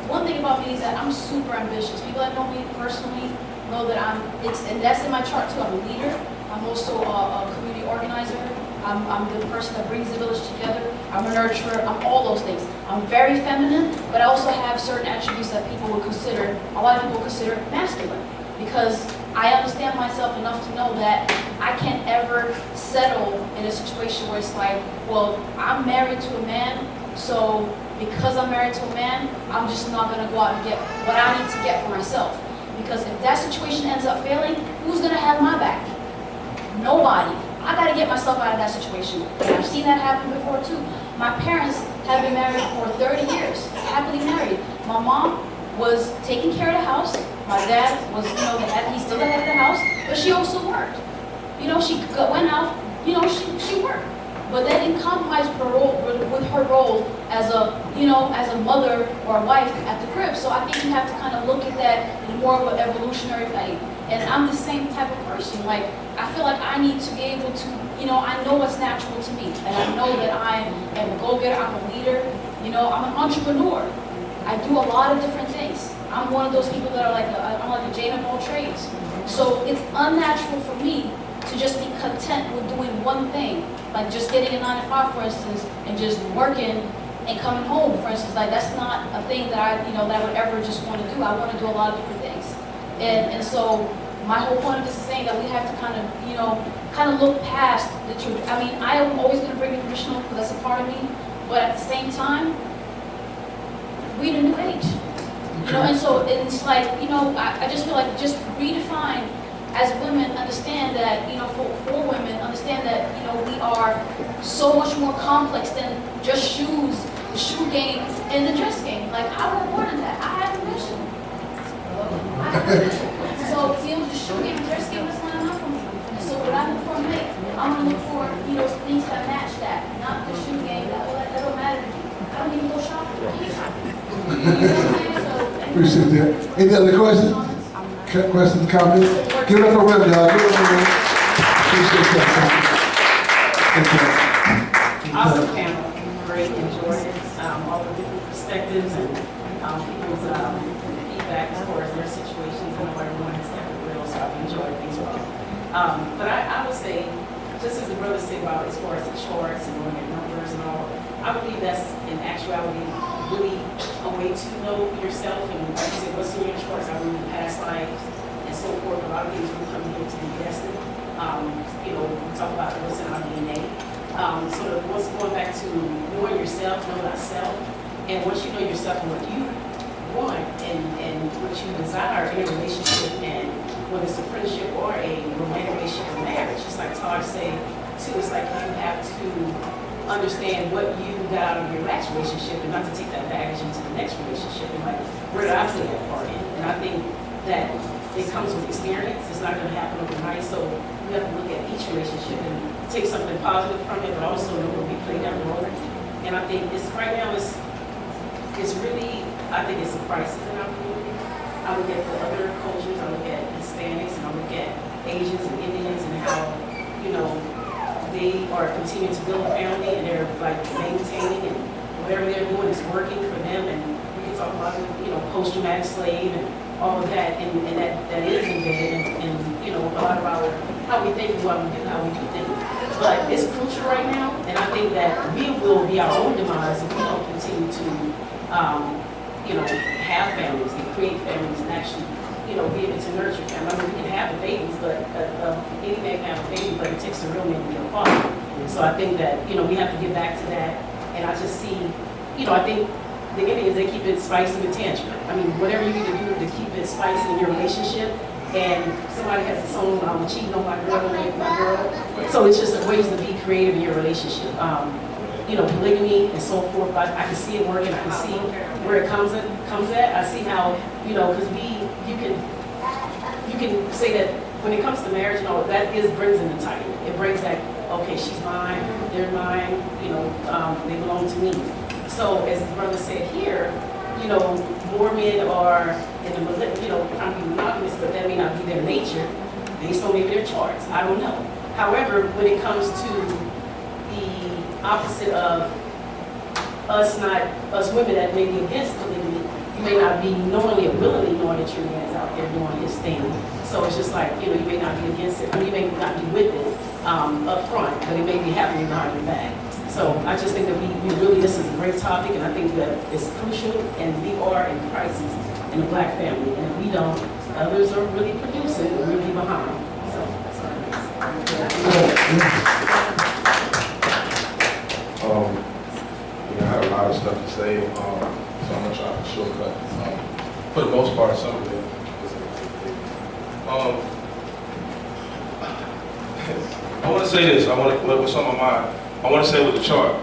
one thing about me is that I'm super ambitious. People that know me personally know that and that's in my chart too. I'm a leader. I'm also a community organizer. I'm the person that brings the village together. I'm a nurturer. I'm all those things. I'm very feminine, but I also have certain attributes that a lot of people consider masculine, because I understand myself enough to know that I can't ever settle in a situation where it's like, well, I'm married to a man, so because I'm married to a man, I'm just not going to go out and get what I need to get for myself. Because if that situation ends up failing, who's going to have my back? Nobody. I got to get myself out of that situation. And I've seen that happen before too. My parents have been married for 30 years, happily married. My mom was taking care of the house. My dad was, he's still the head of the house, but she also worked. You know, she went out, she worked. But that didn't compromise with her role as a mother or a wife at the crib. So I think you have to kind of look at that in more of an evolutionary way. And I'm the same type of person. Like, I feel like I need to be able to, I know what's natural to me. And I know that I am a go-getter, I'm a leader, I'm an entrepreneur. I do a lot of different things. I'm one of those people that are I'm like a Jane of all trades. So it's unnatural for me to just be content with doing one thing, like just getting a 9 to 5, for instance, and just working and coming home, for instance. Like, that's not a thing that I would ever just want to do. I want to do a lot of different things. And so my whole point of this is saying that we have to kind of look past the truth. I mean, I am always going to bring the traditional because that's a part of me, but at the same time, we're in a new age. And so it's like, I just feel like just redefine as women, understand that, for women, understand that, we are so much more complex than just shoes the shoe game and the dress game. Like, I want more than that. I have a mission. So, you know, the shoe game and dress game is not enough for me. And so what I look for in mate, I'm gonna look for, you know, things that match that. Not the shoe game, that don't matter to me. I don't even go shopping. You know what I'm saying? So, Appreciate that. Any other questions? Questions, comments? Give it up for Rev, y'all. Give it up for Rev. Appreciate that. Thank you. Awesome panel, great, enjoyed it, all the different perspectives and people's feedback as far as their situations. I know everyone has different real, so I've enjoyed these well. But I would say, just as the brother said about as far as the charts and looking at numbers and all, I believe that's in actuality really a way to know yourself and like you said, what's in your charts, I believe past lives and so forth. A lot of things we come here to be tested. You know, we talk about what's in our DNA. Sort of what's going back to knowing yourself, know thyself, and once you know yourself and what you want and what you desire in a relationship, and whether it's a friendship or a romantic relationship or marriage, just like Todd said too, it's like you have to understand what you got out of your last relationship and not to take that baggage into the next relationship and like, where did I play that part in? And I think that it comes with experience. It's not going to happen overnight, so we have to look at each relationship and take something positive from it, but also know where we play down the road. And I think it's right now it's really, I think it's a crisis in our community. I look at the other cultures, I look at Hispanics, and I look at Asians and Indians and how, you know, they are continuing to build a family and they're like maintaining and whatever they're doing is working for them. And we can talk about, you know, post-traumatic slave and all of that, and that is embedded in, you know, a lot of our, how we think, what we do, how we do things. But it's crucial right now, and I think that we will be our own demise if we don't continue to, you know, have families and create families and actually, you know, be able to nurture families. I mean, we can have the babies, but any man can have a baby, but it takes a real man to be a father. So I think that, you know, we have to get back to that, and I just see, you know, I think the Indians, they keep it spicy with tantra. I mean, whatever you need to do to keep it spicy in your relationship. And somebody has a song, I'm cheating on my girl, my girl. So it's just ways to be creative in your relationship. You know, polygamy and so forth. I can see it working. I can see where it comes at. I see how, you know, because you can say that when it comes to marriage, you know, that brings in the title. It brings that, okay, she's mine, they're mine, you know, they belong to me. So as the brother said here, you know, more men are in the, you know, trying to be monogamous, but that may not be their nature based on maybe their charts. I don't know. However, when it comes to the opposite of us women that may be against polygamy, you may not be knowingly or willingly knowing that your man's out there doing his thing. So it's just like, you know, you may not be against it. I mean, you may not be with it up front, but it may be happening behind your back. So I just think that we really, this is a great topic, and I think that it's crucial, and we are in crisis in the black family, and if we don't, others are really producing, and we'll be behind. So that's what I have a lot of stuff to say, so I'm gonna try to shortcut. For the most part, some of it. I want to say this. What's on my mind? I want to say with the chart.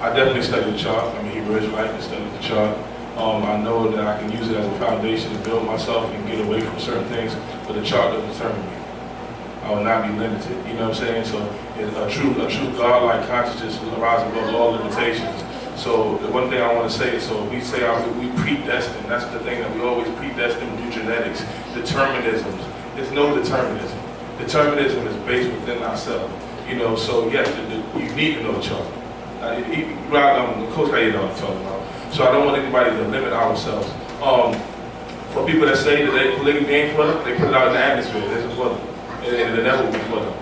I definitely studied the chart. I'm a Hebrew Israelite and studied the chart. I know that I can use it as a foundation to build myself and get away from certain things, but the chart doesn't determine me. I will not be limited. You know what I'm saying? So a true God-like consciousness will arise above all limitations. So the one thing I want to say is, so we say we predestined. That's the thing that we always predestined through genetics. Determinisms. There's no determinism. Determinism is based within ourselves. You know, so yes, you need to know the chart. Coach, how you know what I'm talking about. So I don't want anybody to limit ourselves. For people that say that polygamy ain't for them, they put it out in the atmosphere. This is for them. And it never will be for them.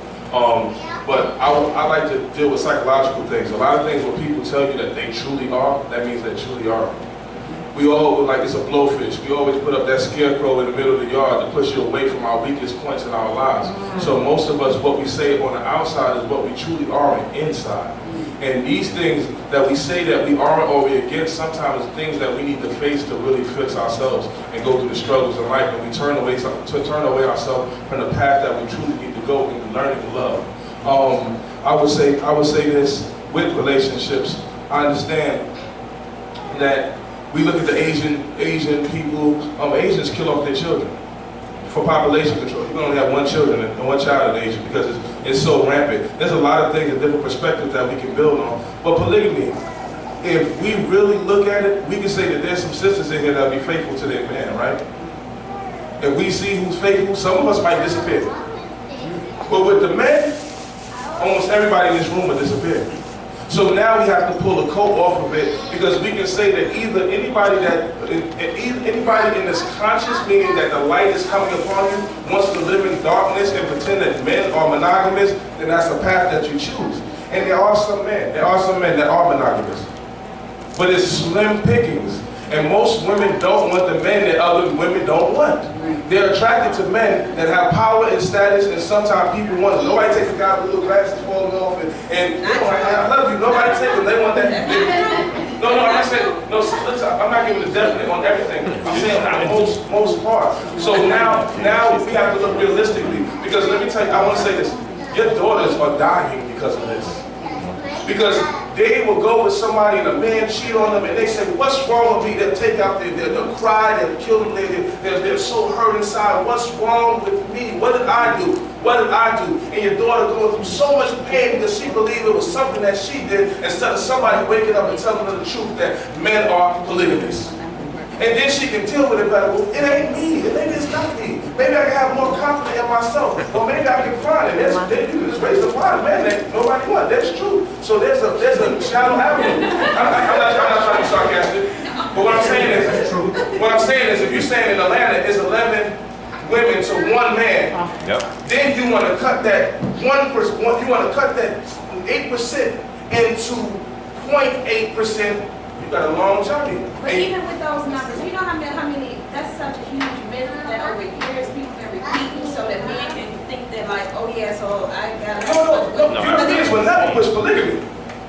But I like to deal with psychological things. A lot of things when people tell you that they truly are, that means they truly are. We all, like it's a blowfish, we always put up that scarecrow in the middle of the yard to push you away from our weakest points in our lives. So most of us, what we say on the outside is what we truly are inside. And these things that we say that we are or we're against, sometimes things that we need to face to really fix ourselves and go through the struggles in life. And we turn away ourselves from the path that we truly need to go in learning love. I would say this with relationships. I understand that we look at the Asian people, Asians kill off their children for population control. You can only have one child in Asia because it's so rampant. There's a lot of things and different perspectives that we can build on. But polygamy, if we really look at it, we can say that there's some sisters in here that'll be faithful to their man, right? If we see who's faithful, some of us might disappear. But with the men, almost everybody in this room will disappear. So now we have to pull the coat off of it because we can say that either anybody in this conscious, meaning that the light is coming upon you, wants to live in darkness and pretend that men are monogamous, then that's a path that you choose. And there are some men that are monogamous. But it's slim pickings. And most women don't want the men that other women don't want. They're attracted to men that have power and status, and sometimes people want them. Nobody takes a guy with little glasses falling off and I love you. Nobody takes them. They want that. No, I'm not saying, no, listen, I'm not giving a definite on everything. I'm saying on most part. So now we have to look realistically, because let me tell you, I want to say this. Your daughters are dying because of this. Because they will go with somebody and a man cheat on them and they say, what's wrong with me? They'll take out, they'll cry, they'll kill them, they're so hurt inside. What's wrong with me? What did I do? What did I do? And your daughter going through so much pain because she believed it was something that she did instead of somebody waking up and telling her the truth that men are polygamous. And then she can deal with it better. Well, it ain't me. Maybe it's not me. Maybe I can have more confidence in myself. Or maybe I can find it. You can just raise the find man that nobody wants. That's true. So there's a shallow avenue. I'm not trying to be sarcastic. But what I'm saying is if you're saying in Atlanta it's 11 women to one man, then you want to cut that 1%, you want to cut that 8% into 0.8%. Got a long journey. But even with those numbers, you know how many, that's such a huge myth that over years people can repeat so that men can think that like, oh yeah, so I got No. Europeans will never push polygamy.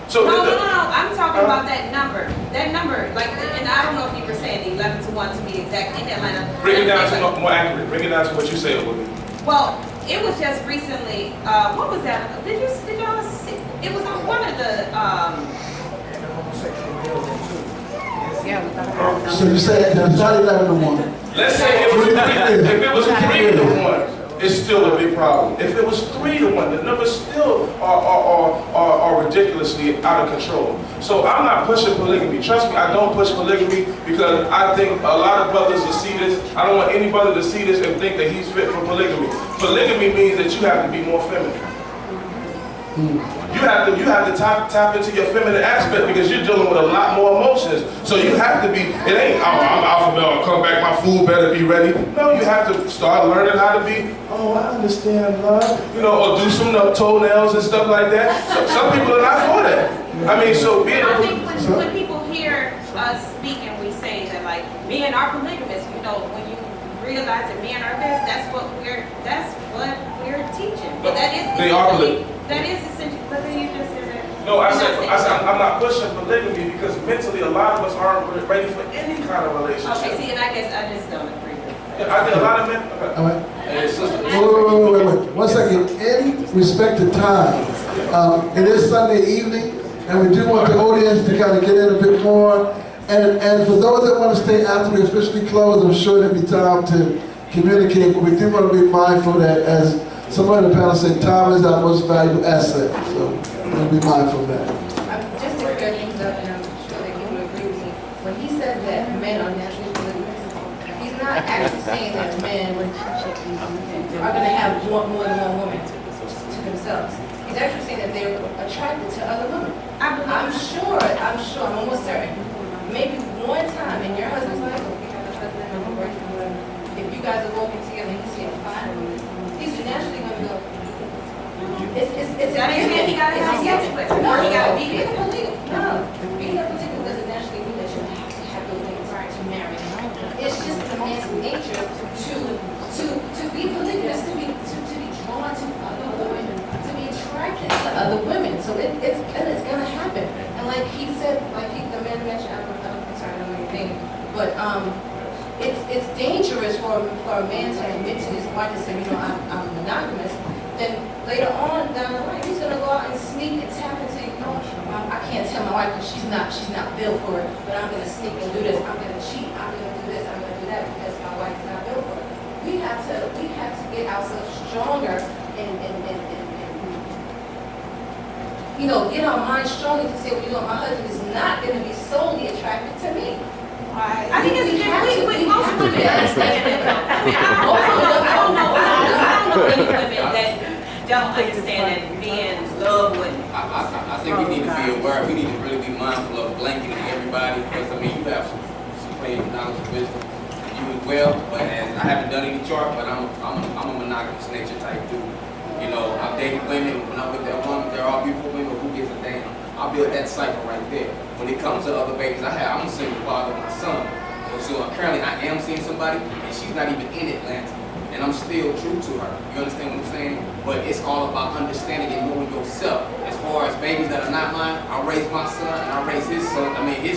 So no, I'm talking about that number. That number, like, and I don't know if you were saying the 11 to 1 to be exact in Atlanta. Bring it down to more accurate. Bring it down to what you said it would be. Well, it was just recently, what was that? Did y'all see? It was on one of the, So you say it's not 11 to 1. Let's say if it was 3 to 1, it's still a big problem. If it was 3 to 1, the numbers still are ridiculously out of control. So I'm not pushing polygamy. Trust me, I don't push polygamy because I think a lot of brothers will see this. I don't want any brother to see this and think that he's fit for polygamy. Polygamy means that you have to be more feminine. You have to tap into your feminine aspect because you're dealing with a lot more emotions. So you have to be, it ain't, oh, I'm alpha male, I'll come back, my food better be ready. No, you have to start learning how to be, oh, I understand love, or do some toenails and stuff like that. So, some people are not for that. I mean, so being I think when people hear us speak and we say that like men are polygamous, when you realize that men are this, that's what we're teaching. But that is they are polygamous. That is essential, but then you just said that. No, I said I'm not pushing polygamy because mentally a lot of us aren't ready for any kind of relationship. Okay, see, and I guess I just don't agree with that. Yeah, I think a lot of men. All right. Wait. 1 second. In respect to time, it is Sunday evening, and we do want the audience to kind of get in a bit more. And for those that want to stay after we officially close, I'm sure there'll be time to communicate, but we do want to be mindful that, as somebody in the panel said, time is our most valuable asset. So we'll be mindful of that. Just to clear things up, and I'm sure that you will agree with me, when he says that men are naturally polygamous, he's not actually saying that men are going to have more than one woman to themselves. He's actually saying that they're attracted to other women. I'm sure, I'm almost certain. Maybe one time in your husband's life, if you have a husband and a boyfriend, if you guys are walking together and you see a fine woman, he's naturally going to go. It's That ain't mean he gotta have sex with her, or he gotta be with her. No, being a polygamist doesn't naturally mean that you have to have those things to marry. It's just a man's nature to be polygamous, to be drawn to other women, to be attracted to other women. So it's gonna happen. And like he said, the man mentioned, I'm sorry, I don't know your name, but it's dangerous for a man to admit to his wife and say, I'm monogamous. Then later on down the line, he's gonna go out and sneak and tap into know, I can't tell my wife because she's not built for it, but I'm gonna sneak and do this, I'm gonna cheat, I'm gonna do this, I'm gonna do that because my wife is not built for it. We have to get ourselves stronger and you know, get our minds stronger to say, well, you know, my husband is not gonna be solely attracted to me. I think it's different. We most women understand it. I mean, I don't know any women that don't understand that being love with. I think we need to be aware, we need to really be mindful of blanketing everybody, because I mean, you have some plenty of knowledge and wisdom, you as well, but as I haven't done any chart, but I'm a monogamous nature type dude. You know, I've dated women, when I'm with that woman, they're all beautiful women, who gives a damn? I'll build that cycle right there. When it comes to other babies I'm a single father of my son. So currently I am seeing somebody, and she's not even in Atlanta. And I'm still true to her. You understand what I'm saying? But it's all about understanding and knowing yourself. As far as babies that are not mine, I raise my son and I raise his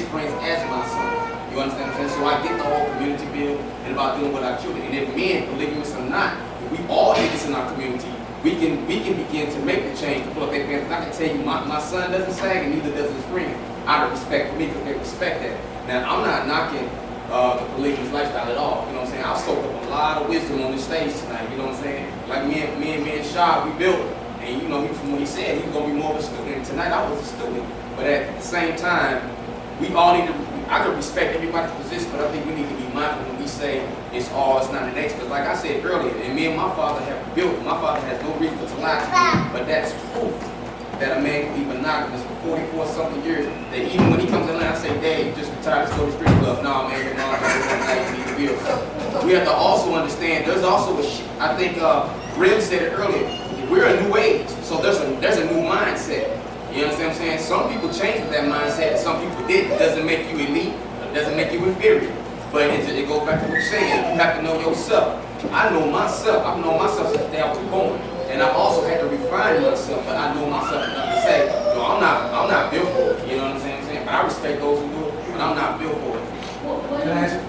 friends as my son. You understand what I'm saying? So I get the whole community build and about dealing with our children. And if men, polygamous or not, we all need this in our community. We can begin to make the change to pull up their pants. I can tell you my son doesn't sag and neither does his friend. Out of respect for me, because they respect that. Now I'm not knocking the polygamous lifestyle at all. You know what I'm saying? I've soaked up a lot of wisdom on this stage tonight. You know what I'm saying? Like me and Shah, we built it. And you know, from what he said, he was gonna be more of a student. And tonight I was a student. But at the same time, we all need to. I can respect everybody's position, but I think we need to be mindful when we say it's all, it's not an X. Because like I said earlier, and me and my father have built. My father has no reason to lie to me, but that's proof that a man can be monogamous for 44 something years. That even when he comes in, I say, "Dad, you just retired to go to the strip club." No, man, no, you need to build. We have to also understand. There's also I think Guerilla said it earlier. We're a new age, so there's a new mindset. You understand what I'm saying? Some people change with that mindset, and some people didn't. It doesn't make you elite, it doesn't make you inferior. But it goes back to what you're saying. You have to know yourself. I know myself. I've known myself since the day I was born. And I've also had to refine myself, but I know myself enough to say, no, I'm not built for it. You know what I'm saying? But I respect those who do it, but I'm not built for it.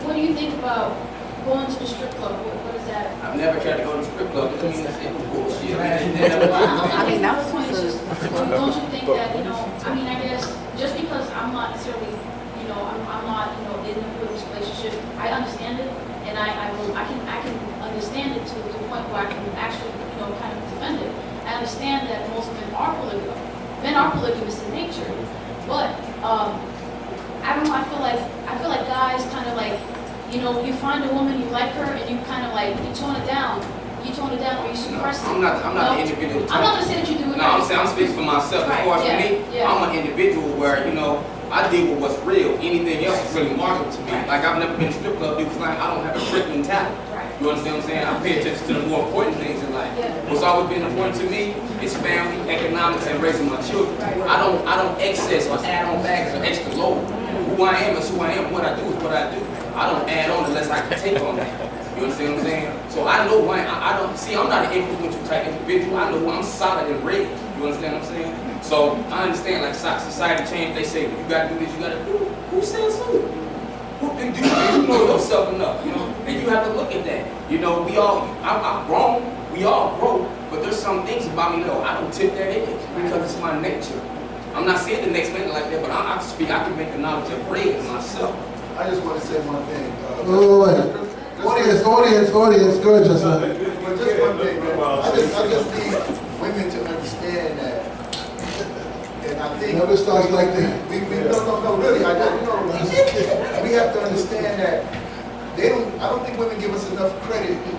What do you think about going to the strip club? What is that? I've never cared to go to the strip club. It means it was bullshit. I mean, that was point is just, don't you think that, you know, I mean, I guess, just because I'm not necessarily, you know, I'm not, you know, in a good relationship, I understand it, and I can understand it to the point where I can actually, you know, kind of defend it. I understand that most men are polygamous. Men are polygamous in nature, but I don't know. I feel like guys kind of like, you know, you find a woman, you like her, and you kind of like you tone it down. You tone it down, or you suppress it. I'm not the individual. I'm not gonna say that you do it. No, I'm speaking for myself. As far as for me, I'm an individual where, you know, I deal with what's real. Anything else is really marketable to me. Like I've never been to a strip club because I don't have a trick mentality. You understand what I'm saying? I pay attention to the more important things in life. What's always been important to me is family, economics, and raising my children. I don't excess or add on baggage or extra load. Who I am is who I am. What I do is what I do. I don't add on unless I can take on that. You understand what I'm saying? So I know who I am. I don't see. I'm not an influential type individual. I know who I'm solid and ready. You understand what I'm saying? So I understand. Like society changed. They say you got to do this. You got to do. Who says who? Who do you know yourself enough? You know, and you have to look at that. You know, I'm grown. We all grow. But there's some things about me that I don't tip that edge because it's my nature. I'm not saying the next man like that, but I can make the knowledge of raise myself. I just want to say one thing. Audience, go ahead, Justin. But just one thing, man. I just need women to understand that. And I think never starts like that. No, really. We have to understand that I don't think women give us enough credit for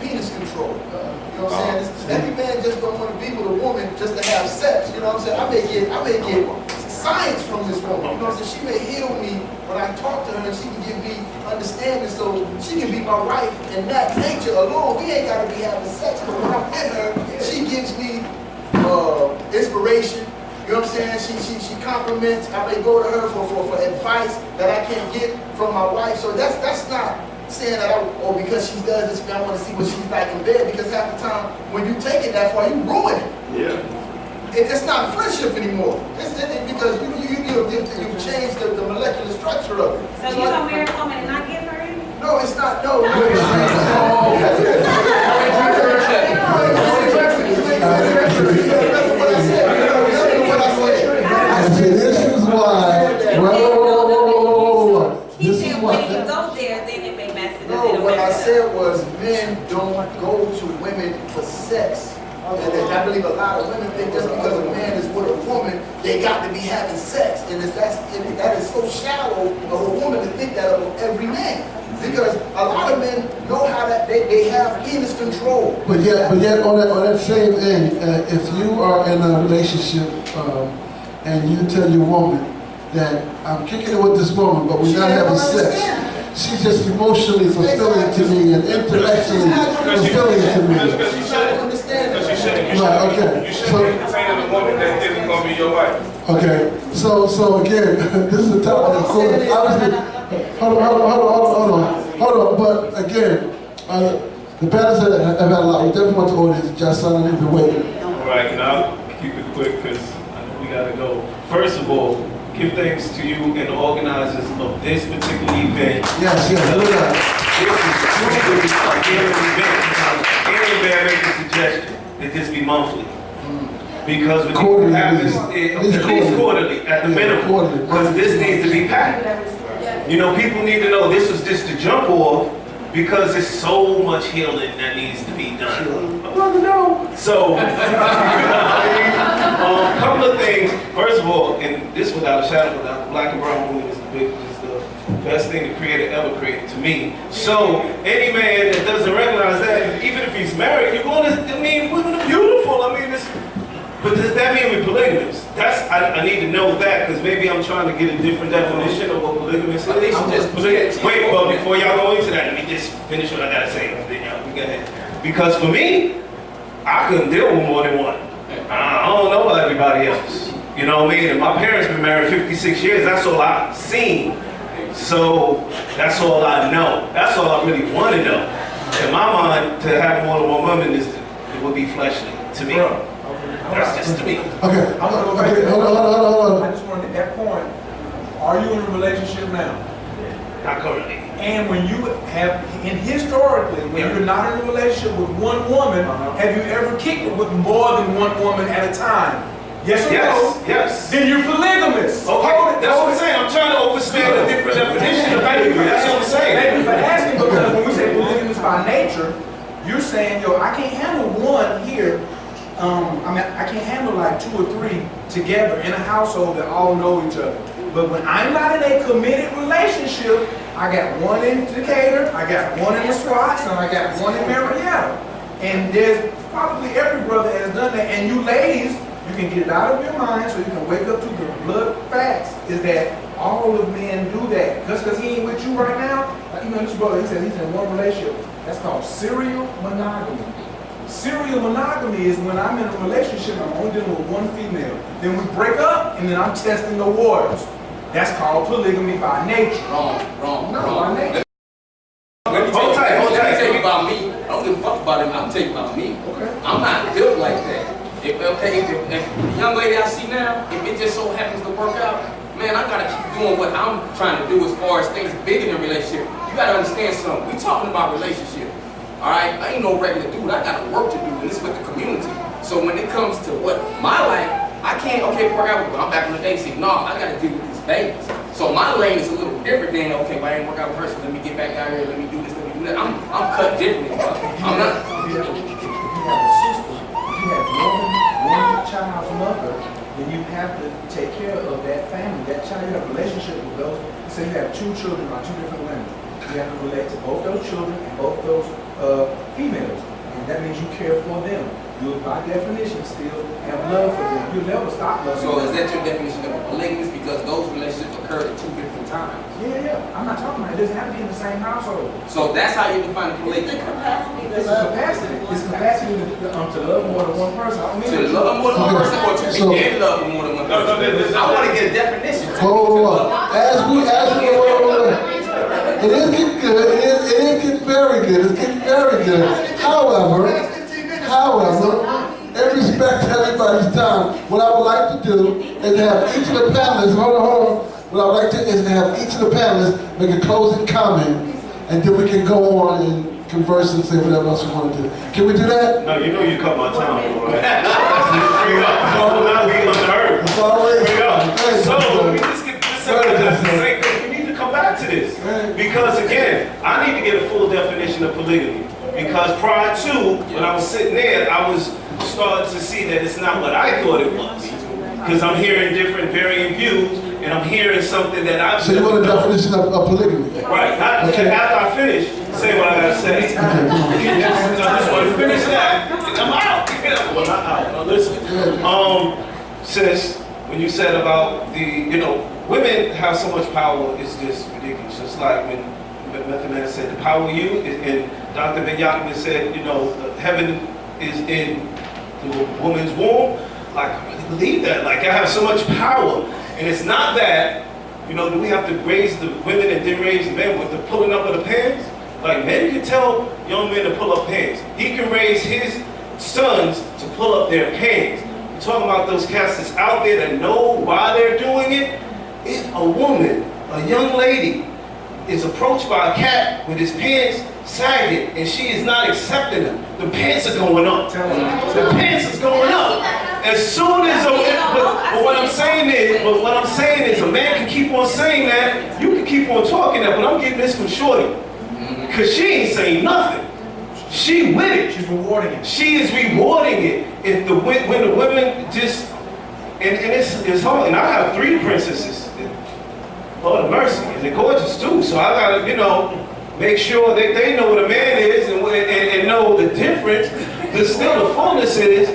penis control. You know what I'm saying? Every man just don't want to be with a woman just to have sex. You know what I'm saying? I may get science from this woman. You know what I'm saying? She may heal me when I talk to her, and she can give me understanding so she can be my wife. And that nature alone, we ain't got to be having sex, but when I'm with her, she gives me inspiration. You know what I'm saying? She compliments. I may go to her for advice that I can't get from my wife. So that's not saying that because she does this, I want to see what she's like in bed. Because half the time, when you take it that far, you ruin it. Yeah. It's not friendship anymore. It's because you've changed the molecular structure of it. So you gonna marry a woman and not give her any? No, it's not. No. That's what I said. No, what I said was men don't go to women for sex. And I believe a lot of women think just because a man is with a woman, they got to be having sex. And that is so shallow of a woman to think that of every man. Because a lot of men know how that they have penis control. But yet on that same end, if you are in a relationship and you tell your woman that I'm kicking it with this woman, but we're not having sex, she's just emotionally fulfilling to me and intellectually fulfilling to me. Because you shouldn't understand. Because you shouldn't. Right, okay. You shouldn't entertain a woman that isn't going to be your wife. Okay, so again, this is the topic of course. Obviously, hold on. But again, the panelists have had a lot. We definitely want the audience. Just son, I need to wait. All right, and I'll keep it quick because I know we got to go. First of all, give thanks to you and the organizers of this particular event. Yes. This is truly a healing event. May I make a suggestion that this be monthly? Because when you have this, at least quarterly, at the minimum, because this needs to be packed. You know, people need to know this was just the jump off because there's so much healing that needs to be done. I want to know. So, couple of things. First of all, and this without a shadow, without the black and brown movement is the best thing the creator ever created to me. So, any man that doesn't recognize that, even if he's married, you're going to, women are beautiful. But does that mean we're polygamous? I need to know that because maybe I'm trying to get a different definition of what polygamous is. Wait, well, before y'all go into that, let me just finish what I gotta say. Then y'all go ahead. Because for me, I couldn't deal with more than one. I don't know about everybody else. You know what I mean? And my parents been married 56 years. That's all I've seen. So that's all I know. That's all I really want to know. In my mind, to have more than one woman it would be fleshly to me. That's just to me. Okay. I'm gonna go back to that. Hold on. I just wanted that point. Are you in a relationship now? Not currently. And when you have, and historically, when you're not in a relationship with one woman, have you ever kicked it with more than one woman at a time? Yes or no? Yes. Then you're polygamous. Okay, that's what I'm saying. I'm trying to understand a different definition of polygamous. That's what I'm saying. Thank you for asking, because when we say polygamous by nature, you're saying, yo, I can't handle one here. I can't handle like 2 or 3 together in a household that all know each other. But when I'm not in a committed relationship, I got one in Decatur, I got one in the Squats, and I got one in Marietta. And there's probably every brother has done that. And you ladies, you can get it out of your mind so you can wake up to the blood facts, is that all of men do that. Just because he ain't with you right now, like, you know, this brother, he said he's in one relationship. That's called serial monogamy. Serial monogamy is when I'm in a relationship, I'm only dealing with one female. Then we break up, and then I'm testing the waters. That's called polygamy by nature. Wrong. By nature. Let me tell you about me. I don't give a fuck about him. I'm telling you about me. Okay. I'm not built like that. If the young lady I see now, if it just so happens to work out, man, I gotta keep doing what I'm trying to do as far as things bigger than relationship. You gotta understand something. We talking about relationship. All right, I ain't no regular dude. I got work to do, and this is with the community. So when it comes to what my life, I can't, work out with her. I'm back on the day saying, no, I got to deal with these babies. So my lane is a little different than, okay, well, I ain't work out with her, so let me get back out here, let me do this, let me do that. I'm cut differently, bro. I'm not. If you have a sister, if you have one child's mother, then you have to take care of that family, that child. You have a relationship with those. Say you have 2 children by 2 different women. You have to relate to both those children and both those females, and that means you care for them. You, by definition, still have love for them. You'll never stop loving them. So is that your definition of a polygamous? Because those relationships occur at 2 different times. Yeah. I'm not talking about it. It doesn't have to be in the same household. So that's how you define a polygamy. It's capacity. It's capacity to love more than one person. I don't mean To love more than one person, or to be in love with more than one person. I want to get a definition. Hold on. It is getting good. It is getting very good. It's getting very good. However, in respect to everybody's time, what I would like to do is have each of the panelists, hold on. What I would like to is to have each of the panelists make a closing comment, and then we can go on and converse and say whatever else we want to do. Can we do that? No, you know you cut my time, right? Bring up. Now we on the earth. It's always. Bring up. So let me just get this out of the sake, because we need to come back back to this. Because again, I need to get a full definition of polygamy. Because prior to, when I was sitting there, I was starting to see that it's not what I thought it was. Because I'm hearing different varying views, and I'm hearing something that I've... So you want a definition of polygamy? Right. After I finish, say what I gotta say. I just want to finish that, and I'm out. Well, not out. No, listen. Sis, when you said about women have so much power, it's just ridiculous. It's like when Method Man said, the power of you, and Dr. Ben Yaakman said, heaven is in the woman's womb. Like, I really believe that. Like, I have so much power. And it's not that, do we have to raise the women and then raise the men with the pulling up of the pants? Like, men can tell young men to pull up pants. He can raise his sons to pull up their pants. We're talking about those cats that's out there that know why they're doing it. If a woman, a young lady, is approached by a cat with his pants sagging and she is not accepting them, the pants are going up. The pants is going up. As soon as but what I'm saying is, a man can keep on saying that, you can keep on talking that, but I'm getting this from Shorty. Cause she ain't saying nothing. She with it. She's rewarding it. She is rewarding it. If when the women just and it's hard. And I have 3 princesses. Lord of mercy, and they're gorgeous too. So I gotta, make sure that they know what a man is and know the difference. But still, the fullness is,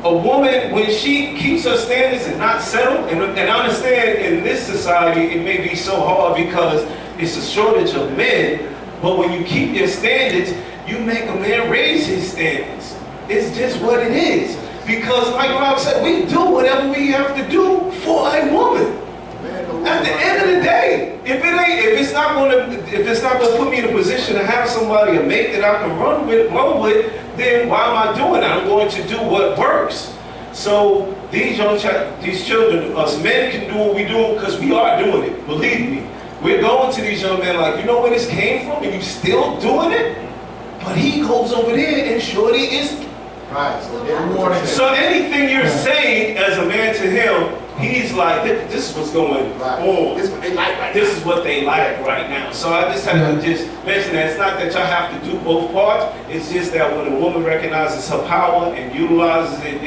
a woman, when she keeps her standards and not settle, and I understand in this society it may be so hard because it's a shortage of men, but when you keep your standards, you make a man raise his standards. It's just what it is. Because like Rob said, we do whatever we have to do for a woman. At the end of the day, if it's not gonna put me in a position to have somebody, a mate that I can run with, then why am I doing that? I'm going to do what works. So these children, us men can do what we do because we are doing it. Believe me, we're going to these young men like, you know where this came from, and you still doing it. But he goes over there, and Shorty is right. So they're rewarding. So anything you're saying as a man to him, he's like, this is what's going on. This is what they like right now. This is what they like right now. So I just had to just mention that it's not that y'all have to do both parts. It's just that when a woman recognizes her power and utilizes it,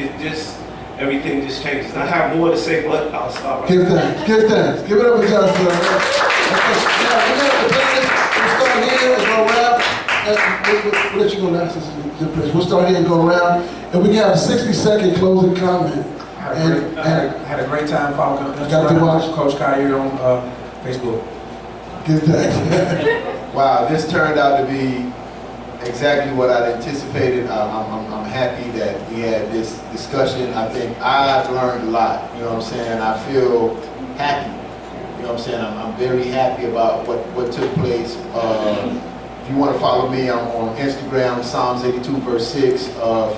everything just changes. And I have more to say, but I'll stop right Give now. thanks. Give thanks. Give it up for Johnson. We'll start here and go around. We'll let you go last. We'll start here and go around. And we got a 60-second closing comment. I had a great time following Coach Kyer on Facebook. Good thanks. Wow, this turned out to be exactly what I'd anticipated. I'm happy that we had this discussion. I think I've learned a lot. You know what I'm saying? I feel happy. You know what I'm saying? I'm very happy about what took place. If you want to follow me, I'm on Instagram, Psalms 82 verse 6,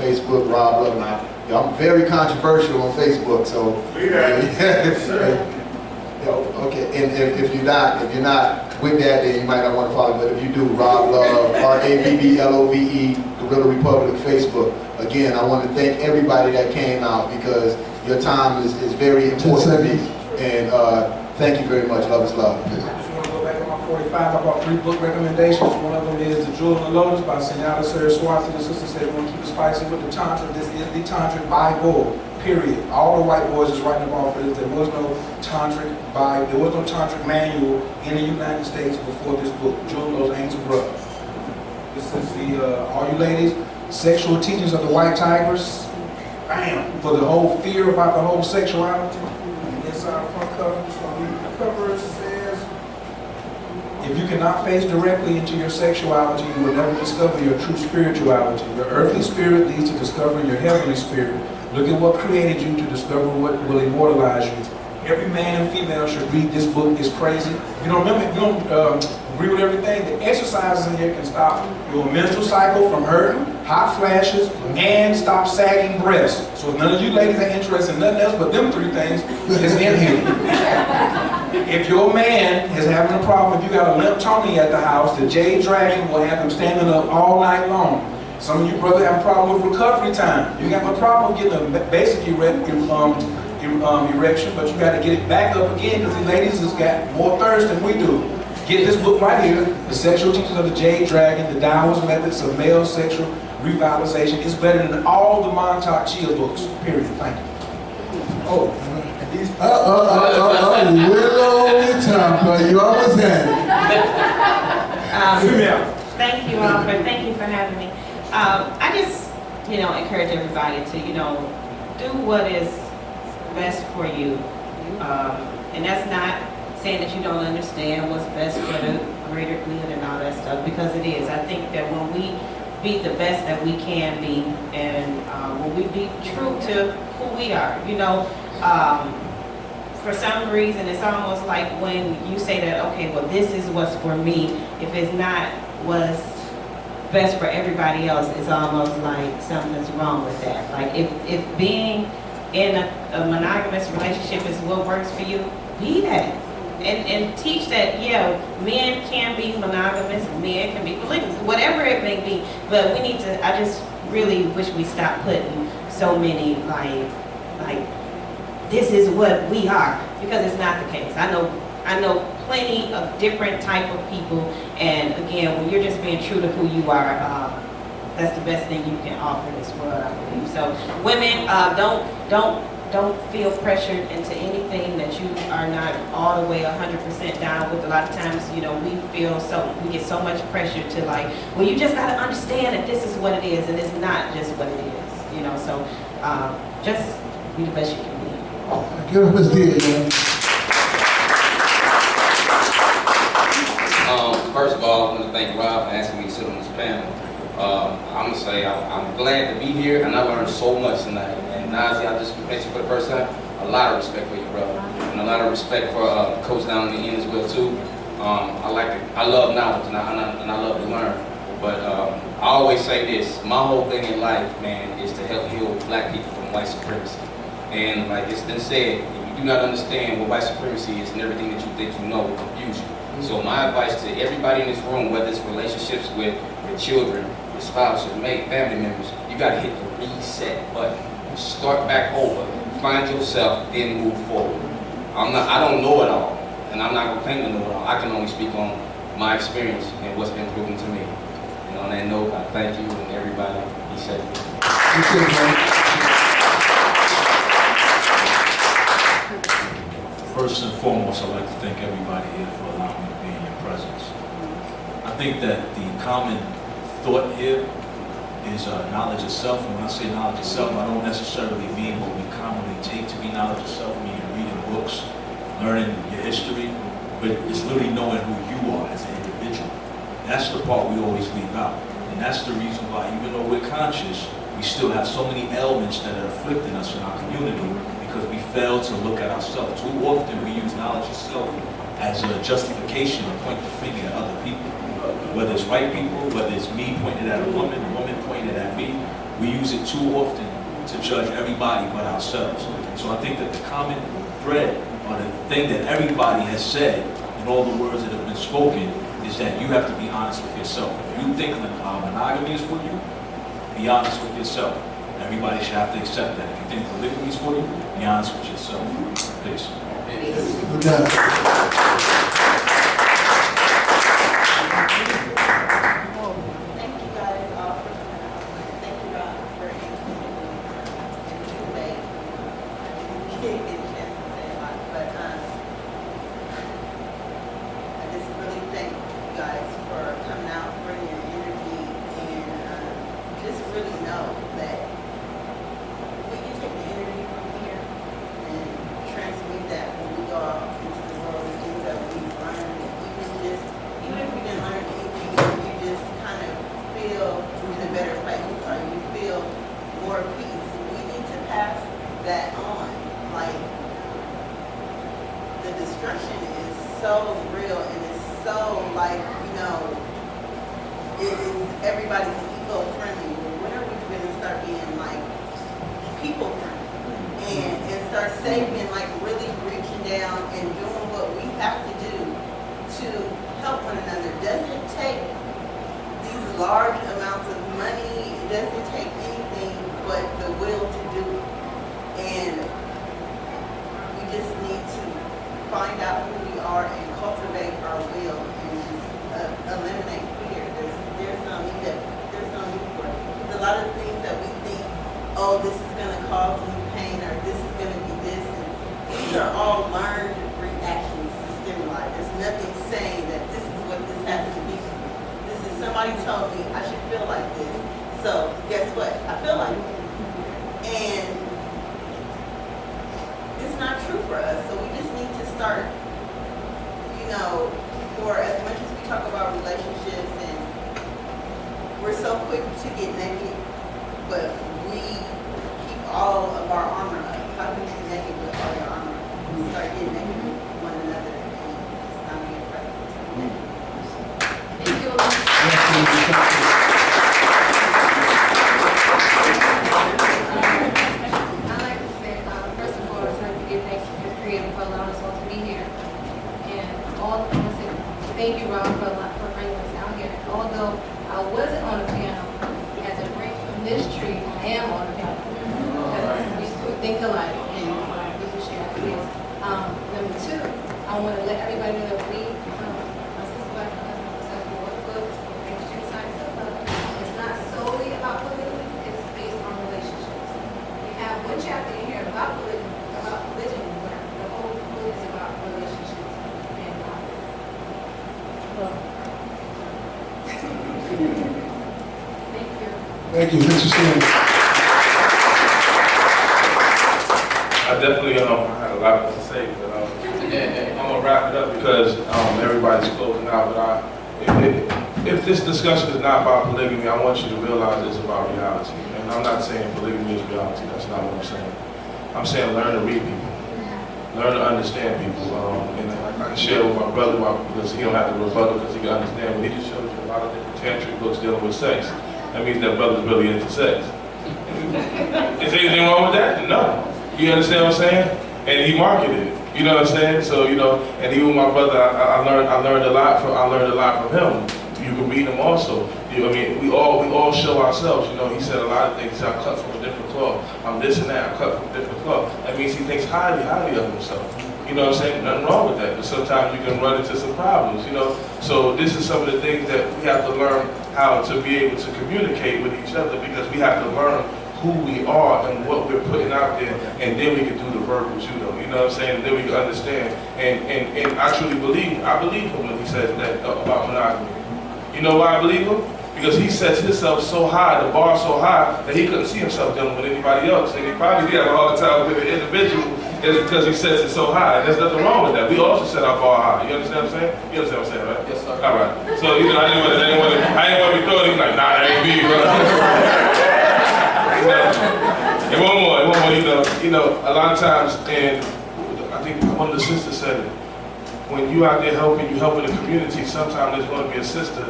Facebook, Rob Love. I'm very controversial on Facebook, so okay. And if you're not with that, then you might not want to follow. But if you do, Rob Love, RABBLOVE, Guerilla Republic, Facebook. Again, I want to thank everybody that came out because your time is very important to me. And thank you very much. Love is love. 45, I brought 3 book recommendations. One of them is The Jewel and the Lotus by Senyata Saraswati. The sister said, we want to keep it spicy with the Tantra. This is the Tantric Bible, period. All the white boys is writing about this. There was no Tantric Bible, there was no Tantric manual in the United States before this book, Jewel and Those Angels Brothers. This is the, all you ladies, Sexual Teachings of the White Tigers. Bam! For the whole fear about the whole sexuality. And inside front cover, just going to read the cover. It says, if you cannot face directly into your sexuality, you will never discover your true spirituality. Your earthly spirit leads to discovering your heavenly spirit. Look at what created you to discover what will immortalize you. Every man and female should read this book. It's crazy. You don't remember, you don't agree with everything. The exercises in here can stop your menstrual cycle from hurting, hot flashes, and stop sagging breasts. So if none of you ladies are interested in nothing else but them 3 things, it's in here. If your man is having a problem, if you got a limp Tony at the house, the Jade Dragon will have him standing up all night long. Some of you brothers have a problem with recovery time. You got a problem with getting basically erection, but you got to get it back up again because the ladies has got more thirst than we do. Get this book right here, The Sexual Teachings of the Jade Dragon, The Downwards Methods of Male Sexual Revitalization. It's better than all the Montauk Chia books, period. Thank you. Oh, Willow Tampa, you almost had it. Thank you all thank you for having me. I just, encourage everybody to, do what is best for you. And that's not saying that you don't understand what's best for the greater good and all that stuff, because it is. I think that when we be the best that we can be, and when we be true to who we are, for some reason it's almost like when you say that, okay, well, this is what's for me, if it's not what's best for everybody else, it's almost like something's wrong with that. Like if being in a monogamous relationship is what works for you, be that. And teach that, men can be monogamous, men can be polygamous, whatever it may be. But we need to, I just really wish we stopped putting so many like this is what we are, because it's not the case. I know plenty of different type of people, and again, when you're just being true to who you are, that's the best thing you can offer this world, I believe. So women, don't feel pressured into anything that you are not all the way 100% down with. A lot of times, we get so much pressure to well, you just got to understand that this is what it is, and it's not just what it is, so just be the best you can be. Give us this deal, First of all, I want to thank Rob for asking me to sit on this panel. I'm going to say I'm glad to be here, and I learned so much tonight. And Nazi, I just mentioned for the first time, a lot of respect for you, brother, and a lot of respect for Coach down in the end as well too. I love knowledge, and I love to learn. But I always say this: my whole thing in life, man, is to help heal black people from white supremacy. And like it's been said, if you do not understand what white supremacy is and everything that you think you know will confuse you. So my advice to everybody in this room, whether it's relationships with your children, your spouse, your mate, family members, you gotta hit the reset button. Start back over, find yourself, then move forward. I don't know it all, and I'm not gonna claim to know it all. I can only speak on my experience and what's been proven to me. And on that note, I thank you and everybody. Be safe. First and foremost, I'd like to thank everybody here for allowing me to be in your presence. I think that the common thought here is knowledge of self. And when I say knowledge of self, I don't necessarily mean what we commonly take to be knowledge of self, meaning reading books, learning your history, but it's really knowing who you are as an individual. That's the part we always leave out. And that's the reason why, even though we're conscious, we still have so many ailments that are afflicting us in our community, because we fail to look at ourselves. Too often we use knowledge of self as a justification to point the finger at other people. Whether it's white people, whether it's me pointed at a woman pointed at me, we use it too often to judge everybody but ourselves. So I think that the common thread, or the thing that everybody has said in all the words that have been spoken, is that you have to be honest with yourself. If you think that monogamy is for you, be honest with yourself. Everybody should have to accept that. If you think polygamy is for you, be honest with yourself. Peace. Thank you guys all for coming out. Thank you all for including me in the debate. I didn't get a chance to say a lot, but I just really thank you guys for coming out, bringing your energy, and just really know that we can take the energy from here and transmute that when we go out into the world, the things that we've learned. Even if we didn't learn anything, you just kind of feel in a better place, or you feel more peace. We need to pass that on. Like, the destruction is so real, and it's so everybody's eco-friendly. When are we going to start being people-friendly and start saving, really reaching down and doing what we have to do to help one another? It doesn't take these large amounts of money. It doesn't take anything but the will to do it. And Somebody told me I should feel like this. So guess what? I feel like it. And it's not true for us. So we just need to start, you know, for as much as we talk about relationships and we're so quick to get naked, but we keep all of our armor up. How can you be naked with all your armor up? Start getting naked with one another and it's not being afraid. Thank you. I'd like to say, first of all, I'd like to give thanks to the Creator for allowing us all to be here. And I want to say thank you, Rob, for bringing us out here. Although I wasn't on the piano, as a break from this tree, I am on the piano. Because we still think alike and we can share ideas. Number two, I want to let everybody know that we, my sister, black husband, myself, we work books, extreme science of love. It's not solely about polygamy, it's based on relationships. We have one chapter in here about polygamy, where the whole book is about relationships and thank you. Thank you, Mr. Sanders. I definitely I had a lot to say, but I'm gonna wrap it up because everybody's closing out. But if this discussion is not about polygamy, I want you to realize it's about reality. And I'm not saying polygamy is reality. That's not what I'm saying. I'm saying learn to read people, learn to understand people. And I can share with my brother because he don't have to rebuttal because he can understand. But he just showed you a lot of different tantric books dealing with sex. That means that brother's really into sex. Is anything wrong with that? No. You understand what I'm saying? And he marketed it. You know what I'm saying? So and even my brother, I learned a lot from him. You can read them also. We all show ourselves. He said a lot of things. He said, I'm cut from a different cloth. I'm this and that. I'm cut from a different cloth. That means he thinks highly of himself. You know what I'm saying? Nothing wrong with that. But sometimes you can run into some problems. So this is some of the things that we have to learn how to be able to communicate with each other because we have to learn who we are and what we're putting out there, and then we can do the verbal judo. You know what I'm saying? And then we can understand. And I truly believe him when he says that about monogamy. You know why I believe him? Because he sets himself so high, the bar so high, that he couldn't see himself dealing with anybody else. And he probably did have a hard time with an individual is because he sets it so high. And there's nothing wrong with that. We also set our bar high. You understand what I'm saying? You understand what I'm saying, right? Yes, sir. All right. So, I didn't want to be throwing him like, nah, that ain't me, bro. And one more, a lot of times, and I think one of the sisters said it, when you out there helping the community, sometimes there's going to be a sister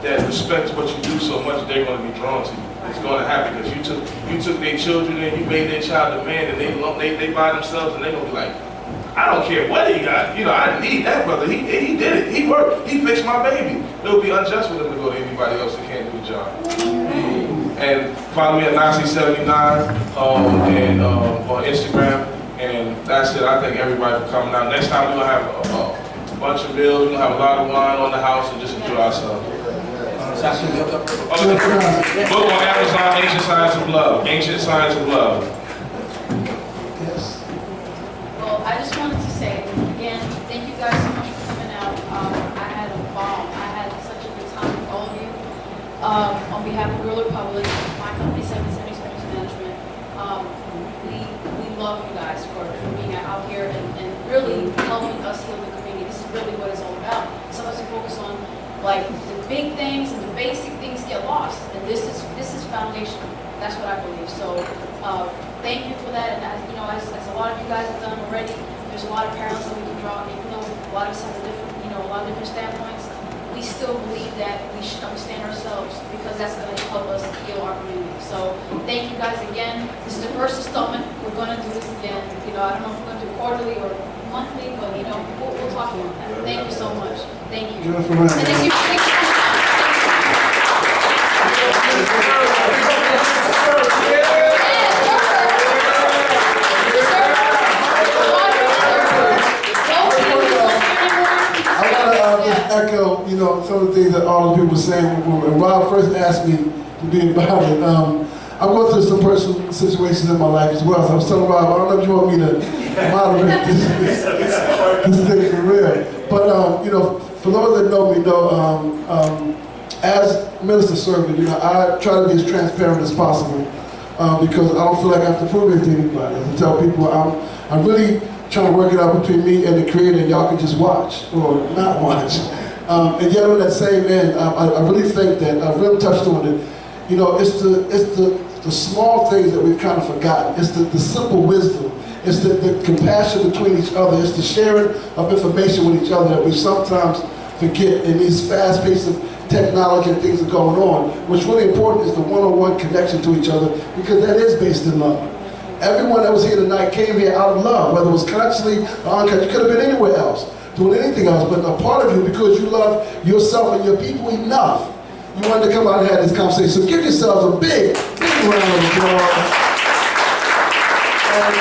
that respects what you do so much, they're going to be drawn to you. It's going to happen because you took their children and you made their child a man, and they by themselves, and they're going to be like, I don't care what he got. I need that brother. He did it. He worked. He fixed my baby. It would be unjust for them to go to anybody else that can't do the job. And follow me at Nazi79 and on Instagram. And that's it. I thank everybody for coming out. Next time we're going to have a bunch of meals. We're going to have a lot of wine on the house and just enjoy ourselves. Book on Amazon, Ancient Science of Love. Ancient Science of Love. Yes. Well, I just wanted to say, again, thank you guys so much for coming out. I had a ball. I had such a good time with all of you. On behalf of Republik, my company, 770 Sports Management, we love you guys for being out here and really helping us heal the community. This is really what it's all about. Some of us focus on like the big things and the basic things get lost, and this is foundational. That's what I believe. So thank you for that. And as a lot of you guys have done already, there's a lot of parallels that we can draw. Even though a lot of us have a lot of different standpoints, we still believe that we should understand ourselves because that's going to help us heal our community. So thank you guys again. This is the first installment. We're going to do this again. I don't know if we're going to do quarterly or monthly, but we'll talk about that. Thank you so much. Thank you. And thank you. Echo, some of the things that all the people were saying when Rob first asked me to be about it. I'm going through some personal situations in my life as well. So I was telling Rob, I don't know if you want me to moderate this thing for real. But, for those that know me, as Minister Serving, you know, I try to be as transparent as possible because I don't feel like I have to prove anything to anybody. I tell people I'm really trying to work it out between me and the Creator, and y'all can just watch or not watch. And yet on that same end, I really think that Rim touched on it. You know, it's the small things that we've kind of forgotten. It's the simple wisdom. It's the compassion between each other. It's the sharing of information with each other that we sometimes forget in these fast-paced technology and things that are going on. What's really important is the one-on-one connection to each other, because that is based in love. Everyone that was here tonight came here out of love, whether it was consciously or unconsciously. You could have been anywhere else, doing anything else, but a part of you, because you love yourself and your people enough, you wanted to come out and have this conversation. So give yourselves a big, big round of applause. And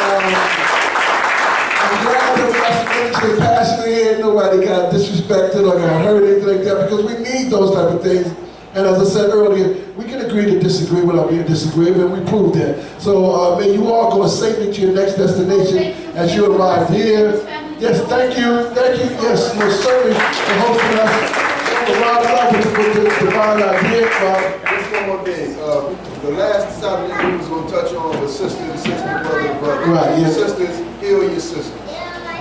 I'm glad that we got some passion here. Nobody got disrespected or got hurt, anything like that, because we need those type of things. And as I said earlier, we can agree to disagree without being disagreeable, and we proved that. So may you all go safely to your next destination as you arrive here. Yes, thank you, yes, most certainly for hosting us. Rob Love with the divine idea. Just one more thing. The last topic we was going to touch on was sisters, brother, brother. Right, yes. Sisters, heal your sisters.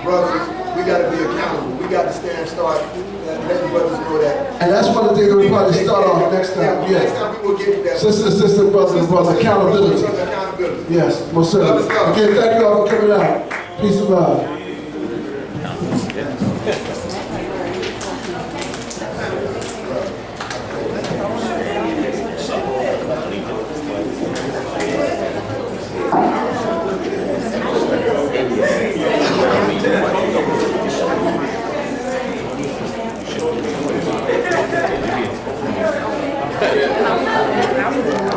Brothers, we got to be accountable. We got to stand, start, letting brothers know that. And that's one of the things we'll probably start off next time. Next time we will get to that. Sister, brother, accountability. Accountability. Yes, most certainly. Again, thank you all for coming out. Peace and love. Yeah.